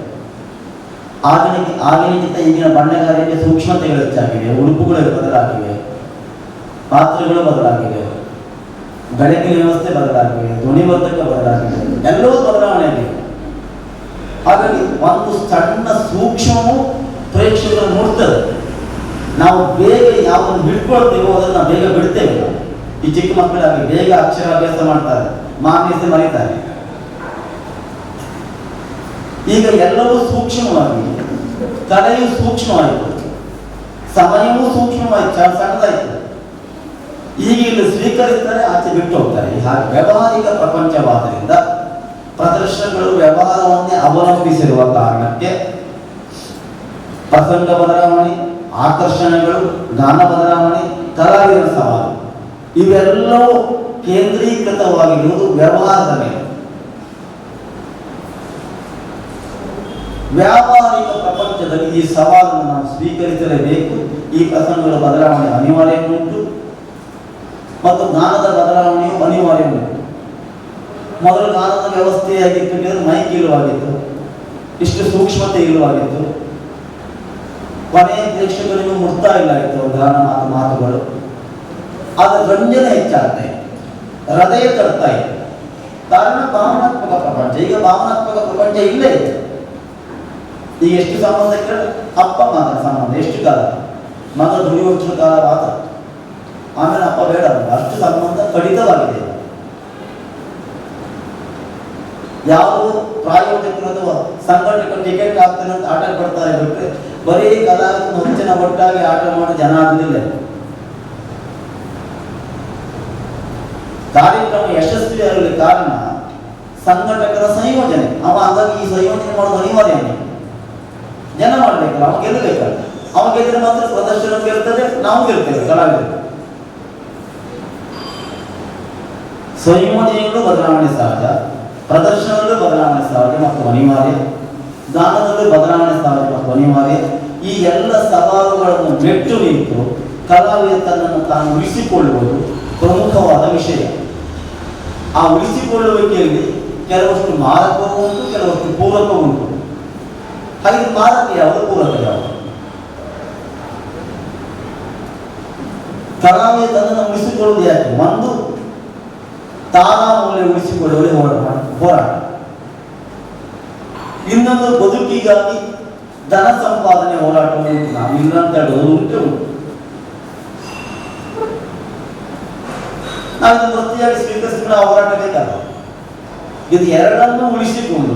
ಆಗಿನಕ್ಕಿಂತ ಈಗಿನ ಬಣ್ಣಗಾರಿಕೆ ಸೂಕ್ಷ್ಮತೆಗಳು ಹೆಚ್ಚಾಗಿವೆ, ಉಡುಪುಗಳು ಬದಲಾಗಿವೆ, ಪಾತ್ರಗಳು ಬದಲಾಗಿವೆ, ಬೆಳಕಿನ ವ್ಯವಸ್ಥೆ ಬದಲಾಗಿವೆ, ಧ್ವನಿವರ್ಧಕ ಬದಲಾಗಿವೆ, ಎಲ್ಲವೂ ಬದಲಾವಣೆ ಆಗಿದೆ. ಹಾಗಾಗಿ ಒಂದು ಸಣ್ಣ ಸೂಕ್ಷ್ಮವು ಪ್ರೇಕ್ಷಕರು ನೋಡ್ತದೆ. ನಾವು ಬೇಗ ಯಾವನ್ನು ಬಿಟ್ಕೊಳ್ತೇವೋ ಅದನ್ನು ನಾವು ಬೇಗ ಬಿಡ್ತೇವೆ. ಈ ಚಿಕ್ಕ ಮಕ್ಕಳಾಗಿ ಬೇಗ ಅಕ್ಷರಾಭ್ಯಾಸ ಮಾಡ್ತಾರೆ, ಮಾನ್ಯತೆ ಮರೀತಾರೆ. ಈಗ ಎಲ್ಲವೂ ಸೂಕ್ಷ್ಮವಾಗಿ, ಕಲೆಯೂ ಸೂಕ್ಷ್ಮವಾಯಿತು, ಸಮಯವೂ ಸೂಕ್ಷ್ಮವಾಯಿತು, ಸಣ್ಣದಾಯಿತು. ಈಗ ಇಲ್ಲಿ ಸ್ವೀಕರಿಸ್ತಾರೆ, ಆಚೆ ಬಿಟ್ಟು ಹೋಗ್ತಾರೆ. ಹಾಗೆ ವ್ಯಾವಹಾರಿಕ ಪ್ರಪಂಚವಾದ್ದರಿಂದ ಪ್ರದರ್ಶನಗಳು ವ್ಯವಹಾರವನ್ನೇ ಅವಲಂಬಿಸಿರುವ ಕಾರಣಕ್ಕೆ ಪ್ರಸಂಗ ಬದಲಾವಣೆ, ಆಕರ್ಷಣೆಗಳು, ಗಾನ ಬದಲಾವಣೆ, ಕಲಾವಿದರ ಸವಾಲು ಇವೆಲ್ಲವೂ ಕೇಂದ್ರೀಕೃತವಾಗಿರುವುದು ವ್ಯವಹಾರದ ಮೇಲೆ. ವ್ಯಾವಹಾರಿಕ ಪ್ರಪಂಚದಲ್ಲಿ ಈ ಸವಾಲನ್ನು ನಾವು ಸ್ವೀಕರಿಸಲೇಬೇಕು. ಈ ಪ್ರಸಂಗಗಳ ಬದಲಾವಣೆ ಅನಿವಾರ್ಯ ಉಂಟು ಮತ್ತು ಜ್ಞಾನದ ಬದಲಾವಣೆಯು ಅನಿವಾರ್ಯ ಉಂಟು. ಮೊದಲು ಜ್ಞಾನದ ವ್ಯವಸ್ಥೆಯಾಗಿತ್ತು, ಮೈಕ್ ಇಲ್ಲವಾಗಿತ್ತು, ಇಷ್ಟು ಸೂಕ್ಷ್ಮತೆ ಇಲ್ಲವಾಗಿತ್ತು, ಕೊನೆಯ ಪ್ರೇಕ್ಷಕರಿಗೂ ಮುಟ್ತಾ ಇಲ್ಲ ಇತ್ತು ಗಾನ ಮಾತುಗಳು. ಅದರ ರಂಜನೆ ಹೆಚ್ಚಾಗ್ತಾ ಇತ್ತು, ಹೃದಯ ತಡ್ತಾ ಇತ್ತು. ಕಾರಣ ಭಾವನಾತ್ಮಕ ಪ್ರಪಂಚ. ಈಗ ಭಾವನಾತ್ಮಕ ಪ್ರಪಂಚ ಇಲ್ಲೇ ಇದೆ. ಈಗ ಎಷ್ಟು ಸಂಬಂಧ ಕೇಳಿ, ಅಪ್ಪ ಮಗನ ಸಂಬಂಧ ಎಷ್ಟು ಕಾಲ, ಮಗ ದುಡಿಯುವಷ್ಟು ಕಾಲ ವಾದ, ಆಮೇಲೆ ಅಪ್ಪ ಬೇಡ, ಅಷ್ಟು ಸಂಬಂಧ ಕಡಿತವಾಗಿದೆ. ಯಾವ ಪ್ರಾಯೋಜಕರು ಅಥವಾ ಸಂಘಟಕರು ಟಿಕೆಟ್ ಆಗ್ತಾನೆ ಅಂತ ಆಟ ಪಡ್ತಾರೆ ಬಿಟ್ಟರೆ ಬರೀ ಕಲಾವಿದ ಹೊಂಚಿನ ಒಟ್ಟಾಗಿ ಆಟ ಮಾಡಿ ಜನ ಆಗುದಿಲ್ಲ. ಕಾರ್ಯಕ್ರಮ ಯಶಸ್ವಿಯಾಗಲಿ ಕಾರಣ ಸಂಘಟಕರ ಸಂಯೋಜನೆ. ಹಾಗಾಗಿ ಈ ಸಂಯೋಜನೆ ಮಾಡೋದು ಅನಿವಾರ್ಯ. ಜನ ಮಾಡ್ಬೇಕಲ್ಲ, ಅವ ಗೆಲ್ಲಬೇಕಲ್ಲ. ಅವ ಗೆದ್ದರೆ ಮಾತ್ರ ಪ್ರದರ್ಶನ ಗೆಲ್ತದೆ, ನಾವು ಗೆಲ್ತೇವೆ ಕಲಾವಿದರು. ಸಂಯೋಜನೆಯಲ್ಲೂ ಬದಲಾವಣೆ ಸಹಜ, ಪ್ರದರ್ಶನದಲ್ಲೂ ಬದಲಾವಣೆ ಸಹಜ ಮತ್ತು ಅನಿವಾರ್ಯ, ಗಾನದಲ್ಲೂ ಬದಲಾವಣೆ ಸಹಜ ಮತ್ತು ಅನಿವಾರ್ಯ. ಈ ಎಲ್ಲ ಸವಾಲುಗಳನ್ನು ಮೆಟ್ಟು ನಿಂತು ಕಲಾವಿದ ತನ್ನನ್ನು ತಾನು ಉಳಿಸಿಕೊಳ್ಳುವುದು ಪ್ರಮುಖವಾದ ವಿಷಯ. ಆ ಉಳಿಸಿಕೊಳ್ಳುವಿಕೆಯಲ್ಲಿ ಕೆಲವಷ್ಟು ಮಾರಕವೂ ಉಂಟು, ಕೆಲವಷ್ಟು ಪೂರಕವೂ ಉಂಟು. ಹಾಗೆ ಮಾರಕ ಯಾವುದು, ಪೂರಕ ಯಾವುದು? ಕಲಾವಿದ ತನ್ನನ್ನು ಉಳಿಸಿಕೊಳ್ಳುವುದು ಯಾಕೆ? ಒಂದು, ತಾರಾಮೂಲ್ಯ ಉಳಿಸಿಕೊಳ್ಳುವಲ್ಲಿ ಹೋರಾಟ. ಇನ್ನೊಂದು, ಬದುಕಿಗಾಗಿ ಧನ ಸಂಪಾದನೆ ಹೋರಾಟ. ನಾವು ಇಲ್ಲ ಅಂತ ಹೇಳೋದು ಉಂಟು. ನಾವು ವೃತ್ತಿಯಾಗಿ ಸ್ವೀಕರಿಸಿಕೊಂಡು ಆ ಹೋರಾಟ ಬೇಕಲ್ಲ. ಇದು ಎರಡನ್ನೂ ಉಳಿಸಿಕೊಂಡು,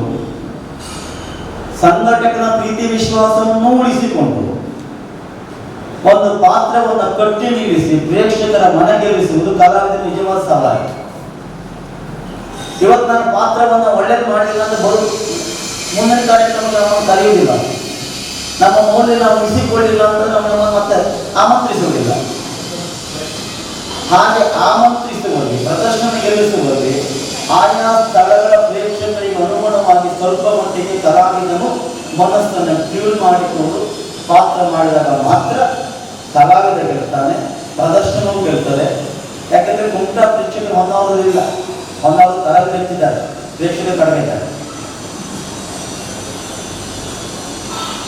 ಸಂಘಟಕನ ಪ್ರೀತಿ ವಿಶ್ವಾಸವನ್ನು ಉಳಿಸಿಕೊಂಡು, ಒಂದು ಪಾತ್ರವನ್ನು ಕಟ್ಟಿ ನಿಲ್ಲಿಸಿ ಪ್ರೇಕ್ಷಕರ ಮನ ಗೆಲ್ಲಿಸುವುದು ಕಲಾವಿದರ ನಿಜವಾದ ಸವಾಲು. ಇವತ್ತು ನಾನು ಪಾತ್ರವನ್ನು ಒಳ್ಳೇದು ಮಾಡಲಿಲ್ಲ ಅಂದ್ರೆ ಮುಂದಿನ ಕಾರ್ಯಕ್ರಮಗಳನ್ನು ಕರೆಯುವುದಿಲ್ಲ. ನಮ್ಮ ಮೌಲ್ಯ ನಾವು ಉಳಿಸಿಕೊಳ್ಳಿಲ್ಲ ಅಂದ್ರೆ ನಮ್ಮನ್ನು ಮತ್ತೆ ಆಮಂತ್ರಿಸುವುದಿಲ್ಲ. ಹಾಗೆ ಆಮಂತ್ರಿಸುವಲ್ಲಿ, ಪ್ರದರ್ಶನ ಗೆಲ್ಲಿಸುವಲ್ಲಿ ಆಯಾ ಸ್ಥಳಗಳ ಪ್ರೇಕ್ಷಕರಿಗೆ ಅನುಗುಣವಾಗಿ ಸ್ವಲ್ಪ ಮಟ್ಟಿಗೆ ಕಲಾವಿದನು ಮನಸ್ಸನ್ನು ಟ್ಯೂನ್ ಮಾಡಿಕೊಂಡು ಪಾತ್ರ ಮಾಡಿದಾಗ ಮಾತ್ರ ಕಲಾವಿದ ಗೆಲ್ತಾನೆ, ಪ್ರದರ್ಶನವೂ ಗೆಲ್ತದೆ. ಯಾಕಂದರೆ ಕುಂಟ ಪ್ರೇಕ್ಷಕರು ಹೊಂದಾವರಿಲ್ಲ, ಹೊಂದಾವರು ಕಲಾವಿದ ಹೆಚ್ಚಿದ್ದಾರೆ. ಪ್ರೇಕ್ಷಕರು ಕಡಿಮೆ ಇದ್ದಾರೆ.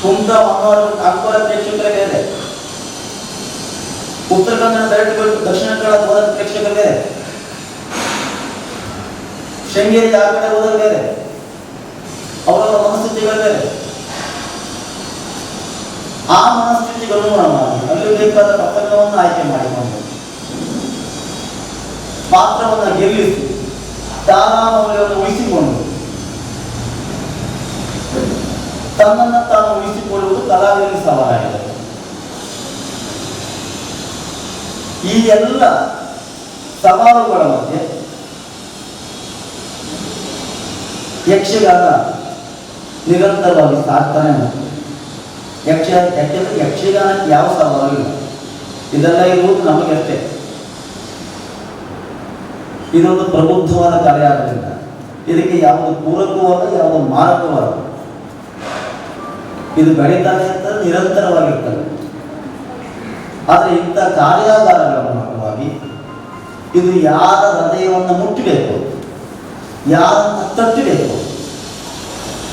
ಕುಮಟಾ ಅಂಕೋಲ ಪ್ರೇಕ್ಷಕರೇ ಬೇರೆ, ಉತ್ತರ ಕನ್ನಡ ಬೆರಟುಗಳು ದಕ್ಷಿಣ ಕನ್ನಡ ಹೋದ ಪ್ರೇಕ್ಷಕರು ಬೇರೆ, ಶೃಂಗೇರಿ ಆ ಕಡೆ ಹೋದ ಬೇರೆ, ಅವರ ಮನಸ್ಥಿತಿಗಳು ಬೇರೆ. ಆ ಮನಸ್ಥಿತಿಗಳು ಅಲ್ಲಿ ಬೇಕಾದ ಪ್ರಸಂಗವನ್ನು ಆಯ್ಕೆ ಮಾಡಿಕೊಂಡು ಪಾತ್ರವನ್ನು ಗೆಲ್ಲಿಸಿ ತಾರಾಮೌಲ್ಯವನ್ನು ಉಳಿಸಿಕೊಂಡು ತನ್ನನ್ನು ತಾನು ಉಳಿಸಿಕೊಳ್ಳುವುದು ಕಲಾವಿದರಿಗೆ ಸವಾಲಾಗಿದೆ. ಈ ಎಲ್ಲ ಸವಾಲುಗಳ ಮಧ್ಯೆ ಯಕ್ಷಗಾನ ನಿರಂತರವಾಗಿ ಸಾಕ್ತಾನೆ ಉಂಟು. ಯಾಕೆಂದ್ರೆ ಯಕ್ಷಗಾನಕ್ಕೆ ಯಾವ ಸವಾಲು ಇಲ್ಲ. ಇದೆಲ್ಲ ಇರುವುದು ನಮಗಷ್ಟೇ. ಇದೊಂದು ಪ್ರಬುದ್ಧವಾದ ಕಲೆ ಆದ್ದರಿಂದ ಇದಕ್ಕೆ ಯಾವುದು ಪೂರಕವಾದ ಯಾವುದು ಮಾರಕವಾದ ಇದು ಬೆಳೀತಾನೆ ಅಂತ ನಿರಂತರವಾಗಿರ್ತದೆ. ಆದರೆ ಇಂಥ ಕಾರ್ಯಾಗಾರಗಳ ಮೂಲಕವಾಗಿ ಇದು ಯಾರ ಹೃದಯವನ್ನು ಮುಟ್ಟಬೇಕು, ಯಾರನ್ನು ತಟ್ಟಬೇಕು,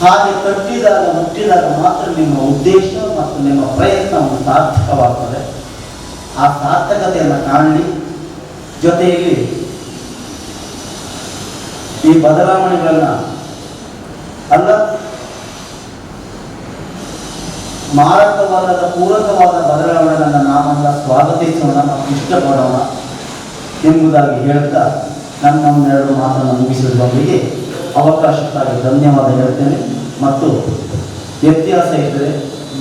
ಹಾಗೆ ತಟ್ಟಿದಾಗ ಮುಟ್ಟಿದಾಗ ಮಾತ್ರ ನಿಮ್ಮ ಉದ್ದೇಶ ಮತ್ತು ನಿಮ್ಮ ಪ್ರಯತ್ನವನ್ನು ಸಾರ್ಥಕವಾಗ್ತದೆ. ಆ ಸಾರ್ಥಕತೆಯನ್ನು ಕಾಣಲಿ. ಜೊತೆಯಲ್ಲಿ ಈ ಬದಲಾವಣೆಗಳನ್ನ ಅಲ್ಲ ಮಾರಕವಾದ ಪೂರಕವಾದ ಬದಲಾವಣೆಗಳನ್ನು ನಾವೆಲ್ಲ ಸ್ವಾಗತಿಸೋಣ ಮತ್ತು ಇಷ್ಟಪಡೋಣ ಎಂಬುದಾಗಿ ಹೇಳ್ತಾ ನನ್ನೊಂದೆರಡು ಮಾತನ್ನು ಮುಗಿಸುವುದರೊಂದಿಗೆ ಅವಕಾಶಕ್ಕಾಗಿ ಧನ್ಯವಾದ ಹೇಳ್ತೇನೆ. ಮತ್ತು ವ್ಯತ್ಯಾಸ ಇದ್ದರೆ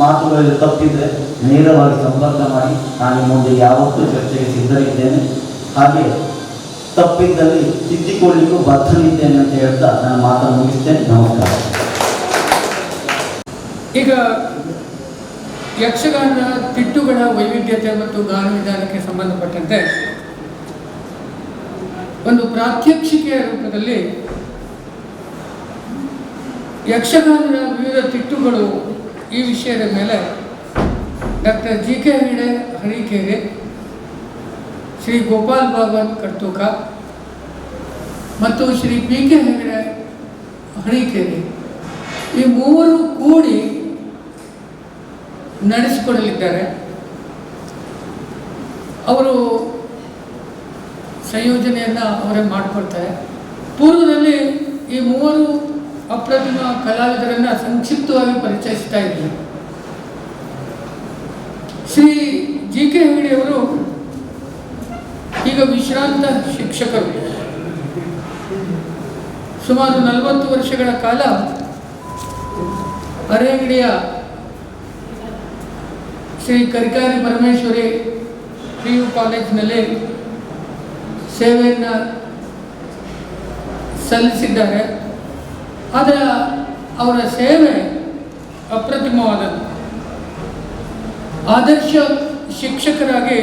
ಮಾತುಗಳಲ್ಲಿ ತಪ್ಪಿದರೆ ನೇರವಾಗಿ ಸಂಪರ್ಕ ಮಾಡಿ. ನಾನು ಮುಂದೆ ಯಾವತ್ತೂ ಚರ್ಚೆಗೆ ಸಿದ್ಧರಿದ್ದೇನೆ. ಹಾಗೆ ತಪ್ಪಿದ್ದಲ್ಲಿ ತಿದ್ದಿಕೊಳ್ಳಿಕ್ಕೂ ಬದ್ಧನಿದ್ದೇನೆ ಅಂತ ಹೇಳ್ತಾ ನಾನು ಮಾತನ್ನು ಮುಗಿಸ್ತೇನೆ. ನಮಸ್ಕಾರ. ಈಗ ಯಕ್ಷಗಾನ ತಿಟ್ಟುಗಳ ವೈವಿಧ್ಯತೆ ಮತ್ತು ಗಾನ ವಿಧಾನಕ್ಕೆ ಸಂಬಂಧಪಟ್ಟಂತೆ ಒಂದು ಪ್ರಾತ್ಯಕ್ಷಿಕೆಯ ರೂಪದಲ್ಲಿ ಯಕ್ಷಗಾನದ ವಿವಿಧ ತಿಟ್ಟುಗಳು ಈ ವಿಷಯದ ಮೇಲೆ doctor G K Hegde Harikere, Shri Gopal Bhagwat Kartuka ಮತ್ತು ಶ್ರೀ ಪಿ ಕೆ ಹೆಗಡೆ ಹರಿಕೆರೆ ಈ ಮೂವರು ಕೂಡಿ ನಡೆಸಿಕೊಡಲಿದ್ದಾರೆ. ಅವರು ಸಂಯೋಜನೆಯನ್ನು ಅವರೇ ಮಾಡಿಕೊಡ್ತಾರೆ. ಪೂರ್ವದಲ್ಲಿ ಈ ಮೂವರು ಅಪ್ರತಿಮ ಕಲಾವಿದರನ್ನು ಸಂಕ್ಷಿಪ್ತವಾಗಿ ಪರಿಚಯಿಸ್ತಾ ಇದ್ದಾರೆ. ಶ್ರೀ ಜಿ ಕೆ ಹೆಗಡೆಯವರು ಈಗ ವಿಶ್ರಾಂತ ಶಿಕ್ಷಕರು. ಸುಮಾರು 40 ವರ್ಷಗಳ ಕಾಲ ಅರೇಗಡಿಯ ಶ್ರೀ ಕರಿಕಾರಿ ಪರಮೇಶ್ವರಿ PU ಕಾಲೇಜಿನಲ್ಲಿ ಸೇವೆಯನ್ನು ಸಲ್ಲಿಸಿದ್ದಾರೆ. ಆದರೆ ಅವರ ಸೇವೆ ಅಪ್ರತಿಮವಾದದ್ದು. ಆದರ್ಶ ಶಿಕ್ಷಕರಾಗಿ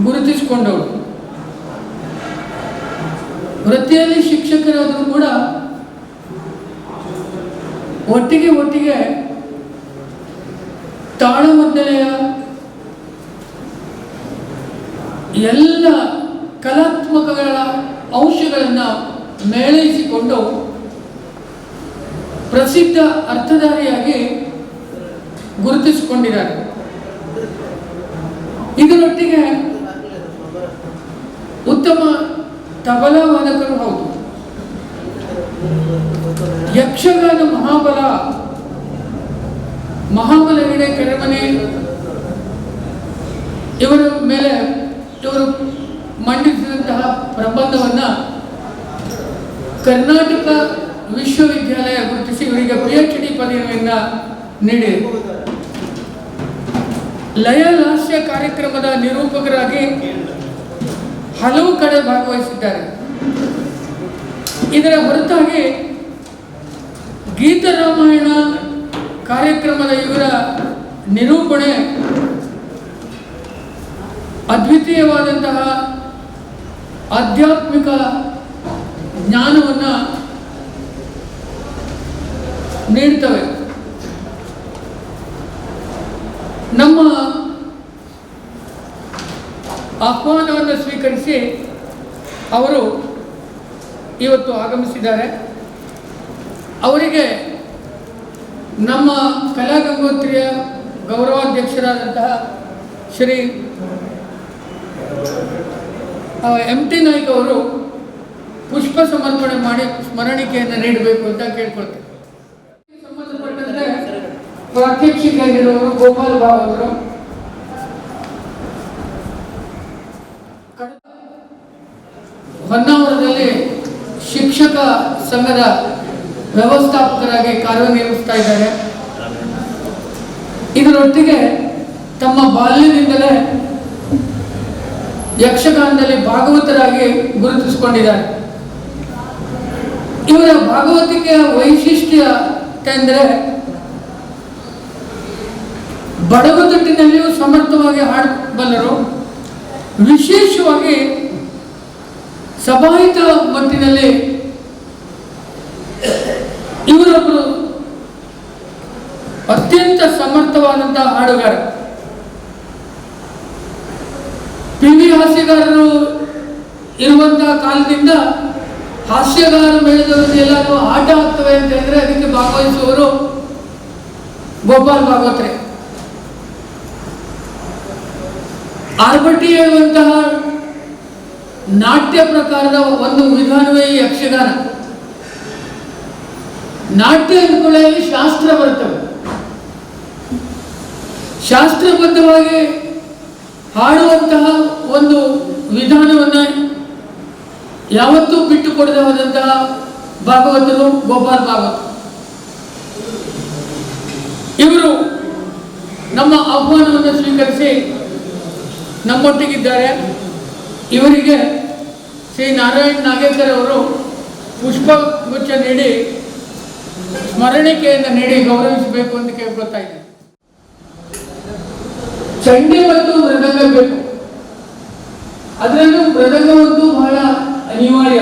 ಗುರುತಿಸಿಕೊಂಡವರು. ವೃತ್ತಿಯಲ್ಲಿ ಶಿಕ್ಷಕರಾದರೂ ಕೂಡ ಒಟ್ಟಿಗೆ ತಾಳಮದ್ದಳೆಯ ಎಲ್ಲ ಕಲಾತ್ಮಕಗಳ ಅಂಶಗಳನ್ನು ಮೇಳೈಸಿಕೊಂಡು ಪ್ರಸಿದ್ಧ ಅರ್ಥಧಾರಿಯಾಗಿ ಗುರುತಿಸಿಕೊಂಡಿದ್ದಾರೆ. ಇದರೊಟ್ಟಿಗೆ ಉತ್ತಮ ತಬಲಾ ವಾದಕರು ಹೌದು. ಯಕ್ಷಗಾನ ಮಹಾಬಲ ಹೆಗಡೆ ಕೆರೆಮನೆ ಇವರ ಮೇಲೆ ಇವರು ಮಂಡಿಸಿದಂತಹ ಪ್ರಬಂಧವನ್ನು ಕರ್ನಾಟಕ ವಿಶ್ವವಿದ್ಯಾಲಯ ಗುರುತಿಸಿ ಇವರಿಗೆ PhD ಪದವಿಯನ್ನು ನೀಡಿದೆ. ಲಯ ಲಾಸ್ಯ ಕಾರ್ಯಕ್ರಮದ ನಿರೂಪಕರಾಗಿ ಹಲವು ಕಡೆ ಭಾಗವಹಿಸಿದ್ದಾರೆ. ಇದರ ಹೊರತಾಗಿ ಗೀತರಾಮಾಯಣ ಕಾರ್ಯಕ್ರಮದ ಇವರ ನಿರೂಪಣೆ ಅದ್ವಿತೀಯವಾದಂತಹ ಆಧ್ಯಾತ್ಮಿಕ ಜ್ಞಾನವನ್ನು ನೀಡ್ತವೆ. ನಮ್ಮ ಆಹ್ವಾನವನ್ನು ಸ್ವೀಕರಿಸಿ ಅವರು ಇವತ್ತು ಆಗಮಿಸಿದ್ದಾರೆ. ಅವರಿಗೆ ನಮ್ಮ ಕಲಾಗಂಗೋತ್ರಿಯ ಗೌರವಾಧ್ಯಕ್ಷರಾದಂತಹ ಶ್ರೀ MT ನಾಯ್ಕ ಅವರು ಪುಷ್ಪ ಸಮರ್ಪಣೆ ಮಾಡಿ ಸ್ಮರಣಿಕೆಯನ್ನು ನೀಡಬೇಕು ಅಂತ ಕೇಳ್ಕೊಳ್ತೇವೆ. ಸಂಬಂಧಪಟ್ಟಂತೆ ಪ್ರಾತ್ಯಕ್ಷಿಕೆ ನೀಡುವವರು ಗೋಪಾಲ್ ಭಾಗವತರು. ಹೊನ್ನಾವರದಲ್ಲಿ ಶಿಕ್ಷಕ ಸಂಘದ ವ್ಯವಸ್ಥಾಪಕರಾಗಿ ಕಾರ್ಯನಿರ್ವಹಿಸ್ತಾ ಇದ್ದಾರೆ. ಇದರೊಟ್ಟಿಗೆ ತಮ್ಮ ಬಾಲ್ಯದಿಂದಲೇ ಯಕ್ಷಗಾನದಲ್ಲಿ ಭಾಗವತರಾಗಿ ಗುರುತಿಸಿಕೊಂಡಿದ್ದಾರೆ. ಇವರ ಭಾಗವತಿಕೆಯ ವೈಶಿಷ್ಟ್ಯ ಎಂದರೆ ಬಡಗುತಿಟ್ಟಿನಲ್ಲಿಯೂ ಸಮರ್ಥವಾಗಿ ಹಾಡಬಲ್ಲರು. ವಿಶೇಷವಾಗಿ ಸಭಾಹಿತ ಮಟ್ಟಿನಲ್ಲಿ ಇವರೊಬ್ಬರು ಅತ್ಯಂತ ಸಮರ್ಥವಾದಂತಹ ಹಾಡುಗಾರ. PV ಹಾಸ್ಯಗಾರರು ಇರುವಂತಹ ಕಾಲದಿಂದ ಹಾಸ್ಯಗಾರ ಮೇಳದಲ್ಲಿ ಎಲ್ಲರೂ ಆಟ ಆಗ್ತವೆ ಅಂತ ಹೇಳಿದ್ರೆ ಅದಕ್ಕೆ ಭಾಗವಹಿಸುವವರು ಗೋಪಾಲ್ ಭಾಗವತ್ರೆ. ಆರ್ಭಟಿ ಹೇಳುವಂತಹ ನಾಟ್ಯ ಪ್ರಕಾರದ ಒಂದು ವಿಧಾನವೇ ಈ ಯಕ್ಷಗಾನ. ನಾಟ್ಯ ಅಂದ್ಕೊಳ್ಳಿ ಶಾಸ್ತ್ರ ಬರ್ತವೆ. ಶಾಸ್ತ್ರಬದ್ಧವಾಗಿ ಹಾಡುವಂತಹ ಒಂದು ವಿಧಾನವನ್ನು ಯಾವತ್ತೂ ಬಿಟ್ಟು ಕೊಡದೆ ಹೋದಂತಹ ಭಾಗವತರು ಗೋಪಾಲ್ ಭಾಗವತ್. ಇವರು ನಮ್ಮ ಆಹ್ವಾನವನ್ನು ಸ್ವೀಕರಿಸಿ ನಮ್ಮೊಟ್ಟಿಗಿದ್ದಾರೆ. ಇವರಿಗೆ ಶ್ರೀ ನಾರಾಯಣ್ ನಾಗೇಕರ್ ಅವರು ಪುಷ್ಪಗುಚ್ಛ ನೀಡಿ ಸ್ಮರಣಿಕೆಯನ್ನು ನೀಡಿ ಗೌರವಿಸಬೇಕು ಅಂತ ಕೇಳ್ಕೊಳ್ತಾ ಇದ್ದಾರೆ. ಚಂಡಿ ಮತ್ತು ಮೃದಂಗ ಬೇಕು. ಅದರಲ್ಲೂ ಮೃದಂಗವಂತೂ ಬಹಳ ಅನಿವಾರ್ಯ.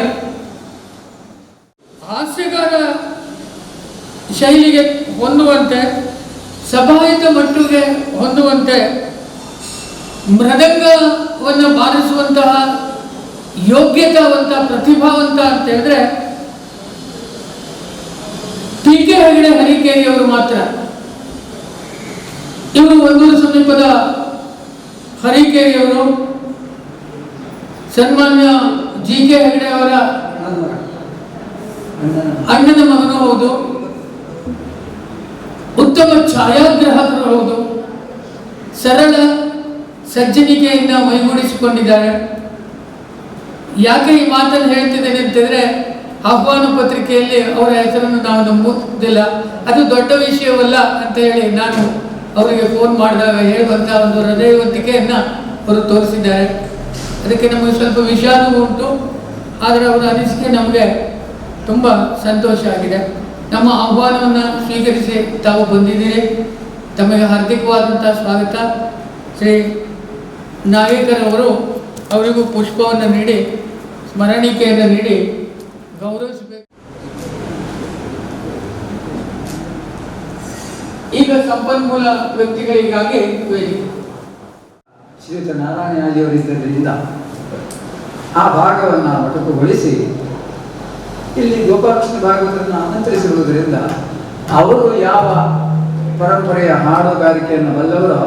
ಹಾಸ್ಯಗಾರ ಶೈಲಿಗೆ ಹೊಂದುವಂತೆ, ಸಭಾಹಿತ ಮಟ್ಟಿಗೆ ಹೊಂದುವಂತೆ ಮೃದಂಗವನ್ನು ಬಾರಿಸುವಂತಹ ಯೋಗ್ಯತಾವಂತ, ಪ್ರತಿಭಾವಂತ ಅಂತ ಹೇಳಿದ್ರೆ TK ಹೆಗಡೆ ಹರಿಕೇರಿಯವರು ಮಾತ್ರ. ಇವರು ಒಂದೂರು ಸಮೀಪದ ಹರಿಕೇರಿಯವರು. ಸನ್ಮಾನ್ಯ GK ಹೆಗಡೆ ಅವರ ಅಣ್ಣನ ಮಗನೂ ಹೌದು. ಉತ್ತಮ ಛಾಯಾಗ್ರಾಹಕರು ಹೌದು. ಸರಳ ಸಜ್ಜನಿಕೆಯಿಂದ ಮೈಗೂಡಿಸಿಕೊಂಡಿದ್ದಾರೆ. ಯಾಕೆ ಈ ಮಾತನ್ನು ಹೇಳ್ತಿದ್ದೇನೆ ಅಂತಂದ್ರೆ, ಆಹ್ವಾನ ಪತ್ರಿಕೆಯಲ್ಲಿ ಅವರ ಹೆಸರನ್ನು ನಾವು ನಂಬುವುದಿಲ್ಲ, ಅದು ದೊಡ್ಡ ವಿಷಯವಲ್ಲ ಅಂತ ಹೇಳಿ ನಾನು ಅವರಿಗೆ ಫೋನ್ ಮಾಡಿದಾಗ ಹೇಳುವಂತಹ ಒಂದು ಹೃದಯವಂತಿಕೆಯನ್ನು ಅವರು ತೋರಿಸಿದ್ದಾರೆ. ಅದಕ್ಕೆ ನಮಗೆ ಸ್ವಲ್ಪ ವಿಷಾದವೂ ಉಂಟು, ಆದರೆ ಅವರ ಅನಿಸಿಕೆ ನಮಗೆ ತುಂಬ ಸಂತೋಷ ಆಗಿದೆ. ನಮ್ಮ ಆಹ್ವಾನವನ್ನು ಸ್ವೀಕರಿಸಿ ತಾವು ಬಂದಿದ್ದೀರಿ. ತಮಗೆ ಹಾರ್ದಿಕವಾದಂಥ ಸ್ವಾಗತ. ಶ್ರೀ ನಾಗೇಕರ್ ಅವರು ಅವರಿಗೂ ಪುಷ್ಪವನ್ನು ನೀಡಿ ಸ್ಮರಣಿಕೆಯನ್ನು ನೀಡಿ ಗೌರವಿಸಬೇಕು. ಈಗ ಸಂಪನ್ಮೂಲ ವ್ಯಕ್ತಿಗಳಿಗಾಗಿ ವೇದಿಕೆ. ಶ್ರೀಯುತ ನಾರಾಯಣಾಜಿಯವರಿದ್ದರಿಂದ ಆ ಭಾಗವನ್ನು ಮೊಟಕುಗೊಳಿಸಿ ಇಲ್ಲಿ ಗೋಪಾಲಕೃಷ್ಣ ಭಾಗವತರನ್ನು ಆಮಂತ್ರಿಸಿರುವುದರಿಂದ ಅವರು ಯಾವ ಪರಂಪರೆಯ ಹಾಡುಗಾರಿಕೆಯನ್ನು ಬಲ್ಲವರೋ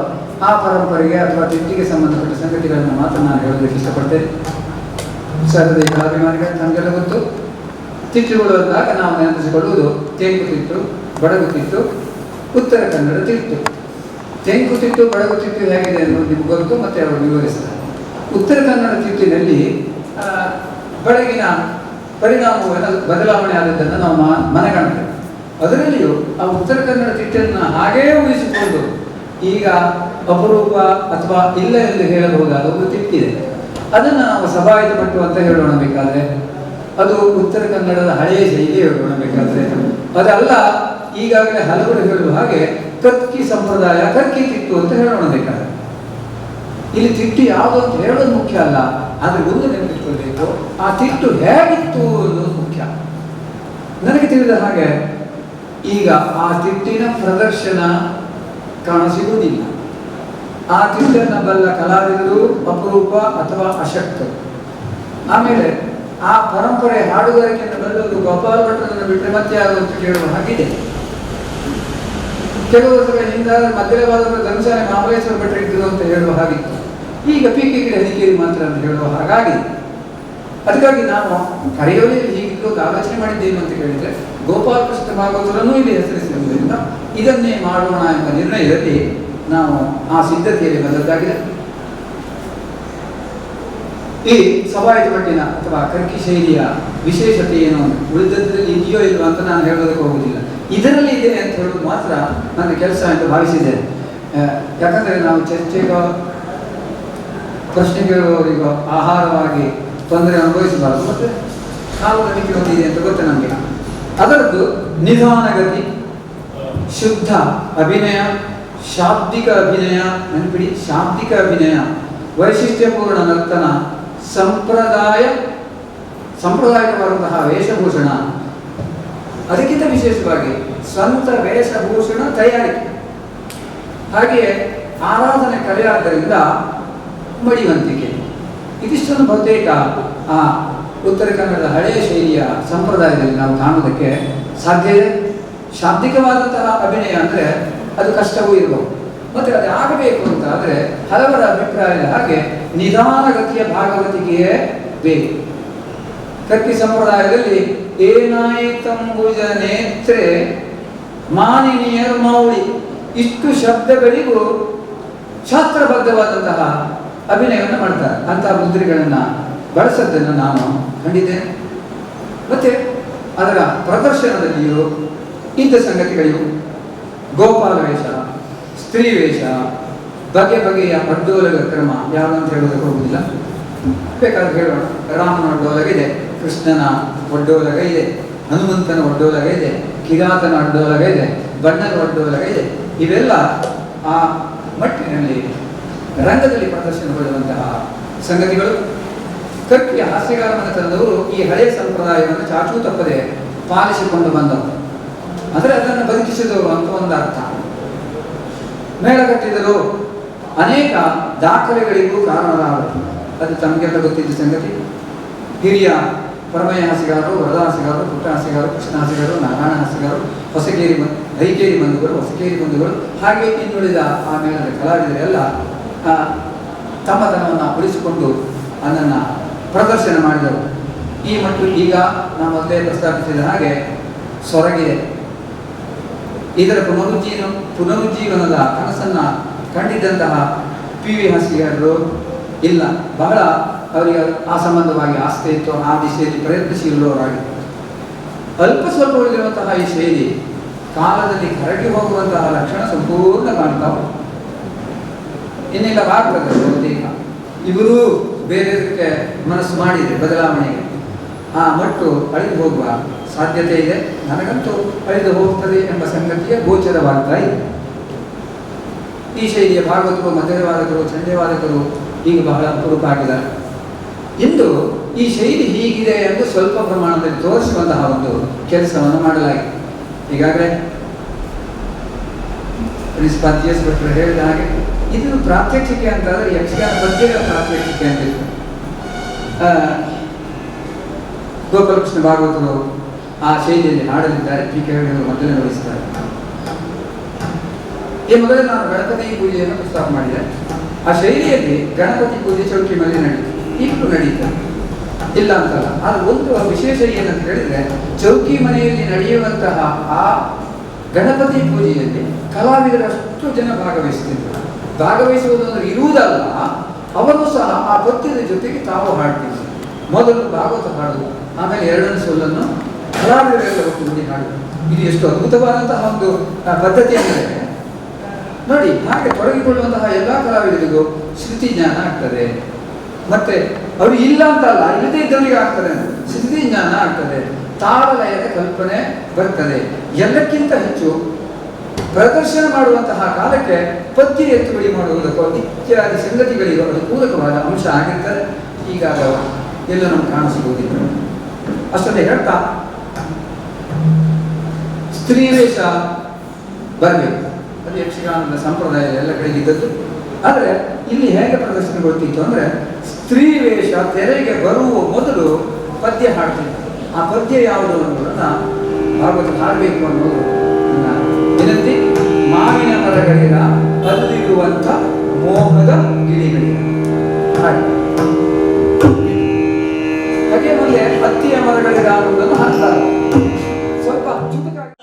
ಆ ಪರಂಪರೆಗೆ ಅಥವಾ ತಿಟ್ಟಿಗೆ ಸಂಬಂಧಪಟ್ಟ ಸಂಗತಿಗಳನ್ನು ಮಾತ್ರ ನಾನು ಹೇಳೋದಕ್ಕೆ ಇಷ್ಟಪಡ್ತೇನೆ. ಸರದಿ ಕಲಾಭಿಮಾನಿಗಳು ನಮಗೆಲ್ಲ ಗೊತ್ತು. ತಿಟ್ಟುಗಳು ಅಂದಾಗ ನಾವು ನೆನಪಿಸಿಕೊಳ್ಳುವುದು ತೆಂಕುತಿಟ್ಟು, ಬಡಗುತಿಟ್ಟು, ಉತ್ತರ ಕನ್ನಡ ತಿಟ್ಟು. ತೆಂಕುತಿಟ್ಟು, ಬಡಗುತಿಟ್ಟು ಹೇಗಿದೆ ಅನ್ನೋದು ನಿಮ್ಗೆ ಗೊತ್ತು, ಮತ್ತೆ ಅವರು ವಿವರಿಸ್ತಾರೆ. ಉತ್ತರ ಕನ್ನಡ ತಿಟ್ಟಿನಲ್ಲಿ ಬೆಳಗಿನ ಪರಿಣಾಮವನ್ನು ಬದಲಾವಣೆ ಆದದ್ದನ್ನು ನಾವು ಮನಗಾಣ್ತೇವೆ. ಅದರಲ್ಲಿಯೂ ಆ ಉತ್ತರ ಕನ್ನಡ ತಿಟ್ಟನ್ನು ಹಾಗೇ ಉಳಿಸಿಕೊಂಡು ಈಗ ಅಪರೂಪ ಅಥವಾ ಇಲ್ಲ ಎಂದು ಹೇಳಬಹುದಾದ ಒಂದು ತಿಟ್ಟಿದೆ. ಅದನ್ನು ನಾವು ಸಭಾಹಿತ ಪಟ್ಟು ಅಂತ ಹೇಳೋಣ ಬೇಕಾದ್ರೆ, ಅದು ಉತ್ತರ ಕನ್ನಡದ ಹಳೆಯ ಶೈಲಿ ಹೇಳೋಣ ಬೇಕಾದ್ರೆ. ಅದಲ್ಲ, ಈಗಾಗಲೇ ಹಲವರು ಹೇಳುವ ಹಾಗೆ ಕರ್ಕಿ ಸಂಪ್ರದಾಯ, ಕರ್ಕಿ ತಿಟ್ಟು ಅಂತ ಹೇಳೋಣ ಬೇಕಾದ್ರೆ. ಇಲ್ಲಿ ತಿಟ್ಟು ಯಾವುದು ಅಂತ ಹೇಳೋದು ಮುಖ್ಯ ಅಲ್ಲ, ಆದರೆ ಒಂದು ನೆನಪಿಟ್ಕೊಳ್ಬೇಕು, ಆ ತಿಟ್ಟು ಹೇಗಿತ್ತು ಅನ್ನೋದು ಮುಖ್ಯ. ನನಗೆ ತಿಳಿದ ಹಾಗೆ ಈಗ ಆ ತಿಟ್ಟಿನ ಪ್ರದರ್ಶನ ಕಾಣಸಿಗುವುದಿಲ್ಲ. ಆ ತಿಟ್ಟನ್ನು ಬಲ್ಲ ಕಲಾವಿದರು ಅಪರೂಪ ಅಥವಾ ಅಶಕ್ತರು. ಆಮೇಲೆ ಆ ಪರಂಪರೆ ಹಾಡುಗಾರಿಕೆಯನ್ನು ಬಲ್ಲದು ಗೋಪಾಲ ಭಟ್ಟರನ್ನು ಬಿಟ್ಟರೆ ಮತ್ತೆ ಯಾರು ಅಂತ ಕೇಳುವ ಹಾಗಿದೆ. ಕೆಲವು ವರ್ಷಗಳ ಹಿಂದೆ ಮಧ್ಯವಾದ ಧನುಷಾನೆ ಮಹಾಬಲೇಶ್ವರ ಭಟ್ರು ಇದ್ದರು ಅಂತ ಹೇಳುವ ಹಾಗಿತ್ತು. ಈಗ ಪೀಕೆ ಗಿಡ ಹನಿಕೇರಿ ಮಾತ್ರ ಅಂತ ಹೇಳುವ ಹಾಗಾಗಿದೆ. ಅದಕ್ಕಾಗಿ ನಾನು ಕರೆಯೋಲಿಯಲ್ಲಿ ಹೀಗಿದ್ದು ಆಲೋಚನೆ ಮಾಡಿದ್ದೇನು ಅಂತ ಹೇಳಿದ್ರೆ, ಗೋಪಾಲ ಕೃಷ್ಣ ಭಾಗವತರನ್ನು ಇಲ್ಲಿ ಹೆಸರಿಸಿರುವುದರಿಂದ ಇದನ್ನೇ ಮಾಡೋಣ ಎಂಬ ನಿರ್ಣಯದಲ್ಲಿ ನಾವು ಆ ಸಿದ್ಧತೆಯಲ್ಲಿ ಬಂದದ್ದಾಗಿದೆ. ಈ ಸವಾಯಿತ ಭಟ್ಟಿನ ಅಥವಾ ಕರ್ಕಿ ಶೈಲಿಯ ವಿಶೇಷತೆ ಏನು ಉಳಿದದ್ರಲ್ಲಿ ಇದೆಯೋ ಇಲ್ವೋ ಅಂತ ನಾನು ಹೇಳೋದಕ್ಕೆ ಹೋಗುವುದಿಲ್ಲ. ಇದರಲ್ಲಿ ಇದೆ ಅಂತ ಹೇಳೋದು ಮಾತ್ರ ನನ್ನ ಕೆಲಸ ಎಂದು ಭಾವಿಸಿದ್ದೇನೆ. ಯಾಕಂದರೆ ನಾವು ಚರ್ಚೆಗೋ ಪ್ರಶ್ನೆ ಕೇಳುವವರಿಗೋ ಆಹಾರವಾಗಿ ತೊಂದರೆ ಅನುಭವಿಸಬಾರದು. ಮತ್ತು ನಾವು ನಂಬಿಕೆ ಹೊಂದಿದೆ ಅಂತ ಗೊತ್ತು ನಮಗೆ. ಅದರದ್ದು ನಿಧಾನಗತಿ, ಶುದ್ಧ ಅಭಿನಯ, ಶಾಬ್ದಿಕ ಅಭಿನಯ, ನೆನಪಿಡಿ ಶಾಬ್ದಿಕ ಅಭಿನಯ, ವೈಶಿಷ್ಟ್ಯಪೂರ್ಣ ನರ್ತನ, ಸಾಂಪ್ರದಾಯಿಕವಾದಂತಹ ವೇಷಭೂಷಣ, ಅದಕ್ಕಿಂತ ವಿಶೇಷವಾಗಿ ಸ್ವಂತ ವೇಷಭೂಷಣ ತಯಾರಿಕೆ, ಹಾಗೆಯೇ ಆರಾಧನೆ ಕಲೆಯಾದ್ದರಿಂದ ಮಡಿವಂತಿಕೆ, ಇದಿಷ್ಟನ್ನು ಬಹುತೇಕ ಆ ಉತ್ತರ ಕನ್ನಡದ ಹಳೆಯ ಶೈಲಿಯ ಸಂಪ್ರದಾಯದಲ್ಲಿ ನಾವು ಕಾಣುವುದಕ್ಕೆ ಸಾಧ್ಯ ಇದೆ. ಶಾಬ್ದಿಕವಾದಂತಹ ಅಭಿನಯ ಅಂದರೆ ಅದು ಕಷ್ಟವೂ ಇರಬಹುದು. ಮತ್ತು ಅದು ಆಗಬೇಕು ಅಂತ ಆದರೆ ಹಲವರ ಅಭಿಪ್ರಾಯದ ಹಾಗೆ ನಿಧಾನಗತಿಯ ಭಾಗವತಿಕೆಯೇ ಬೇಕು. ಕರ್ಕಿ ಸಂಪ್ರದಾಯದಲ್ಲಿ ಏನಾಯಿತಂಬುಜ ನೇತ್ರೆ ಮಾನಿನಿಯರ್ ಮೌಳಿ, ಇಷ್ಟು ಶಬ್ದಗಳಿಗೂ ಶಾಸ್ತ್ರಬದ್ಧವಾದಂತಹ ಅಭಿನಯವನ್ನು ಮಾಡ್ತಾರೆ. ಅಂತಹ ಮುದ್ರೆಗಳನ್ನು ಬಳಸೋದನ್ನು ನಾನು ಕಂಡಿದ್ದೇನೆ. ಮತ್ತು ಅದರ ಪ್ರದರ್ಶನದಲ್ಲಿಯೂ ಇಂಥ ಸಂಗತಿಗಳಿವು. ಗೋಪಾಲ ವೇಷ, ಸ್ತ್ರೀ ವೇಷ, ಬಗೆ ಬಗೆಯ ಅಡ್ಡೋಲಗ ಕ್ರಮ ಯಾವುದಂತ ಹೇಳೋದಕ್ಕೆ ಹೋಗುವುದಿಲ್ಲ, ಬೇಕಾದ್ರೆ ಹೇಳೋಣ. ರಾಮನ ಒಡ್ಡೋಲಗ ಇದೆ, ಕೃಷ್ಣನ ಒಡ್ಡೋಲಗ ಇದೆ, ಹನುಮಂತನ ಒಡ್ಡೋಲಗ ಇದೆ, ಕಿರಾತನ ಒಡ್ಡೋಲಗ ಇದೆ, ಬಣ್ಣದ ಒಡ್ಡೋಲಗ ಇದೆ. ಇವೆಲ್ಲ ಆ ಮಟ್ಟಿನಲ್ಲಿ ರಂಗದಲ್ಲಿ ಪ್ರದರ್ಶನಗೊಳ್ಳುವಂತಹ ಸಂಗತಿಗಳು. ಕರ್ಕಿಯ ಹಾಸ್ಯಗಾರವನ್ನು ತಂದವರು ಈ ಹಳೆಯ ಸಂಪ್ರದಾಯವನ್ನು ಚಾಚೂ ತಪ್ಪದೆ ಪಾಲಿಸಿಕೊಂಡು ಬಂದವರು, ಆದರೆ ಅದನ್ನು ಬದುಕಿಸಿದವರು ಅಂತ ಒಂದು ಅರ್ಥ. ಮೇಳಗಟ್ಟಿದರು ಅನೇಕ ದಾಖಲೆಗಳಿಗೂ ಕಾರಣರಾದರು, ಅದು ತಮಗೆಲ್ಲ ಗೊತ್ತಿದ್ದ ಸಂಗತಿ. ಹಿರಿಯ ಪರಮಯ ಹಾಸ್ಯಗಾರರು, ವರದ ಹಾಸ್ಯಗಾರರು, ಪುಟ್ಟ ಹಾಸ್ಯಗಾರರು, ಕೃಷ್ಣ ಹಾಸ್ಯಗಾರರು, ನಾರಾಯಣ ಹಾಸ್ಯಗಾರರು, ಹೈಕೇರಿ ಬಂಧುಗಳು, ಹೊಸಕೇರಿ ಬಂಧುಗಳು, ಹಾಗೆ ಇನ್ನುಳಿದ ಆ ಮೇಳದ ಕಲಾವಿದರೆಲ್ಲ ತಮ್ಮತನವನ್ನು ಉಳಿಸಿಕೊಂಡು ಅದನ್ನು ಪ್ರದರ್ಶನ ಮಾಡಿದರು. ಈ ಮತ್ತು ಈಗ ನಾವು ಮೊದಲೇ ಪ್ರಸ್ತಾಪಿಸಿದ ಹಾಗೆ ಸೊರಗಿದೆ. ಇದರ ಪುನರುಜ್ಜೀವನದ ಕನಸನ್ನು ಕಂಡಿದ್ದಂತಹ PV ಹಾಸ್ಯಗಾರರು ಇಲ್ಲ, ಬಹಳ ಅವರಿಗೆ ಆ ಸಂಬಂಧವಾಗಿ ಆಸ್ತಿ ಇತ್ತು, ಆ ದಿಶೆಯಲ್ಲಿ ಪ್ರಯತ್ನಶೀಲರಾಗಿ ಅಲ್ಪ ಸ್ವಲ್ಪ ಉಳಿದಿರುವಂತಹ ಈ ಶೈಲಿ ಕಾಲದಲ್ಲಿ ಕರಗಿ ಹೋಗುವಂತಹ ಲಕ್ಷಣ ಸಂಪೂರ್ಣ ಕಾಣ್ತಾವೆ. ಇನ್ನೆಲ್ಲ ಭಾರತದ ಬಹುತೇಕ ಇವರು ಬೇರೆದಕ್ಕೆ ಮನಸ್ಸು ಮಾಡಿದೆ ಬದಲಾವಣೆಗೆ, ಆ ಮಟ್ಟು ಅಳಿದು ಹೋಗುವ ಸಾಧ್ಯತೆ ಇದೆ. ನನಗಂತೂ ಅಳಿದು ಹೋಗ್ತದೆ ಎಂಬ ಸಂಗತಿಯ ಗೋಚರವಾಗ್ತಾ ಇದೆ. ಈ ಶೈಲಿಯ ಭಾಗವತರು, ಮಧ್ಯವಾದಕರು, ಚಂಡೇವಾದಕರು ಈಗ ಬಹಳ ಅಪರೂಪ ಆಗಿದ್ದಾರೆ. ಇಂದು ಈ ಶೈಲಿ ಹೀಗಿದೆ ಎಂದು ಸ್ವಲ್ಪ ಪ್ರಮಾಣದಲ್ಲಿ ತೋರಿಸುವಂತಹ ಒಂದು ಕೆಲಸವನ್ನು ಮಾಡಲಾಗಿದೆ. ಈಗಾಗಲೇ ಪ್ರಿನ್ಸಿಪಾಲ್ GS ಭಟ್ರು ಹೇಳಿದ ಹಾಗೆ ಇದು ಪ್ರಾತ್ಯಕ್ಷಿಕೆ ಅಂತಾದರೆ ಯಕ್ಷಗಾನ ಪದ್ಯಗಳ ಪ್ರಾತ್ಯಕ್ಷಿಕೆ ಅಂತಿತ್ತು. ಗೋಪಾಲಕೃಷ್ಣ ಭಾಗವತರು ಆ ಶೈಲಿಯಲ್ಲಿ ಹಾಡಲಿದ್ದಾರೆ, ಟೀಕೆಗಳು ಮೊದಲೇ ವಹಿಸ್ತಾರೆ. ಈ ಮೊದಲೇ ನಾನು ಗಣಪತಿ ಪೂಜೆಯನ್ನು ಪ್ರಸ್ತಾಪ ಮಾಡಿದೆ. ಆ ಶೈಲಿಯಲ್ಲಿ ಗಣಪತಿ ಪೂಜೆ ಚೌಕಿ ಮೇಲೆ ನಡೀತು, ಈಗಲೂ ನಡೀತಾರೆ, ಇಲ್ಲ ಅಂತಲ್ಲ. ಅದು ಒಂದು ವಿಶೇಷ ಏನಂತ ಹೇಳಿದ್ರೆ, ಚೌಕಿ ಮನೆಯಲ್ಲಿ ನಡೆಯುವಂತಹ ಆ ಗಣಪತಿ ಪೂಜೆಯಲ್ಲಿ ಕಲಾವಿದರಷ್ಟು ಜನ ಭಾಗವಹಿಸ್ತಿದ್ರು. ಭಾಗವಹಿಸುವುದು ಅಂದರೆ ಇರುವುದಲ್ಲ, ಅವರು ಸಹ ಆ ಪದ್ಯದ ಜೊತೆಗೆ ತಾವು ಹಾಡ್ತಿದ್ರು. ಮೊದಲು ಭಾಗವತ ಹಾಡುವುದು, ಆಮೇಲೆ ಎರಡನೇ ಸೊಲ್ಲನ್ನು ಕಲಾವಿದರೆಲ್ಲ ಒಟ್ಟುಗೂಡಿ ಹಾಡುವುದು. ಇದು ಎಷ್ಟು ಅದ್ಭುತವಾದಂತಹ ಒಂದು ಪದ್ಧತಿ ಅಂದರೆ ನೋಡಿ. ಹಾಗೆ ತೊಡಗಿಕೊಳ್ಳುವಂತಹ ಎಲ್ಲ ಕಲಾವಿದರಿಗೂ ಶ್ರುತಿ ಜ್ಞಾನ ಆಗ್ತದೆ. ಮತ್ತೆ ಅವರು ಇಲ್ಲ ಅಂತಲ್ಲ, ಇಲ್ಲದೇ ಇದ್ದವರಿಗೆ ಆಗ್ತದೆ, ಶ್ರುತಿ ಜ್ಞಾನ ಆಗ್ತದೆ, ತಾಳಲಯದ ಕಲ್ಪನೆ ಬರ್ತದೆ. ಎಲ್ಲಕ್ಕಿಂತ ಹೆಚ್ಚು ಪ್ರದರ್ಶನ ಮಾಡುವಂತಹ ಕಾಲಕ್ಕೆ ಪದ್ಯ ಎತ್ತುಗಡಿ ಮಾಡುವುದಕ್ಕೂ ಇತ್ಯಾದಿ ಸಂಗತಿಗಳಿಗೆ ಅದು ಪೂರಕವಾದ ಅಂಶ ಆಗಿರ್ತದೆ. ಹೀಗಾದ ಎಲ್ಲ ನಮ್ಗೆ ಕಾಣಿಸಬಹುದಿಲ್ಲ. ಅಷ್ಟನ್ನೇ ಹೇಳ್ತಾ ಸ್ತ್ರೀ ವೇಷ ಬರಬೇಕು, ಅದು ಯಕ್ಷಗಾನದ ಸಂಪ್ರದಾಯ ಎಲ್ಲ ಕಡೆಗೆ ಇದ್ದದ್ದು. ಆದರೆ ಇಲ್ಲಿ ಹೇಗೆ ಪ್ರದರ್ಶನಗೊಳ್ತಿತ್ತು ಅಂದರೆ, ಸ್ತ್ರೀ ವೇಷ ತೆರೆಗೆ ಬರುವ ಮೊದಲು ಪದ್ಯ ಹಾಡ್ತೇನೆ. ಆ ಪದ್ಯ ಯಾವುದು ಅನ್ನೋದನ್ನು ಭಾಗವತ ಹಾಡಬೇಕು ಅನ್ನೋದು ನನ್ನ ವಿನಂತಿ. ಮಾವಿನ ಮರಗಳಿಗ ಅಲ್ಲಿರುವಂಥ ಮೋಹದ ಗಿಳಿಗಳಿಗ ಹಾಡಿ. ಹಾಗೆ ಮುಂದೆ ಹತ್ತಿಯ ಮರಗಳಿಗ ಅನ್ನೋದನ್ನು ಹಾಡ್ತಾರೆ. ಸ್ವಲ್ಪ ಚುಟುಕಾಗಿ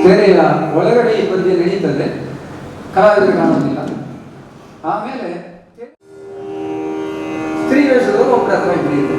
ತೆರೆಯ ಒಳಗಡೆ ಈ ಪದ್ಯ ನಡೀತದೆ, ಕಲಾವಿದರು ಕಾಣುವುದಿಲ್ಲ. ಆಮೇಲೆ ಸ್ತ್ರೀ ವೇಷದವರು ಒಬ್ಬರ ಹತ್ರ ಹಿಡಿಯುತ್ತೆ.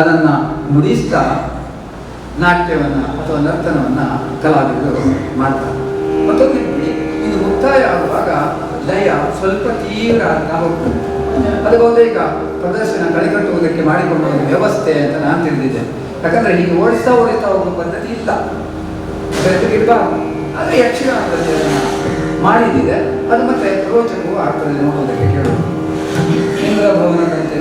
ಅದನ್ನು ನುಡಿಸ್ತಾ ನಾಟ್ಯವನ್ನು ಅಥವಾ ನರ್ತನವನ್ನು ಕಲಾವಿದರು ಮಾಡ್ತಾರೆ. ಮತ್ತೊಂದು ನೋಡಿ, ಇದು ಮುಕ್ತಾಯ ಆಗುವಾಗ ಲಯ ಸ್ವಲ್ಪ ತೀವ್ರ ಆಗ್ತಾ ಹೋಗ್ತದೆ. ಅದು ಬಹುತೇಕ ಪ್ರದರ್ಶನ ಕಳೆಗಟ್ಟುವುದಕ್ಕೆ ಮಾಡಿಕೊಂಡ ಒಂದು ವ್ಯವಸ್ಥೆ ಅಂತ ನಾನು ತಿಳಿದಿದ್ದೆ. ಯಾಕಂದರೆ ಹೀಗೆ ಓಡಿಸ್ತಾ ಹೋಗುವ ಪದ್ಧತಿ ಇಲ್ಲ, ಇರಬಾರ್ದು. ಆದರೆ ಯಕ್ಷಗಾನದಲ್ಲಿ ಅದನ್ನು ಮಾಡಿದ್ದಿದೆ. ಅದು ಮತ್ತೆ ರೋಚಕವೂ ಆಗ್ತದೆ ನೋಡುವುದಕ್ಕೆ. ಕೇಳೋದು ಇಂದ್ರ ಭವನದಂತೆ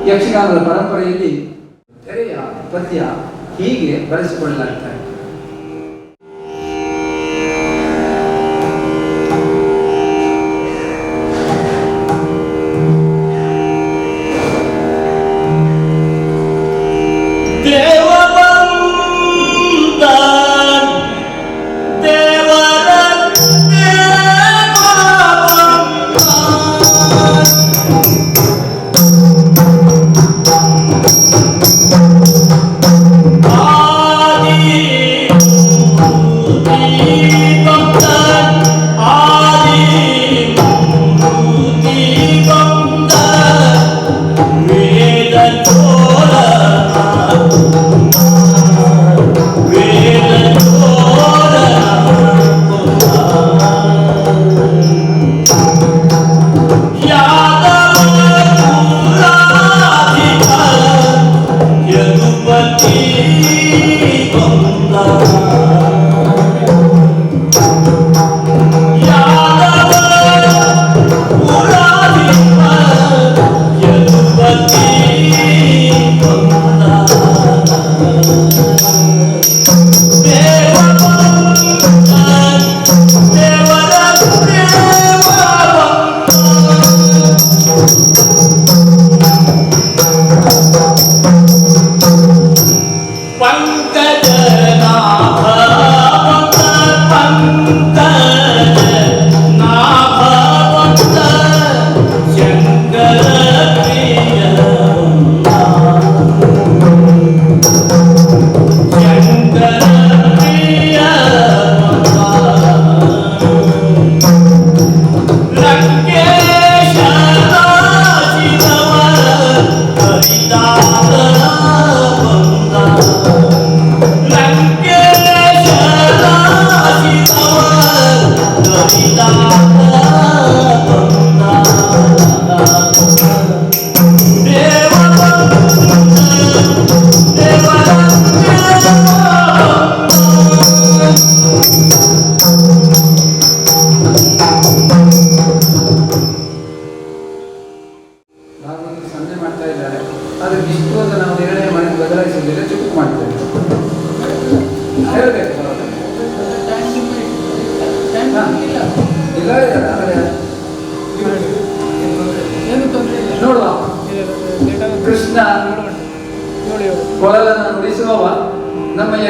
ಯಕ್ಷಗಾನದ ಪರಂಪರೆಯಲ್ಲಿ ತೆರೆಯ ಪದ್ಯ ಹೀಗೆ ಬಳಸಿಕೊಳ್ಳಲಾಗ್ತಾರೆ.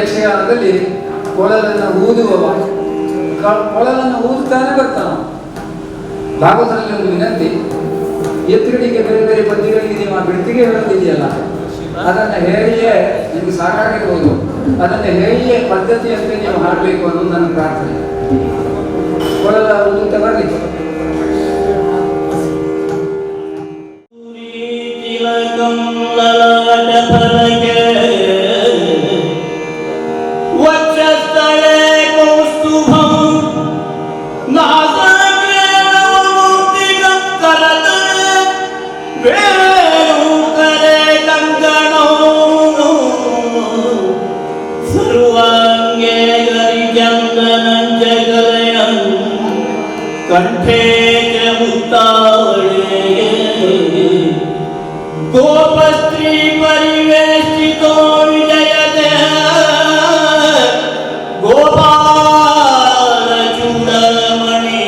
ಯಕ್ಷಗಾನದಲ್ಲಿ ಕೊಳಲನ್ನು ಊದುವವ ಕೊಳಲನ್ನು ಊದುತ್ತಾನೆ ಬರ್ತಾನ. ಭಾಗವತರಲ್ಲಿ ಒಂದು ವಿನಂತಿ, ಎತ್ತುಗಳಿಗೆ ಬೇರೆ ಬೇರೆ ಪದ್ಯಗಳಿಗೆ ನೀವು ಆ ಬಿಡ್ತಿಗೆ ಹೇಳೋದಿದೆಯಲ್ಲ, ಅದನ್ನು ಹೇಳಿಯೇ ನಿಮ್ಗೆ ಸಾಕಾಗಿರ್ಬೋದು, ಅದನ್ನು ಹೇಳಿಯೇ ಪದ್ಧತಿಯಂತೆ ನೀವು ಹಾಡಬೇಕು ಅನ್ನೋದು ನನ್ನ ಪ್ರಾರ್ಥನೆ. ಕೊಳಲ ಊದುತ್ತಾ ಬರಲಿ. कंठे के मुक्तावळे गोपस्त्री परिवेष्टितो विजयते गोपाल चूड़मणि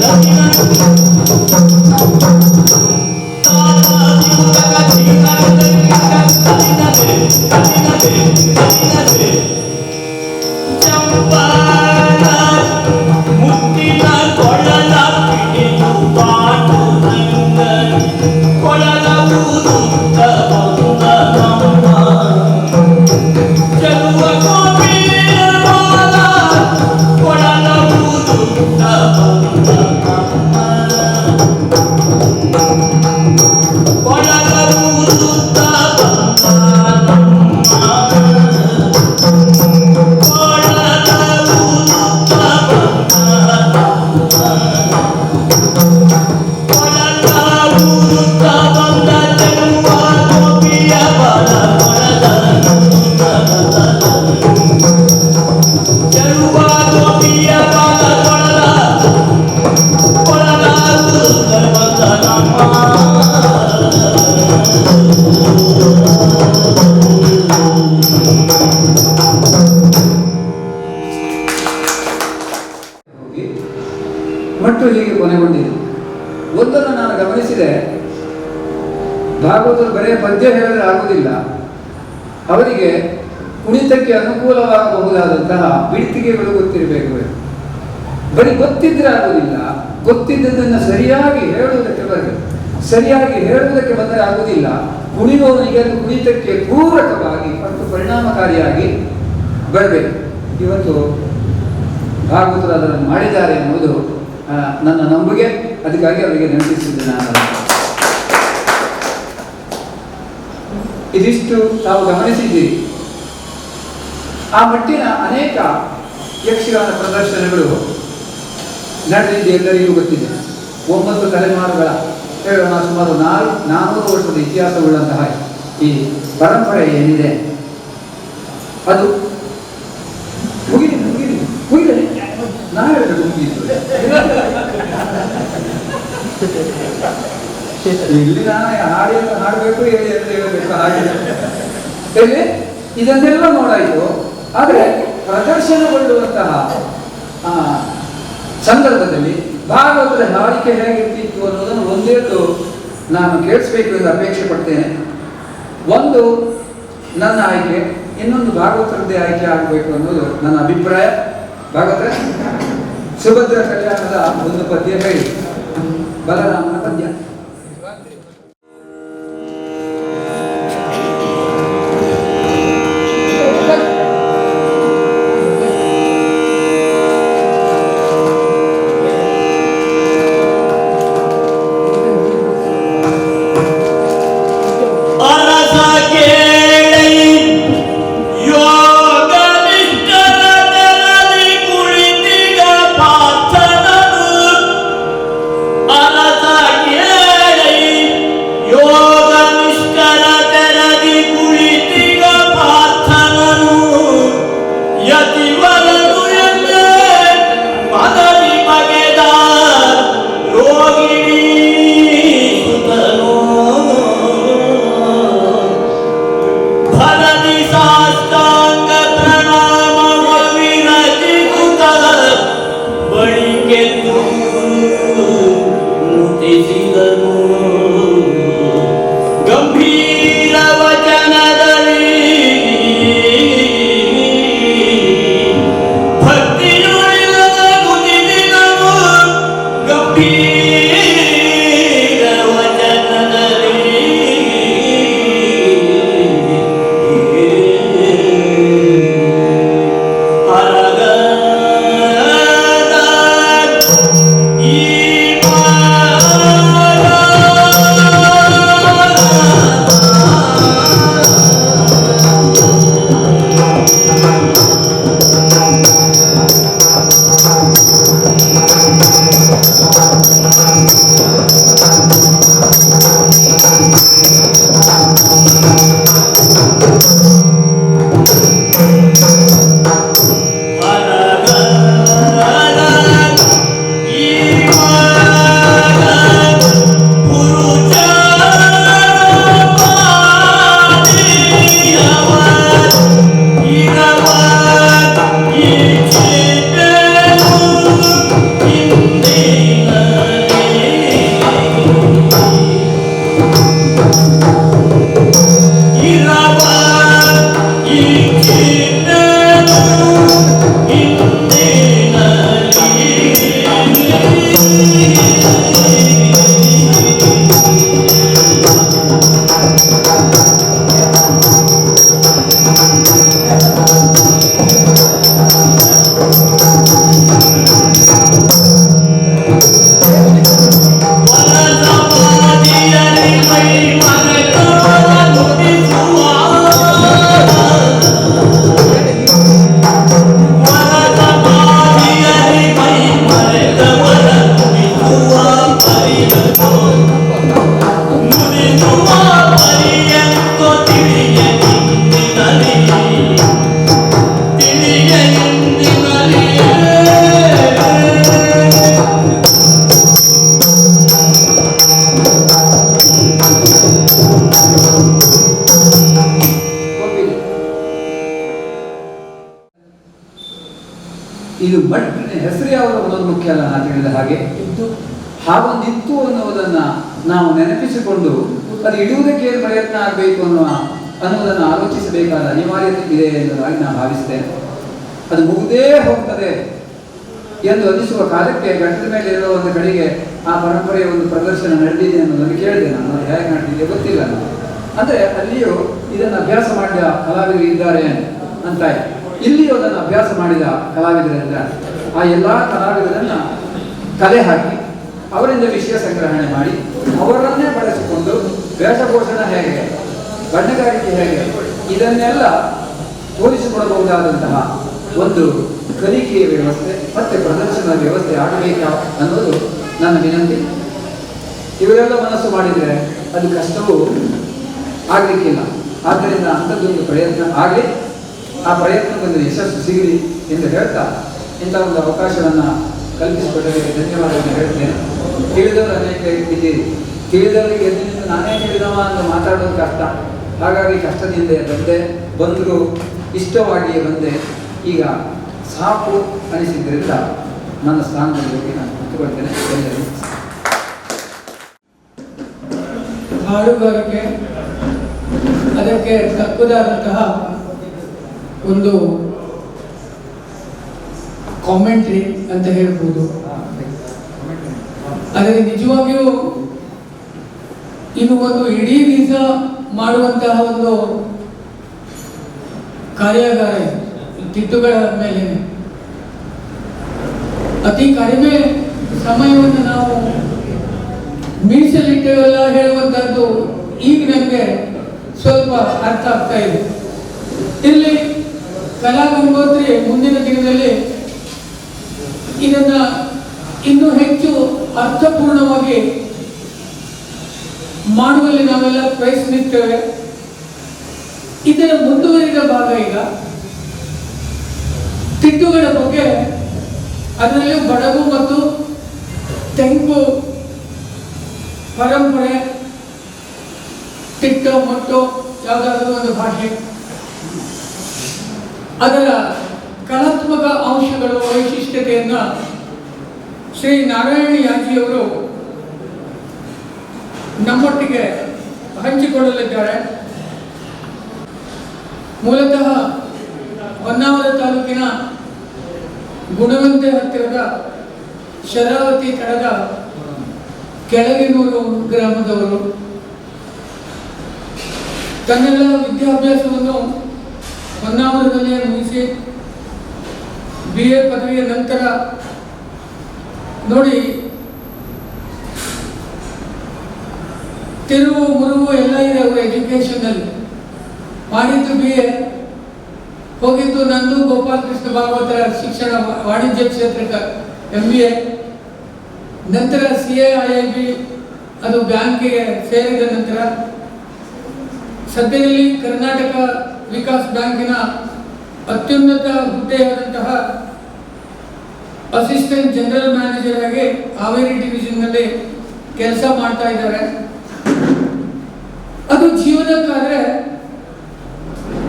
Latina ಮಟ್ಟು ಹೀಗೆ ಕೊನೆಗೊಂಡಿದೆ. ಒಂದನ್ನು ನಾನು ಗಮನಿಸಿದೆ, ಭಾಗವತರು ಬರೇ ಪದ್ಯ ಹೇಳಿದ್ರೆ ಆಗುವುದಿಲ್ಲ, ಅವರಿಗೆ ಕುಣಿತಕ್ಕೆ ಅನುಕೂಲವಾಗಬಹುದಾದಂತಹ ಬಿಡಿತಿಗೆಗಳು ಗೊತ್ತಿರಬೇಕು. ಬರೀ ಗೊತ್ತಿದ್ರೆ ಆಗುವುದಿಲ್ಲ, ಗೊತ್ತಿದ್ದದನ್ನು ಸರಿಯಾಗಿ ಹೇಳುವುದಕ್ಕೆ ಬರಬೇಕು. ಸರಿಯಾಗಿ ಹೇಳುವುದಕ್ಕೆ ಬಂದರೆ ಆಗುವುದಿಲ್ಲ. ಕುಣಿಯುವವನಿಗೆ ಅದು ಕುಣಿತಕ್ಕೆ ಪೂರಕವಾಗಿ ಮತ್ತು ಪರಿಣಾಮಕಾರಿಯಾಗಿ ಬರಬೇಕು. ಇವತ್ತು ಭಾಗವತರು ಅದನ್ನು ಮಾಡಿದ್ದಾರೆ ಎನ್ನುವುದು ನನ್ನ ನಂಬಿಕೆ. ಅದಕ್ಕಾಗಿ ಅವರಿಗೆ ನೆನಪಿಸಿದ್ದೆ ನಾನು. ಇದಿಷ್ಟು ತಾವು ಗಮನಿಸಿದ್ದೀರಿ. ಆ ಮಟ್ಟಿನ ಅನೇಕ ಯಕ್ಷಗಾನ ಪ್ರದರ್ಶನಗಳು ನಡೆದಿದ್ದು ಎಲ್ಲರಿಗೂ ಗೊತ್ತಿದೆ. 9 ತಲೆಮಾರುಗಳ ಹೇಳೋಣ, ಸುಮಾರು 400 ವರ್ಷದ ಇತಿಹಾಸವುಳ್ಳಂತಹ ಈ ಪರಂಪರೆ ಏನಿದೆ ಅದು ಮುಗಿಲಿ ನಾ ಹೇಳಬೇಕು ಮುಗಿಯಿತು. ಇಲ್ಲಿ ನಾನು ಹಾಡಬೇಕು ಹೇಳಬೇಕು ಹಾಗೆ ಹೇಳಿ ಇದನ್ನೆಲ್ಲ ನೋಡಾಯಿತು. ಆದರೆ ಪ್ರದರ್ಶನಗೊಳ್ಳುವಂತಹ ಸಂದರ್ಭದಲ್ಲಿ ಭಾಗವತದ ಹಾಡಿಕೆ ಹೇಗಿರ್ತಿತ್ತು ಅನ್ನೋದನ್ನು ಒಂದೇಟು ನಾನು ಕೇಳಿಸ್ಬೇಕು ಎಂದು ಅಪೇಕ್ಷೆ ಪಡ್ತೇನೆ. ಒಂದು ನನ್ನ ಆಯ್ಕೆ, ಇನ್ನೊಂದು ಭಾಗವತರದ್ದೇ ಆಯ್ಕೆ ಆಗಬೇಕು ಅನ್ನೋದು ನನ್ನ ಅಭಿಪ್ರಾಯ. ಭಾಗವತ ಸುಭದ್ರ ಕಲ್ಯಾಣದ ಒಂದು ಪದ್ಯ ಹೇಳಿ, ಬಲರಾಮನ ಪದ್ಯ. Yeah. ಆ ಒಂದು ಇತ್ತು ಅನ್ನುವುದನ್ನು ನಾವು ನೆನಪಿಸಿಕೊಂಡು ಅದು ಇಡುವುದಕ್ಕೆ ಏನು ಪ್ರಯತ್ನ ಆಗಬೇಕು ಅನ್ನೋದನ್ನು ಆಲೋಚಿಸಬೇಕಾದ ಅನಿವಾರ್ಯತೆ ಇದೆ ಎಂಬುದಾಗಿ ನಾನು ಭಾವಿಸ್ತೇನೆ. ಅದು ಮುಗಿದೇ ಹೋಗ್ತದೆ ಎಂದು ಅನಿಸುವ ಕಾಲಕ್ಕೆ ಘಟ್ಟದ ಮೇಲೆ ಇರೋ ಒಂದು ಕಡೆಗೆ ಆ ಪರಂಪರೆಯ ಒಂದು ಪ್ರದರ್ಶನ ನಡೆದಿದೆ ಅನ್ನೋದನ್ನು ಕೇಳಿದೆ. ನಾನು ಹೇಗೆ ನಡೆದಿದೆ ಗೊತ್ತಿಲ್ಲ. ಅಂದರೆ ಅಲ್ಲಿಯೂ ಇದನ್ನು ಅಭ್ಯಾಸ ಮಾಡಿದ ಕಲಾವಿದರು ಇದ್ದಾರೆ ಅಂತ. ಇಲ್ಲಿಯೂ ಅದನ್ನು ಅಭ್ಯಾಸ ಮಾಡಿದ ಕಲಾವಿದರಿಂದ ಆ ಎಲ್ಲ ಕಲಾವಿದರನ್ನು ಕಲೆ ಹಾಕಿ ಅವರಿಂದ ವಿಷಯ ಸಂಗ್ರಹಣೆ ಮಾಡಿ ಅವರನ್ನೇ ಬಳಸಿಕೊಂಡು ವೇಷಭೂಷಣ ಹೇಗೆ, ಬಣ್ಣಗಾರಿಕೆ ಹೇಗೆ, ಇದನ್ನೆಲ್ಲ ತೋರಿಸಿಕೊಡಬಹುದಾದಂತಹ ಒಂದು ಕಲಿಕೆಯ ವ್ಯವಸ್ಥೆ ಮತ್ತು ಪ್ರದರ್ಶನದ ವ್ಯವಸ್ಥೆ ಆಗಬೇಕು ಅನ್ನೋದು ನನ್ನ ವಿನಂತಿ. ಇವರೆಲ್ಲ ಮನಸ್ಸು ಮಾಡಿದರೆ ಅದು ಕಷ್ಟವೂ ಆಗಲಿಕ್ಕಿಲ್ಲ. ಆದ್ದರಿಂದ ಅಂಥದ್ದೊಂದು ಪ್ರಯತ್ನ ಆಗಲಿ, ಆ ಪ್ರಯತ್ನಕ್ಕೊಂದು ಯಶಸ್ಸು ಸಿಗಲಿ ಎಂದು ಹೇಳ್ತಾ ಇಂಥ ಒಂದು ಅವಕಾಶವನ್ನು ಕಲ್ಪಿಸಿಕೊಟ್ಟರಿಗೆ ಧನ್ಯವಾದಗಳನ್ನು ಹೇಳ್ತೇನೆ. ತಿಳಿದವರು ಅನೇಕ ಇದ್ದೀರಿ. ತಿಳಿದವರಿಗೆ ಎದ್ದಿನಿಂದ ನಾನೇ ತಿಳಿದವ ಅಂತ ಮಾತಾಡೋದು ಕಷ್ಟ. ಹಾಗಾಗಿ ಕಷ್ಟದಿಂದ ಬಂದರೂ ಇಷ್ಟವಾಗಿಯೇ ಬಂದೆ. ಈಗ ಸಾಕು ಅನಿಸಿದ್ದರಿಂದ ನನ್ನ ಸ್ಥಾನದಲ್ಲಿ ಹೋಗಿ ನಾನು ಕೂತ್ಕೊಳ್ತೇನೆ. ಎಲ್ಲರಿಗೂ ಹಾಡುಗಾರಿಕೆ ಅದಕ್ಕೆ ತಕ್ಕದಾದಂತಹ ಒಂದು ಕಾಮೆಂಟ್ರಿ ಅಂತ ಹೇಳ್ಬೋದು. ಆದರೆ ನಿಜವಾಗಿಯೂ ಇದು ಒಂದು ಇಡೀ ದಿವಸ ಮಾಡುವಂತಹ ಒಂದು ಕಾರ್ಯಾಗಾರ. ತಿಟ್ಟುಗಳ ಮೇಲೆ ಅತಿ ಕಡಿಮೆ ಸಮಯವನ್ನು ನಾವು ಮೀಸಲಿಟ್ಟೆಲ್ಲ ಹೇಳುವಂತಹದ್ದು ಈಗ ನನಗೆ ಸ್ವಲ್ಪ ಅರ್ಥ ಆಗ್ತಾ ಇದೆ. ಇಲ್ಲಿ ಕಲಾಗಂಗೋತ್ರಿ ಮುಂದಿನ ದಿನದಲ್ಲಿ ಇದನ್ನ ಇನ್ನೂ ಹೆಚ್ಚು ಅರ್ಥಪೂರ್ಣವಾಗಿ ಮಾಡುವಲ್ಲಿ ನಾವೆಲ್ಲ ಪ್ರಯತ್ನಿಸ್ತೇವೆ. ಇದರ ಮುಂದುವರಿದ ಭಾಗ ಈಗ ತಿಟ್ಟುಗಳ ಬಗ್ಗೆ, ಅದರಲ್ಲಿ ಬಡಗು ಮತ್ತು ತೆಂಗು ಪರಂಪರೆ, ತಿಟ್ಟು ಮತ್ತು ಯಾವುದಾದ್ರೂ ಒಂದು ಭಾಷೆ, ಅದರ ಕಲಾತ್ಮಕ ಅಂಶಗಳು, ವೈಶಿಷ್ಟ್ಯತೆಯನ್ನು ಶ್ರೀ ನಾರಾಯಣ ಯಾಜಿಯವರು ನಮ್ಮೊಟ್ಟಿಗೆ ಹಂಚಿಕೊಳ್ಳಲಿದ್ದಾರೆ. ಮೂಲತಃ ಹೊನ್ನಾವರ ತಾಲೂಕಿನ ಗುಣವಂತೆ ಹತ್ತಿರದ ಶರಾವತಿ ತಳದ ಕೆಳಗಿನೂರು ಗ್ರಾಮದವರು. ತನ್ನೆಲ್ಲ ವಿದ್ಯಾಭ್ಯಾಸವನ್ನು ಹೊನ್ನಾವರದಲ್ಲೇ ಮುಗಿಸಿ BA ಪದವಿಯ ನಂತರ ನೋಡಿ ತಿರುವು ಮುರುವು ಎಲ್ಲ ಇದೆ ಅವರ ಎಜುಕೇಶನ್ನಲ್ಲಿ. ಮಾಡಿದ್ದು BA, ಹೋಗಿದ್ದು ನಂದು ಗೋಪಾಲಕೃಷ್ಣ ಭಾಗವತರ ಶಿಕ್ಷಣ ವಾಣಿಜ್ಯ ಕ್ಷೇತ್ರಕ್ಕೆ MBA, ನಂತರ CA IIB ಅದು ಬ್ಯಾಂಕಿಗೆ ಸೇರಿದ ನಂತರ ಸದ್ಯದಲ್ಲಿ ಕರ್ನಾಟಕ ವಿಕಾಸ್ ಬ್ಯಾಂಕಿನ ಅತ್ಯುನ್ನತ ಹುದ್ದೆಯಾದಂತಹ ಅಸಿಸ್ಟೆಂಟ್ ಜನರಲ್ ಮ್ಯಾನೇಜರ್ ಆಗಿ ಹಾವೇರಿ ಡಿವಿಷನ್ನಲ್ಲಿ ಕೆಲಸ ಮಾಡ್ತಾ ಇದ್ದಾರೆ. ಅದು ಜೀವನಕ್ಕಾದ್ರೆ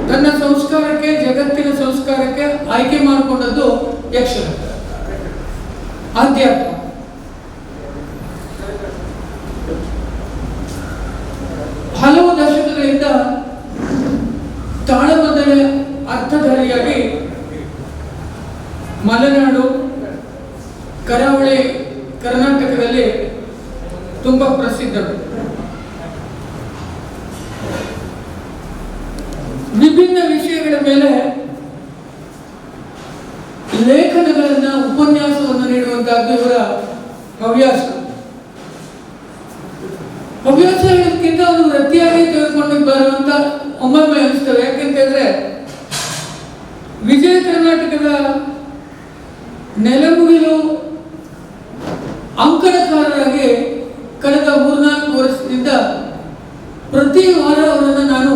ತನ್ನ ಸಂಸ್ಕಾರಕ್ಕೆ, ಜಗತ್ತಿನ ಸಂಸ್ಕಾರಕ್ಕೆ ಆಯ್ಕೆ ಮಾಡಿಕೊಂಡದ್ದು ಯಕ್ಷಗಾನ, ಆಧ್ಯಾತ್ಮ. ಹಲವು ದಶಕಗಳಿಂದ ತಾಳಮದ್ದಳೆ ಅರ್ಥಧಾರಿಯಾಗಿ ಮಲೆನಾಡು, ಕರಾವಳಿ ಕರ್ನಾಟಕದಲ್ಲಿ ತುಂಬಾ ಪ್ರಸಿದ್ಧರು. ವಿಭಿನ್ನ ವಿಷಯಗಳ ಮೇಲೆ ಲೇಖನಗಳನ್ನ, ಉಪನ್ಯಾಸವನ್ನು ನೀಡುವಂತಹದ್ದು ಇವರ ಹವ್ಯಾಸ. ಹವ್ಯಾಸ ಹೇಳೋದಕ್ಕಿಂತ ಒಂದು ವೃತ್ತಿಯಾಗಿ ತೆಗೆದುಕೊಂಡು ಬರುವಂತ ಒಮ್ಮೊಮ್ಮೆ ಅನಿಸ್ತವೆ. ಯಾಕೆಂತಂದ್ರೆ ವಿಜಯ ಕರ್ನಾಟಕದ ನೆಲಮುಗಿಲು ಅಂಕಣಕಾರರಾಗಿ ಕಳೆದ 3-4 ವರ್ಷದಿಂದ ಪ್ರತಿ ವಾರ ಅವರನ್ನು ನಾನು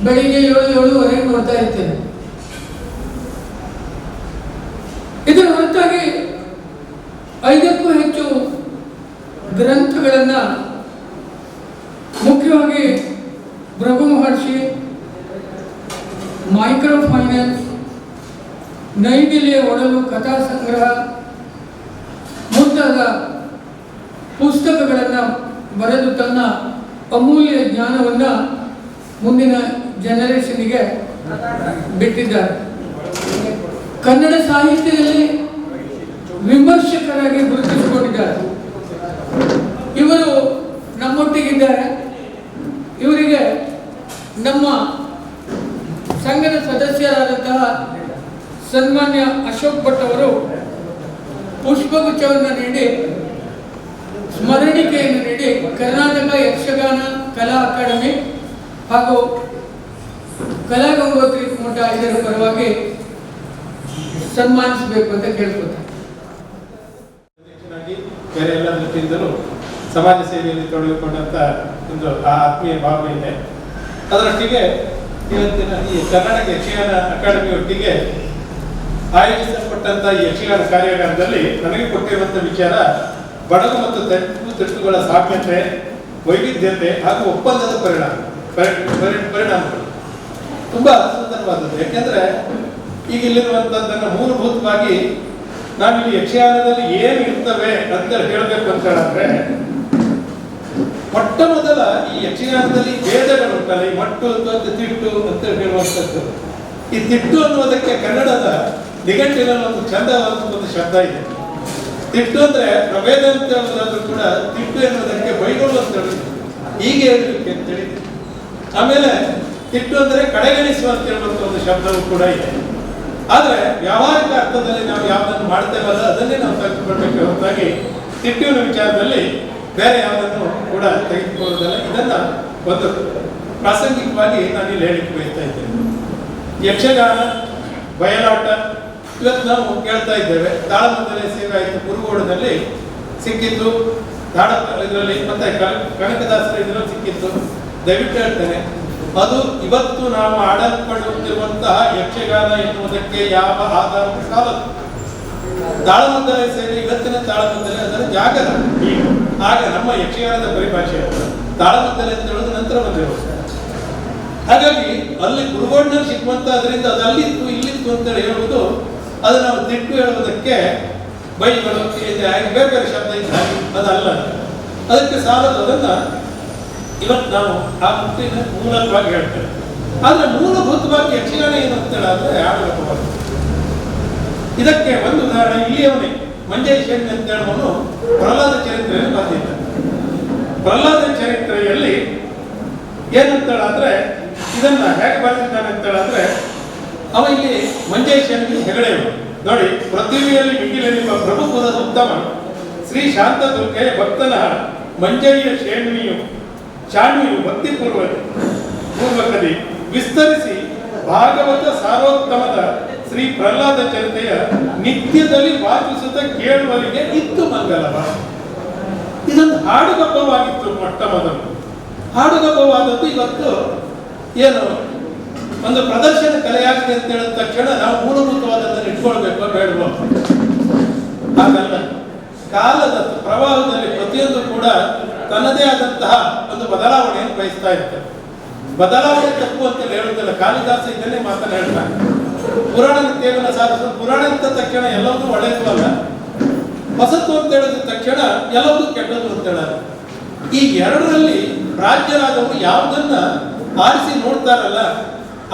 ಬೆಳಿಗ್ಗೆ 7-7:30 ನೋಡ್ತಾ ಇರ್ತೇನೆ. ಇದರ ಹೊರತಾಗಿ 5ಕ್ಕೂ ಹೆಚ್ಚು ಗ್ರಂಥಗಳನ್ನ, ಮುಖ್ಯವಾಗಿ ಭೃಗು ಮಹರ್ಷಿ, ಮೈಕ್ರೋ ಫೈನಾನ್ಸ್, ನೈದಿಲಿಯ ಒಡಲು ಕಥಾ ಸಂಗ್ರಹ ಮುಂತಾದ ಪುಸ್ತಕಗಳನ್ನು ಬರೆದು ತನ್ನ ಅಮೂಲ್ಯ ಜ್ಞಾನವನ್ನು ಮುಂದಿನ ಜನರೇಷನ್ಗೆ ಬಿಟ್ಟಿದ್ದಾರೆ. ಕನ್ನಡ ಸಾಹಿತ್ಯದಲ್ಲಿ ವಿಮರ್ಶಕರಾಗಿ ಗುರುತಿಸಿಕೊಂಡಿದ್ದಾರೆ. ಇವರು ನಮ್ಮೊಟ್ಟಿಗಿದ್ದಾರೆ. ಇವರಿಗೆ ನಮ್ಮ ಸಂಘದ ಸದಸ್ಯರಾದಂತಹ ಸನ್ಮಾನ್ಯ ಅಶೋಕ್ ಭಟ್ ಅವರು ಪುಷ್ಪಗುಚ್ಛವನ್ನು ನೀಡಿ ಸ್ಮರಣಿಕೆಯನ್ನು ನೀಡಿ ಕರ್ನಾಟಕ ಯಕ್ಷಗಾನ ಕಲಾ ಅಕಾಡೆಮಿ ಹಾಗೂ ಕಲಾ ಗಂಗೋತ್ರಿ ಮಠ ಇದರ ಪರವಾಗಿ ಸನ್ಮಾನಿಸಬೇಕು ಅಂತ ಕೇಳ್ಕೊತಾರೆ. ಬೇರೆ ಎಲ್ಲ ದೃಷ್ಟಿಯಿಂದಲೂ ಸಮಾಜ ಸೇವೆಯಲ್ಲಿ ತೊಡಗಿಕೊಂಡಂತ ಒಂದು ಆ ಆತ್ಮೀಯ ಭಾವ ಇದೆ. ಅದರೊಟ್ಟಿಗೆ ಇವತ್ತಿನ ಈ ಕರ್ನಾಟಕ ಯಕ್ಷಗಾನ ಅಕಾಡೆಮಿ ಒಟ್ಟಿಗೆ ಆಯೋಜಿಸಲ್ಪಟ್ಟಂತ ಈ ಯಕ್ಷಗಾನ ಕಾರ್ಯಾಗಾರದಲ್ಲಿ ನನಗೆ ಕೊಟ್ಟಿರುವಂತ ವಿಚಾರ ಬಡಗು ಮತ್ತು ತಿಟ್ಟುಗಳ ಸಾಮ್ಯತೆ, ವೈವಿಧ್ಯತೆ ಹಾಗೂ ಒಪ್ಪಂದದ ಪರಿಣಾಮಗಳು ತುಂಬಾ ಸುಂದರವಾದದ್ದು. ಯಾಕೆಂದ್ರೆ ಈಗ ಇಲ್ಲಿರುವಂತದ್ದನ್ನು ಮೂಲಭೂತವಾಗಿ ನಾವಿಲ್ಲಿ ಯಕ್ಷಗಾನದಲ್ಲಿ ಏನು ಇರ್ತವೆ ಅಂತ ಹೇಳಬೇಕು ಅಂತ ಹೇಳಿದ್ರೆ, ಮೊಟ್ಟ ಮೊದಲ ಈ ಯಕ್ಷಗಾನದಲ್ಲಿ ಭೇದಗಳು ಉಂಟಲ್ಲ, ಈ ಮಟ್ಟು ಮತ್ತು ತಿಟ್ಟು ಅಂತ ಹೇಳುವಂಥದ್ದು. ಈ ತಿಟ್ಟು ಅನ್ನುವುದಕ್ಕೆ ಕನ್ನಡದ ನಿಘಂಟಿನಲ್ಲಿ ಒಂದು ಚಂದವಾದ ಒಂದು ಶಬ್ದ ಇದೆ. ತಿಟ್ಟು ಅಂದ್ರೆ ಪ್ರಭೇದ ಅಂತ ಹೇಳೋದಾದ್ರೂ ಕೂಡ ತಿಟ್ಟು ಎನ್ನುವುದಕ್ಕೆ ಬೈಗಳು ಅಂತ ಹೇಳಿದ್ರು, ಹೀಗೆ ಹೇಳಲಿಕ್ಕೆ ಅಂತ ಹೇಳಿದ್ರು. ಆಮೇಲೆ ತಿಟ್ಟು ಅಂದ್ರೆ ಕಡೆಗಣಿಸುವ ಅಂತ ಹೇಳುವಂತ ಒಂದು ಶಬ್ದವೂ ಕೂಡ ಇದೆ. ಆದ್ರೆ ವ್ಯಾವಹಾರಿಕ ಅರ್ಥದಲ್ಲಿ ನಾವು ಯಾವುದನ್ನು ಮಾಡ್ತೇವಲ್ಲ ಅದನ್ನೇ ನಾವು ತೆಗೆದುಕೊಳ್ಬೇಕು ಹೊರತಾಗಿ ತಿಟ್ಟುವಿನ ವಿಚಾರದಲ್ಲಿ ಬೇರೆ ಯಾವುದನ್ನು ಕೂಡ ತೆಗೆದುಕೊಳ್ಳೋದಲ್ಲ. ಇದನ್ನ ಒಂದು ಪ್ರಾಸಂಗಿಕವಾಗಿ ನಾನು ಇಲ್ಲಿ ಹೇಳಿಕ್ಕೆ ಬಯಸ್ತಾ ಇದ್ದೇನೆ. ಯಕ್ಷಗಾನ, ಬಯಲಾಟ ಇವತ್ತು ನಾವು ಕೇಳ್ತಾ ಇದ್ದೇವೆ. ತಾಳಮದ್ದಲೆ ಸೇವೆ ಆಯಿತು, ಕುರುಗೋಡದಲ್ಲಿ ಸಿಕ್ಕಿತ್ತು, ತಾಳ ಇದರಲ್ಲಿ ಮತ್ತೆ ಕನಕದಾಸರ ಇದರಲ್ಲಿ ಸಿಕ್ಕಿತ್ತು. ದಯವಿಟ್ಟು ಹೇಳ್ತೇನೆ, ಅದು ಇವತ್ತು ನಾವು ಆಡಲ್ಪಡುತ್ತಿರುವಂತಹ ಯಕ್ಷಗಾನ ಎನ್ನುವುದಕ್ಕೆ ಯಾವ ಆಧಾರ ಸಾಲದು. ತಾಳಮದ್ದಲೆ ಸೇವೆ ಇವತ್ತಿನ ತಾಳಮದ್ದಲೆ ಅದರ ಜಾಗದ ಆಗ ನಮ್ಮ ಯಕ್ಷಗಾನದ ಪರಿಭಾಷೆ ತಾಳಮದ್ದಲೆ ಅಂತ ಹೇಳೋದು ನಂತರ ಬಂದಿರೋದು. ಹಾಗಾಗಿ ಅಲ್ಲಿ ಕುರುಗೋಡಿನಲ್ಲಿ ಸಿಕ್ಕುವಂತ ಅದರಿಂದ ಅದು ಅಲ್ಲಿತ್ತು ಇಲ್ಲಿತ್ತು ಅಂತ ಹೇಳುವುದು ಅದು ನಾವು ತಿಟ್ಟು ಹೇಳುವುದಕ್ಕೆ ಬೈಗಳು ಬೇರೆ ಬೇರೆ ಶಬ್ದ ಇದ್ದಾಗ ಅದಲ್ಲ, ಅದಕ್ಕೆ ಸಾಲದು. ಅದನ್ನ ಇವತ್ತು ನಾವು ಆ ಮುಕ್ತಿನ ಮೂಲಕವಾಗಿ ಹೇಳ್ತೇವೆ. ಆದ್ರೆ ಮೂಲಭೂತವಾಗಿ ಯಕ್ಷಗಾನ ಏನು ಅಂತ ಹೇಳಿದ್ರೆ ಆಡಬೇಕು. ಇದಕ್ಕೆ ಒಂದು ಉದಾಹರಣೆ ಇಲ್ಲಿಯವನೇ ಮಂಜೇಶ್ ಅಂತ ಹೇಳುವನು ಪ್ರಹ್ಲಾದ ಚರಿತ್ರೆಯಲ್ಲಿ ಬಂದಿದ್ದ. ಪ್ರಹ್ಲಾದ ಚರಿತ್ರೆಯಲ್ಲಿ ಏನಂತ ಹೇಳಿದ್ರೆ ಇದನ್ನ ಹೇಗೆ ಬರೆದಿದ್ದಾನೆ ಅಂತ ಹೇಳಿದ್ರೆ, ಅವ ಇಲ್ಲಿ ಮಂಜೇಶನಿಗೆ ಹೆಗಡೆಯವರು ನೋಡಿ, ಪೃಥ್ವಿಯಲ್ಲಿ ಮಿಗಿಲೆನಿರುವ ಪ್ರಭುಪುರದ ಉತ್ತಮ ಶ್ರೀ ಶಾಂತ ದುರ್ಗೆಯ ಭಕ್ತನ ಮಂಜಯ್ಯ ಶಾಣ್ವಿಯು ಭಕ್ತಿ ಪೂರ್ವಕದಿ ವಿಸ್ತರಿಸಿ ಭಾಗವತ ಸಾರೋತ್ತಮದ ಶ್ರೀ ಪ್ರಹ್ಲಾದ ಚರಿತೆಯ ನಿತ್ಯದಲ್ಲಿ ವಾಚಿಸುತ್ತ ಕೇಳುವರಿಗೆ ಇತ್ತು ಮಂಗಲವ. ಇದೊಂದು ಹಾಡುಗಬ್ಬವಾಗಿತ್ತು. ಮೊಟ್ಟ ಮೊದಲು ಹಾಡುಗಬ್ಬವಾದದ್ದು ಇವತ್ತು ಏನು ಒಂದು ಪ್ರದರ್ಶನ ಕಲೆಯಾಗಿದೆ ಅಂತ ಹೇಳಿದ ತಕ್ಷಣ ನಾವು ಮೂಲಭೂತವಾದದ್ದನ್ನು ಇಟ್ಕೊಳ್ಬೇಕೋ ಬೇಡವೋ? ಹಾಗಲ್ಲ. ಕಾಲದ ಪ್ರವಾಹದಲ್ಲಿ ಪ್ರತಿಯೊಂದು ಕೂಡ ತನ್ನದೇ ಆದಂತಹ ಒಂದು ಬದಲಾವಣೆಯನ್ನು ಬಯಸ್ತಾ ಇರ್ತದೆ. ಬದಲಾವಣೆ ತಪ್ಪು ಅಂತ ಹೇಳುವುದಿಲ್ಲ. ಕಾಳಿದಾಸ ಇದನ್ನೇ ಮಾತನಾಡ್ತಾನೆ. ಪುರಾಣ ನಿತ್ಯವನ್ನು ಸಾಧಿಸೋದು, ಪುರಾಣ ಅಂತ ತಕ್ಷಣ ಎಲ್ಲವೂ ಒಳ್ಳೆಯದು ಅಲ್ಲ, ಹೊಸತು ಅಂತ ಹೇಳಿದ ತಕ್ಷಣ ಎಲ್ಲವೂ ಕೆಟ್ಟದ್ದು ಅಂತ ಹೇಳಲ್ಲ. ಈ ಎರಡರಲ್ಲಿ ರಾಜ್ಯರಾದವರು ಯಾವುದನ್ನ ಆರಿಸಿ ನೋಡ್ತಾರಲ್ಲ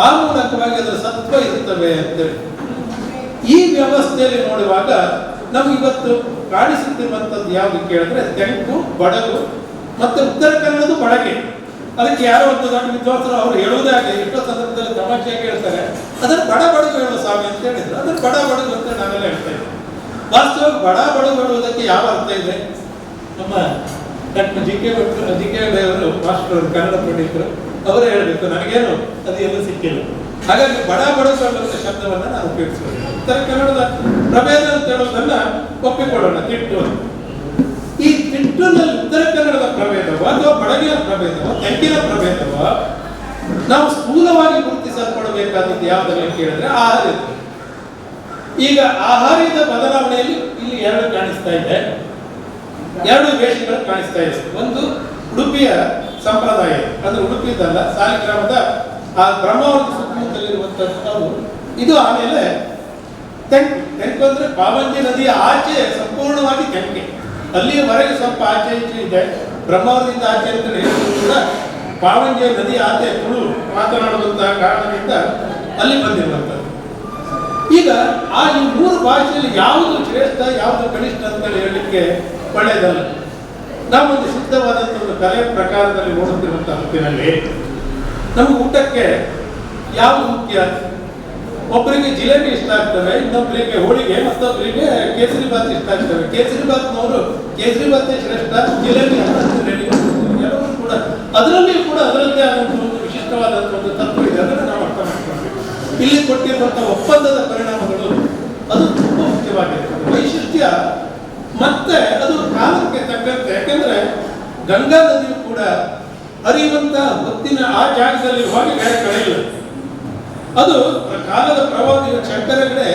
ಆ ಮೂಲಕವಾಗಿ ಅದರ ಸತ್ವ ಇರುತ್ತವೆ ಅಂತೇಳಿ ಈ ವ್ಯವಸ್ಥೆಯಲ್ಲಿ ನೋಡುವಾಗ ನಮ್ಗೆ ಇವತ್ತು ಕಾಣಿಸುತ್ತಿರುವಂಥದ್ದು ಯಾವುದು ಕೇಳಿದ್ರೆ ತೆಂಕು, ಬಡಗು ಮತ್ತೆ ಉತ್ತರ ಕನ್ನಡದ ಬಡಗೆ. ಅದಕ್ಕೆ ಯಾರೋ ಒಂದು ದೊಡ್ಡ ವಿದ್ವಾಂಸರು ಅವರು ಹೇಳುವುದಾಗೆ ಎಷ್ಟೋ ಸಂದರ್ಭದಲ್ಲಿ ತಮಾಷೆಯಾಗಿ ಹೇಳ್ತಾರೆ, ಅದನ್ನು ಬಡ ಬಡಗು ಹೇಳುವ ಸ್ವಾಮಿ ಅಂತ ಹೇಳಿದ್ರು. ಅದನ್ನು ಬಡ ಬಡಗು ಅಂತ ನಾವೆಲ್ಲ ಹೇಳ್ತಾ ಇದ್ದೀವಿ. ವಾಸ್ತವವಾಗಿ ಬಡ ಬಡಗು ಹೇಳುವುದಕ್ಕೆ ಯಾವ ಅರ್ಥ ಇದೆ? ನಮ್ಮ ಡಾಕ್ಟರ್ ಜಿ.ಕೆ. ಅವರು ಮಾಸ್ಟರ್ ಕನ್ನಡ ಪಂಡಿತರು ಅವರೇ ಹೇಳಬೇಕು, ನನಗೇನು ಅದು ಎಲ್ಲೂ ಸಿಕ್ಕಿಲ್ಲ. ಹಾಗಾಗಿ ಬಡ ಬಡಗು ಅನ್ನುವಂಥ ಶಬ್ದವನ್ನ ನಾವು ಉಪಯೋಗಿಸಬೇಕು. ಉತ್ತರ ಕನ್ನಡದ ಪ್ರಭೇದ ಅಂತ ಹೇಳೋದನ್ನ ಒಪ್ಪಿಕೊಳ್ಳೋಣ, ತಿಟ್ಟು. ಈ ತಿಟ್ಟಿನಲ್ಲಿ ಉತ್ತರ ಕನ್ನಡದ ಪ್ರಭೇದವೋ ಅಥವಾ ಬಡಗಿನ ಪ್ರಭೇದವೋ ತೆಂಕಿನ ಪ್ರಭೇದವೋ ನಾವು ಸ್ಥೂಲವಾಗಿ ಗುರುತಿಸಲ್ಪಡಬೇಕಾದದ್ದು ಯಾವುದನ್ನು ಕೇಳಿದ್ರೆ ಆಹಾರ. ಈಗ ಆಹಾರದ ಬದಲಾವಣೆಯಲ್ಲಿ ಇಲ್ಲಿ ಎರಡು ಕಾಣಿಸ್ತಾ ಇದೆ, ಎರಡು ವೇಷಗಳು ಕಾಣಿಸ್ತಾ ಇದೆ. ಒಂದು ಉಡುಪಿಯ ಸಂಪ್ರದಾಯ, ಅಂದ್ರೆ ಉಡುಪಿದಲ್ಲ, ಸಾಲಿಗ್ರಾಮದ ಆ ಬ್ರಹ್ಮಾವತಿ ಸುತ್ತಮುತ್ತಲಿರುವಂತಹದ್ದು ಇದು. ಆಮೇಲೆ ತೆಂಕು ಅಂದ್ರೆ ಪಾವಂಜಿ ನದಿಯ ಆಚೆ ಸಂಪೂರ್ಣವಾಗಿ ತೆಂಕೆ, ಅಲ್ಲಿಯವರೆಗೆ ಸ್ವಲ್ಪ ಆಚೆ ಈಚೆ ಇದೆ. ಬ್ರಹ್ಮಾವರದಿಂದ ಆಚೆ ಅಂತ ಹೇಳಿದ್ರು ಕೂಡ ಪಾವಂಜೆ ನದಿ ಆಚೆ ತುಳು ಮಾತನಾಡುವಂತಹ ಕಾರಣದಿಂದ ಅಲ್ಲಿ ಬಂದಿರುವಂಥದ್ದು. ಈಗ ಈ 3 ಭಾಷೆಯಲ್ಲಿ ಯಾವುದು ಶ್ರೇಷ್ಠ ಯಾವುದು ಕನಿಷ್ಠ ಅಂತ ಹೇಳಲಿಕ್ಕೆ ಒಳ್ಳೆಯದಲ್ಲ. ನಾವೊಂದು ಸಿದ್ಧವಾದಂಥ ಒಂದು ಕಲೆ ಪ್ರಕಾರದಲ್ಲಿ ನೋಡುತ್ತಿರುವಂತಹ ಹೊತ್ತಿನಲ್ಲಿ ನಮಗೆ ಊಟಕ್ಕೆ ಯಾವುದು ಮುಖ್ಯ? ಒಬ್ಬರಿಗೆ ಜಿಲೇಬಿ ಇಷ್ಟ ಆಗ್ತವೆ, ಇನ್ನೊಬ್ಬರಿಗೆ ಹೋಳಿಗೆ, ಮತ್ತೊಬ್ಬರಿಗೆ ಕೇಸರಿ ಬಾತ್ ಇಷ್ಟ ಆಗ್ತವೆ. ಕೇಸರಿ ಬಾತ್ನವರು ಕೇಸರಿ ಬಾತೇ ಶ್ರೇಷ್ಠ, ಜಿಲೇಬಿ ಎಲ್ಲರೂ ಕೂಡ ಅದರಲ್ಲಿಯೂ ಕೂಡ ಅದರದ್ದೇ ಆದಂತಹ ಒಂದು ವಿಶಿಷ್ಟವಾದಂಥ ಒಂದು ತತ್ವ ಇದೆ. ಅದನ್ನು ನಾವು ಅರ್ಥ ಮಾಡ್ತೀವಿ. ಇಲ್ಲಿ ಕೊಟ್ಟಿರುವಂತಹ ಒಪ್ಪಂದದ ಪರಿಣಾಮಗಳು ಅದು ತುಂಬ ಮುಖ್ಯವಾಗಿರ್ತದೆ. ವೈಶಿಷ್ಟ್ಯ ಮತ್ತೆ ಅದು ಕಾಲಕ್ಕೆ ತಕ್ಕಂತೆ, ಯಾಕಂದ್ರೆ ಗಂಗಾ ನದಿಯು ಕೂಡ ಹರಿಯುವಂತ ಹೊತ್ತಿನ ಆ ಜಾಗದಲ್ಲಿ ಹೋಗಿ ಬೇರೆ ಕಡೆ ಇಲ್ಲ. ಅದು ಕಾಲದ ಪ್ರವಾಹ. ಶಂಕರಗಡೆ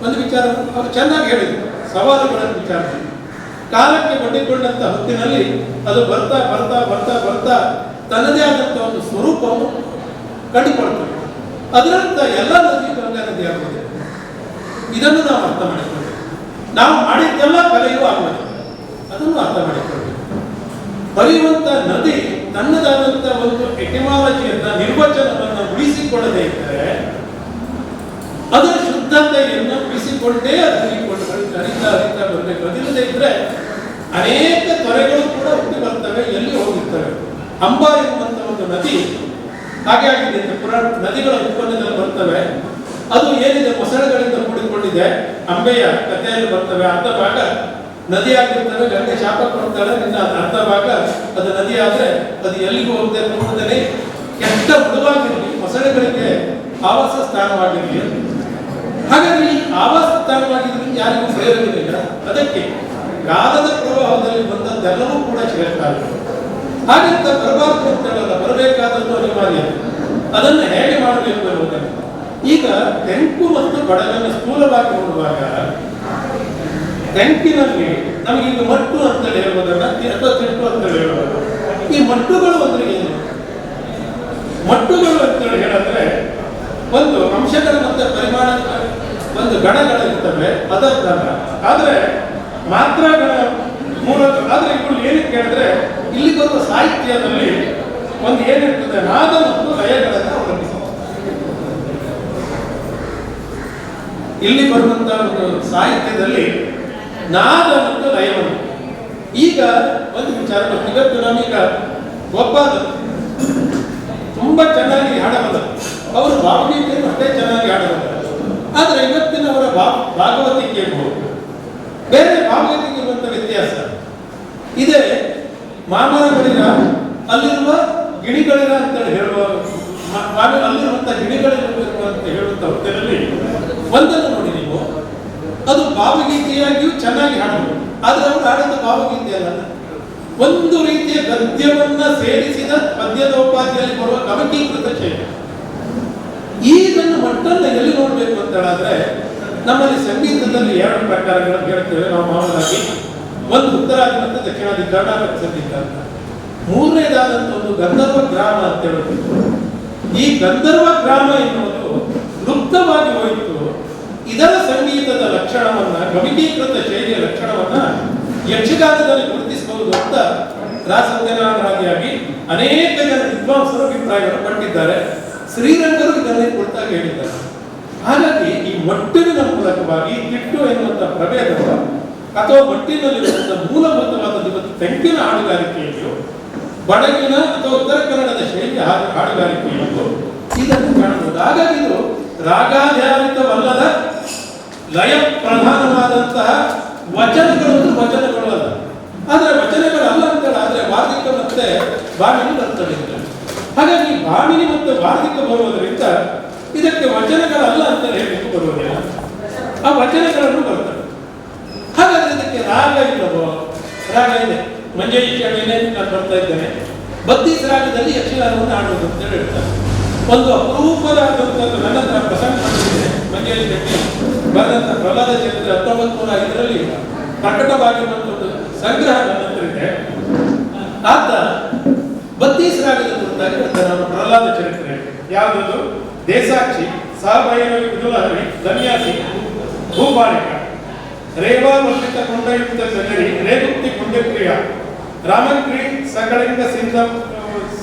ಒಂದು ವಿಚಾರ ಅವರು ಚೆನ್ನಾಗಿ ಹೇಳಿದ್ರು, ಸವಾಲುಗಳ ವಿಚಾರ. ಕಾಲಕ್ಕೆ ಒಡ್ಡಿಕೊಂಡಂತ ಹೊತ್ತಿನಲ್ಲಿ ಅದು ಬರ್ತಾ ಬರ್ತಾ ಬರ್ತಾ ಬರ್ತಾ ತನ್ನದೇ ಆದಂತ ಒಂದು ಸ್ವರೂಪವನ್ನು ಕಂಡುಕೊಳ್ತದೆ. ಅದರಂತ ಎಲ್ಲ ನದಿ ಗಂಗಾ ನದಿ ಆಗುತ್ತದೆ. ಇದನ್ನು ನಾವು ಅರ್ಥ ಮಾಡಿಕೊಳ್ಳಬೇಕು. ನಾವು ಮಾಡಿದ್ದೆಲ್ಲ ಕಲೆಯೂ ಆಗುವುದು, ಅದನ್ನು ಅರ್ಥ ಮಾಡಿಕೊಳ್ಳಬೇಕು. ಹರಿಯುವಂತ ನದಿ ತನ್ನದಾದಂತ ಒಂದು ಎಟಿಮಾಲಜಿಯನ್ನ, ನಿರ್ವಚನವನ್ನು ಉಳಿಸಿಕೊಳ್ಳದೆ ಇದ್ದರೆ, ಅದರ ಶುದ್ಧತೆಯನ್ನು ಉಳಿಸಿಕೊಂಡೇ ಅದು ಹರಿತಾ ಬರಬೇಕು. ಅದಿಲ್ಲದೆ ಇದ್ರೆ ಅನೇಕ ತೊರೆಗಳು ಕೂಡ ಹುಟ್ಟಿ ಬರ್ತವೆ, ಎಲ್ಲಿ ಹೋಗಿರ್ತವೆ. ಅಂಬಾ ಎನ್ನುವಂತ ಒಂದು ನದಿ ಹಾಗೆ ಆಗಿದೆ ಅಂತ ಪುರಾಣ ನದಿಗಳ ಉತ್ಪನ್ನದಲ್ಲಿ ಬರ್ತವೆ. ಅದು ಏನಿದೆ ಮೊಸಳೆಗಳಿಂದ ಕೂಡಿಕೊಂಡಿದೆ. ಅಂಬೆಯ ಕಥೆಯಲ್ಲಿ ಬರ್ತವೆ. ಅರ್ಧ ಭಾಗ ನದಿ ಆಗಿರ್ತವೆ, ಗಂಗೆ ಶಾಪ ಕೊಡ್ತಾಳೆ, ನಿನ್ನ ಅರ್ಧ ಭಾಗ ಅದು ನದಿ ಆದ್ರೆ ಅದು ಎಲ್ಲಿಗೂ ಹೋಗದೆ ನೋಡದೇ ಕೆಟ್ಟ ಮೃದುವಾಗಿರಲಿ, ಮೊಸಳೆಗಳಿಗೆ ಆವಾಸ ಸ್ಥಾನವಾಗಿರಲಿ. ಹಾಗಾಗಿ ಆವಾಸ ಸ್ಥಾನವಾಗಿದ್ದರಿಂದ ಯಾರಿಗೂ ಪ್ರಯೋಜನವಿಲ್ಲ. ಅದಕ್ಕೆ ಕಾಲದ ಪ್ರವಾಹದಲ್ಲಿ ಬಂದದ್ದೆಲ್ಲವೂ ಕೂಡ ಶ್ರೇಷ್ಠ ಆಗಿದೆ. ಹಾಗಂತ ಬರಬಾರ್ದು ಅಂತ ಹೇಳಲ್ಲ, ಬರಬೇಕಾದದ್ದು ಅನಿವಾರ್ಯ. ಅದನ್ನು ಹೇಗೆ ಮಾಡಬೇಕು ಎನ್ನುವುದನ್ನು ಈಗ ತೆಂಕು ಮತ್ತು ಬಡಗನ್ನು ಸ್ಥೂಲವಾಗಿ ನೋಡುವಾಗ, ತೆಂಕಿನಲ್ಲಿ ನಮಗೀಗ ಮಟ್ಟು ಅಂತ ಹೇಳುವುದನ್ನ ಅಥವಾ ತಿಟ್ಟು ಅಂತ ಹೇಳುವುದು. ಈ ಮಟ್ಟುಗಳು ಅಂದ್ರೆ ಏನು? ಮಟ್ಟುಗಳು ಅಂತ ಹೇಳಿದ್ರೆ ಒಂದು ಅಂಶಗಳ ಮತ್ತೆ ಪರಿಮಾಣ ಒಂದು ಗಣಗಳಿರ್ತವೆ, ಅದರ್ಥ. ಆದ್ರೆ ಮಾತ್ರಗಳ ಮೂಲಕ ಆದ್ರೆ ಇವುಗಳು ಏನಕ್ಕೆ ಕೇಳಿದ್ರೆ, ಇಲ್ಲಿ ಬರುವ ಸಾಹಿತ್ಯದಲ್ಲಿ ಒಂದು ಏನಿರ್ತದೆ, ನಾದ ಮತ್ತು ಲಯಗಳನ್ನು ಅವಲಂಬಿಸಿ ಇಲ್ಲಿ ಬರುವಂತಹ ಒಂದು ಸಾಹಿತ್ಯದಲ್ಲಿ ನಾದ ಮತ್ತು ಲಯವನ್ನು. ಈಗ ಒಂದು ವಿಚಾರ, ಇವತ್ತು ನಾವೀಗ ಒಬ್ಬ ತುಂಬಾ ಚೆನ್ನಾಗಿ ಹಾಡಬಲ್ಲ, ಅವರು ಭಾವಗೀತೆಯನ್ನು ಅಷ್ಟೇ ಚೆನ್ನಾಗಿ ಹಾಡಬಲ್ಲ. ಆದ್ರೆ ಇವತ್ತಿನವರ ಭಾಗವತಿಕೆ ಬೇರೆ ಭಾವಗೀತೆಗೆ ಇರುವಂತ ವ್ಯತ್ಯಾಸ ಇದೆ. ಮಾಮರಗಳಿರ ಅಲ್ಲಿರುವ ಗಿಣಿಗಳಿರ ಅಂತೇಳಿ ಹೇಳುವ, ಅಲ್ಲಿರುವಂತ ಗಿಣಿಗಳಿರುವ ಅಂತ ಹೇಳುವಂತ ಹೊತ್ತಿನಲ್ಲಿ ಒಂದನ್ನು ನೋಡಿ ನೀವು, ಅದು ಭಾವಗೀತೆಯಾಗಿಯೂ ಚೆನ್ನಾಗಿ ಹಾಡಬಹುದು. ಆದ್ರೆ ಅವರು ಹಾಡಿದ ಭಾವಗೀತೆ ಅಲ್ಲ, ಒಂದು ರೀತಿಯ ಗದ್ಯವನ್ನ ಸೇರಿಸಿದ ಪದ್ಯದೋಪಾದಿಯಲ್ಲಿ ಬರುವ ಗಮಕೀಕೃತ ಶೈಲಿ. ಇದನ್ನು ಮಟ್ಟನ್ನು ಎಲ್ಲಿ ನೋಡ್ಬೇಕು ಅಂತ ಹೇಳಿದ್ರೆ, ನಮ್ಮಲ್ಲಿ ಸಂಗೀತದಲ್ಲಿ 2 ಪ್ರಕಾರಗಳನ್ನು ಹೇಳ್ತೇವೆ ನಾವು ಮಾಮೂಲಾಗಿ. ಒಂದು ಉತ್ತರಾದಿ ಮತ್ತು ದಕ್ಷಿಣಾದಿ ಕರ್ನಾಟಕ ಸಂಗೀತ ಅಂತ. ಮೂರನೇದಾದಂತ ಒಂದು ಗಂಧರ್ವ ಗ್ರಾಮ ಅಂತ ಹೇಳುವುದು. ಈ ಗಂಧರ್ವ ಗ್ರಾಮ ಎನ್ನುವುದು ಲುಪ್ತವಾಗಿ ಹೋಯಿತು. ಇದರ ಸಂಗೀತದ ಲಕ್ಷಣವನ್ನ, ಗಮಕೀಕೃತ ಶೈಲಿಯ ಲಕ್ಷಣವನ್ನ ಯಕ್ಷಗಾನದಲ್ಲಿ ಗುರುತಿಸಬಹುದು ಅಂತ ರಾಸತ್ಯನಾರಾದಿಯಾಗಿ ಅನೇಕ ಜನ ವಿದ್ವಾಂಸರು ಅಭಿಪ್ರಾಯವನ್ನು ಪಟ್ಟಿದ್ದಾರೆ. ಶ್ರೀರಂಗರು ಇದನ್ನೇ ಕುರಿತಾಗಿ ಹೇಳಿದ್ದಾರೆ. ಹಾಗಾಗಿ ಈ ಮಟ್ಟಿನ ಮೂಲಕವಾಗಿ ತಿಟ್ಟು ಎನ್ನುವಂತ ಪ್ರಭೇದವ ಅಥವಾ ಮಟ್ಟಿನಲ್ಲಿರುವಂತಹ ಮೂಲಭೂತವಾದ ಇವತ್ತು ತೆಂಕಿನ ಹಾಡುಗಾರಿಕೆಯಲ್ಲಿಯೂ ಬಡಗಿನ ಅಥವಾ ಉತ್ತರ ಕನ್ನಡದ ಶೈಲಿಯ ಹಾಡುಗಾರಿಕೆಯಲ್ಲಿಯೂ ಇದನ್ನು ಕಾಣಬಹುದು. ಹಾಗಾಗಿ ಇದು ರಾಗಾಧಾರಿತವಲ್ಲದ ಲಯ ಪ್ರಧಾನವಾದಂತಹ ವಚನಗಳು ಅಲ್ಲ. ಆದ್ರೆ ವಚನಗಳಲ್ಲ ಅಂತೇಳಿ ಆದ್ರೆ ವಾರ್ಧಿಕ ಮತ್ತೆ ಭಾಮಿನಿ ಬರ್ತದೆ. ಹಾಗಾಗಿ ಭಾಮಿನಿ ಮತ್ತು ವಾರ್ಧಿಕ ಬರುವುದರಿಂದ ಇದಕ್ಕೆ ವಚನಗಳಲ್ಲ ಅಂತ ಹೇಳಲಿಕ್ಕೆ ಬರುವುದಿಲ್ಲ, ಆ ವಚನಗಳನ್ನು ಬರ್ತವೆ. ಹಾಗಾದ್ರೆ ಇದಕ್ಕೆ ರಾಗ ಇಲ್ಲವೋ? ರಾಗ ಇದೆ. ಮಂಜರಿ ಶೈಲಿನೇ ನಾನು ಬರ್ತಾ ಇದ್ದೇನೆ, ಬದ್ದೀಸ್ ರಾಗದಲ್ಲಿ ಯಕ್ಷಗಾನವನ್ನು ಆಡುವುದು ಅಂತ ಹೇಳ್ತಾರೆ. ಒಂದು ಅಪರೂಪದಾದಂಥದ್ದು ನನ್ನ ಹತ್ರ ಪ್ರಸಂಗ ಮಾಡಿದೆ. ಮಂಜರಿ ಶೆಟ್ಟಿ ಬರೆದಂತ ಪ್ರಹ್ಲಾದ ಚರಿತ್ರೆ 1905ರಲ್ಲಿ ಪ್ರಕಟವಾಗಿರುವಂತ ಒಂದು ಸಂಗ್ರಹ ನನ್ನ ಹತ್ರ ಇದೆ. ಆತ ಬದ್ದೀಸ್ ರಾಗದ ಕುರಿತಾಗಿ ಹೇಳ್ತಾರೆ. ನಮ್ಮ ಪ್ರಹ್ಲಾದ ಚರಿತ್ರೆ ಯಾವುದು? ದೇಸಾಕ್ಷಿ, ಸಹಭೈರವಿ, ವಿದುಲಹರಿ, ಧನ್ಯಾಸಿ, ಭೂಪಾಲಿಕ. ರೇವಾ ವರ್ಣಿತ ಕೊಂಡಯುಕ್ತ ಜನರಿ ರೇಗುಕ್ತಿ ಕೊಂಡಕ್ರಿಯ ರಾಮಕ್ರಿ ಸಕಳಿಂಗ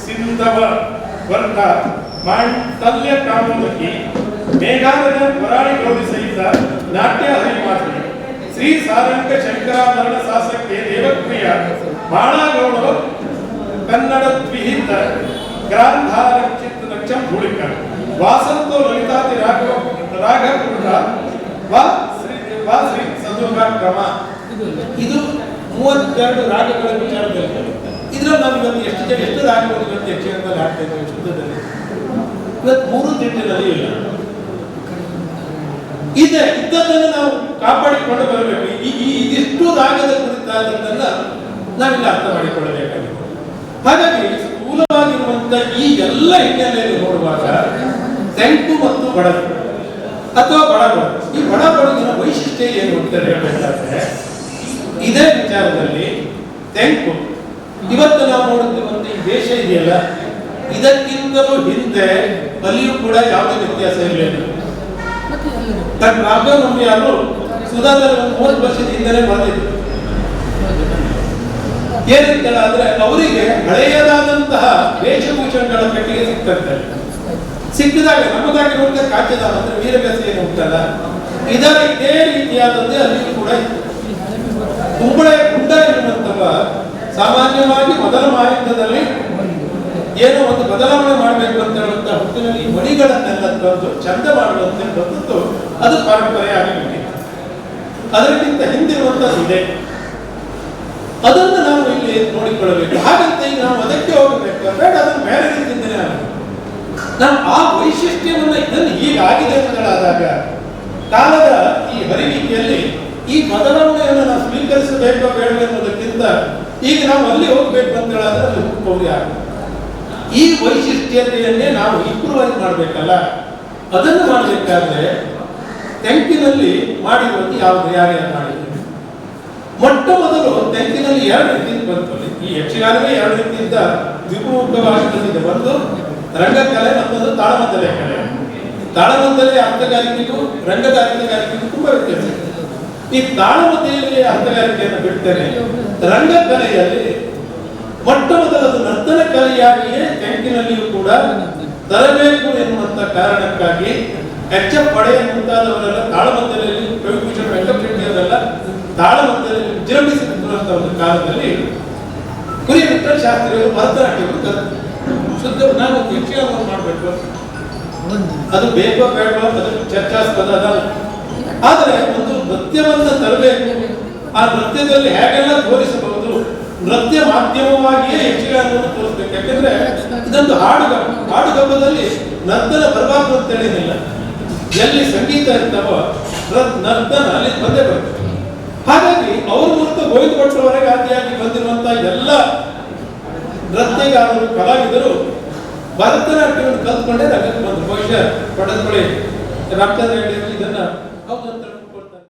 ಸಿಂಧವ ವರ್ಗ ಮಾಂಡಲ್ಯ ಕಾಮೋದಕಿ ಮೇಘಾಲಯ ವರಾಳಿ ಗೌರಿ ಸಹಿತ ನಾಟ್ಯ ಹರಿಮಾತ್ರಿ ಶ್ರೀ ಸಾರಂಗ ಶಂಕರಾಭರಣ ಶಾಸಕ್ಕೆ ದೇವಪ್ರಿಯ ಬಾಳಗೌಡ ಕನ್ನಡ ದ್ವಿಹಿತ ಗ್ರಾಂಧಾರ ಚಿತ್ತ ನಕ್ಷಂ ಧೂಳಿಕ ವಾಸಂತೋ ಲಲಿತಾತಿ ರಾಘಕುಂಡ ವಾ ಶ್ರೀ ಸದುರ್ಗ ಕ್ರಮ. ಇದು 32 ರಾಗಗಳ ವಿಚಾರದಲ್ಲಿ. ಇದ್ರಲ್ಲಿ ನಾವು ಇವತ್ತು ಎಷ್ಟು ರಾಗಗಳು ಇವತ್ತು ಯಕ್ಷಗಾನದಲ್ಲಿ ಹಾಡ್ತಾ ಇದ್ದೇವೆ ಶುದ್ಧದಲ್ಲಿ. ಇವತ್ತು 3 ತಿಂಗಳಲ್ಲಿ ಇಲ್ಲ ಇದ್ದದ್ದನ್ನು ನಾವು ಕಾಪಾಡಿಕೊಂಡು ಬರಬೇಕು. ಇದಿಷ್ಟು ರಾಗದ ಕುರಿತಾದದ್ದನ್ನ ನಾವಿಲ್ಲಿ ಅರ್ಥ ಮಾಡಿಕೊಳ್ಳಬೇಕಾಗಿದೆ. ಹಾಗಾಗಿ ಸ್ಥೂಲವಾಗಿರುವಂತ ಈ ಎಲ್ಲ ಹಿನ್ನೆಲೆಯಲ್ಲಿ ನೋಡುವಾಗ ತೆಂಕು ಮತ್ತು ಬಡಗು ಅಥವಾ ಬಡಗು, ಈ ಬಡಗಿನ ವೈಶಿಷ್ಟ್ಯ ಏನು ಅಂತ ಹೇಳಬೇಕಾದ್ರೆ ಇದೇ ವಿಚಾರದಲ್ಲಿ ತೆಂಕು ಇವತ್ತು ನಾವು ನೋಡುತ್ತಿರುವಂತ ಈ ದೇಶ ಇದೆಯಲ್ಲ, ಇದಕ್ಕಿಂತಲೂ ಹಿಂದೆ ಅಲ್ಲಿಯೂ ಕೂಡ ಯಾವುದೇ ವ್ಯತ್ಯಾಸ ಇರಲಿಲ್ಲ. ಡಾಕ್ಟರ್ ರಾಮದೇವ್ ನಂಬಿಯಾರು ಸುಧಾದಲ್ಲಿ 30 ವರ್ಷದ ಹಿಂದೆನೆ ಬಂದಿದ್ರು. ಏನಂತೇಳ ಅಂದ್ರೆ ಅವರಿಗೆ ಹಳೆಯದಾದಂತಹ ವೇಷಭೂಷಣಗಳ ಪೆಟ್ಟಿಗೆ ಸಿಗ್ತಂತೆ. ಸಿಕ್ಕಿದಾಗ ನಮ್ಮದಾಗಿರುವಂತಹ ಕಾಚದಾನ ಅಂದ್ರೆ ವೀರವ್ಯಾಸ ಏನು ಉಂಟಲ್ಲ, ಇದರ ಇದೇ ರೀತಿಯಾದದ್ದೇ ಅಲ್ಲಿಯೂ ಕೂಡ ಇತ್ತು. ಕುಂಬಳೆ ಗುಂಡ ಎನ್ನುವಂತಹ ಸಾಮಾನ್ಯವಾಗಿ ಮೊದಲ ಮಹಾಯುದ್ಧದಲ್ಲಿ ಏನೋ ಒಂದು ಬದಲಾವಣೆ ಮಾಡಬೇಕು ಅಂತ ಹೇಳುವಂತಹ ಹೊತ್ತಿನಲ್ಲಿ ಮಣಿಗಳನ್ನೆಲ್ಲ ತಂದು ಚಂದ ಮಾಡುವಂತೆ ಬಂದದ್ದು ಅದು ಪರಂಪರೆಯಾಗಿ ಬಿಟ್ಟಿತ್ತು. ಅದಕ್ಕಿಂತ ಹಿಂದಿರುವಂತದ್ದು ಇದೆ, ಅದನ್ನು ನಾವು ಇಲ್ಲಿ ನೋಡಿಕೊಳ್ಳಬೇಕು. ಹಾಗಂತ ಈಗ ನಾವು ಅದಕ್ಕೆ ಹೋಗಬೇಕು ಬೇಡ, ಅದನ್ನು ಬೇರೆ ರೀತಿಯಿಂದಲೇ ಆಗಬೇಕು. ನಾವು ಆ ವೈಶಿಷ್ಟ್ಯವನ್ನ ಇದನ್ನು ಹೀಗಾಗಿದೆ ಅಂತ ಹೇಳಾದಾಗ ಕಾಲದ ಈ ಹರಿವಿಕೆಯಲ್ಲಿ ಈ ಬದಲಾವಣೆಯನ್ನು ನಾವು ಸ್ವೀಕರಿಸಬೇಕೋ ಬೇಡ ಎನ್ನುವುದಕ್ಕಿಂತ ಈಗ ನಾವು ಅಲ್ಲಿ ಹೋಗ್ಬೇಕು ಅಂತ ಹೇಳಿದ್ರೆ ಅಲ್ಲಿ ಹೋಗಿ ಆಗುತ್ತೆ. ಈ ವೈಶಿಷ್ಟ್ಯತೆಯನ್ನೇ ನಾವು ಇಂಪ್ರೂವೈಸ್ ಮಾಡಬೇಕಲ್ಲ, ಅದನ್ನು ಮಾಡಬೇಕಾದ್ರೆ ತೆಂಕಿನಲ್ಲಿ ಮಾಡಿರುವುದು ಯಾವ್ದು ಯಾರ್ಯಾರು ಮಾಡಿದ್ರು. ಮೊಟ್ಟ ಮೊದಲು ತೆಂಕಿನಲ್ಲಿ 2 ರೀತಿಯಿಂದ ಬಂತು. ಈ ಯಕ್ಷಗಾನವೇ 2 ರೀತಿಯಿಂದ ದ್ವಿಮುಖವಾಗಿ ಬಂದಿದೆ. ಒಂದು ರಂಗಕಲೆ, ಮತ್ತೊಂದು ತಾಳಮದ್ದಲೆ ಕಲೆ. ತಾಳಮದ್ದಲೆ ಅರ್ಥಗಾರಿಕೆಗೂ ರಂಗಗಾರಿಕೆಗೂ ತುಂಬಾ ವ್ಯತ್ಯಾಸ ಇದೆ. ಈ ತಾಳಮದ್ದಲೆಯಲ್ಲಿ ಅರ್ಥಗಾರಿಕೆಯನ್ನು ಬಿಡ್ತೇನೆ, ರಂಗಕಲೆಯಲ್ಲಿ ಮೊಟ್ಟ ಮೊದಲದು ನರ್ತನ ಕಲೆಯಾಗಿಯೇ ತೆಂಕಿನಲ್ಲಿಯೂ ಕೂಡ ತರಬೇಕು ಎನ್ನುವಂತ ಕಾರಣಕ್ಕಾಗಿ ಎಚ್ ಎಫ್ ಪಡೆಯ ಮುಂತಾದವರೆಲ್ಲ ತಾಳಮದ್ದಲೆಯಲ್ಲಿ ಕವಿಭೂಷಣ ವೆಂಕಟರೆಡ್ಡಿಯವರೆಲ್ಲ ತಾಳಮದ್ದಲೆಯಲ್ಲಿ ವಿಜೃಂಭಿಸುತ್ತಿರುವಂತ ಒಂದು ಕಾಲದಲ್ಲಿ ಕುರಿ ವಿಠ್ಠಲ ಶಾಸ್ತ್ರಿಯವರು ಭರತನಾಟ್ಯವನ್ನು ಶುದ್ಧ ನಾವು ಯಕ್ಷಗಾನವನ್ನು ಮಾಡಬೇಕು, ಅದು ಬೇಕೋ ಬೇಡವೋ ಅದು ಚರ್ಚಾಸ್ಪದ ಅದಲ್ಲ. ಆದರೆ ಒಂದು ನೃತ್ಯವನ್ನು ತರಬೇಕು, ಆ ನೃತ್ಯದಲ್ಲಿ ಹೇಗೆಲ್ಲ ತೋರಿಸಬಹುದು, ನೃತ್ಯ ಮಾಧ್ಯಮವಾಗಿಯೇ ಯಕ್ಷಗಾನವನ್ನು ತೋರಿಸಬೇಕು. ಯಾಕೆಂದ್ರೆ ಇದೊಂದು ಹಾಡುಗಬ್ಬದಲ್ಲಿ ನರ್ತನ ಬರಬಾರ್ದು ಅಂತ ಹೇಳಿದಿಲ್ಲ. ಎಲ್ಲಿ ಸಂಗೀತ ಇರ್ತಾವೋ ನರ್ತನ ಅಲ್ಲಿ ಬಂದೇ ಬರ್ತದೆ. ಹಾಗಾಗಿ ಅವರು ಮತ್ತು ಗೋವಿಂದ ಭಟ್ರವರೆಗೆ ಆದಿಯಾಗಿ ಬಂದಿರುವಂತಹ ಎಲ್ಲ ನೃತ್ಯಗಾರರು ಕಲಾವಿದರು ಭರತನಾಟ್ಯವನ್ನು ಕಲ್ತ್ಕೊಂಡೇ ರಂಗಕ್ಕೆ ಬಂದರು. ಬಹುಶಃ ಪಡೆದುಕೊಳ್ಳಿ ರಾಮಚಂದ್ರ ರೆಡ್ಡಿ ಇದನ್ನ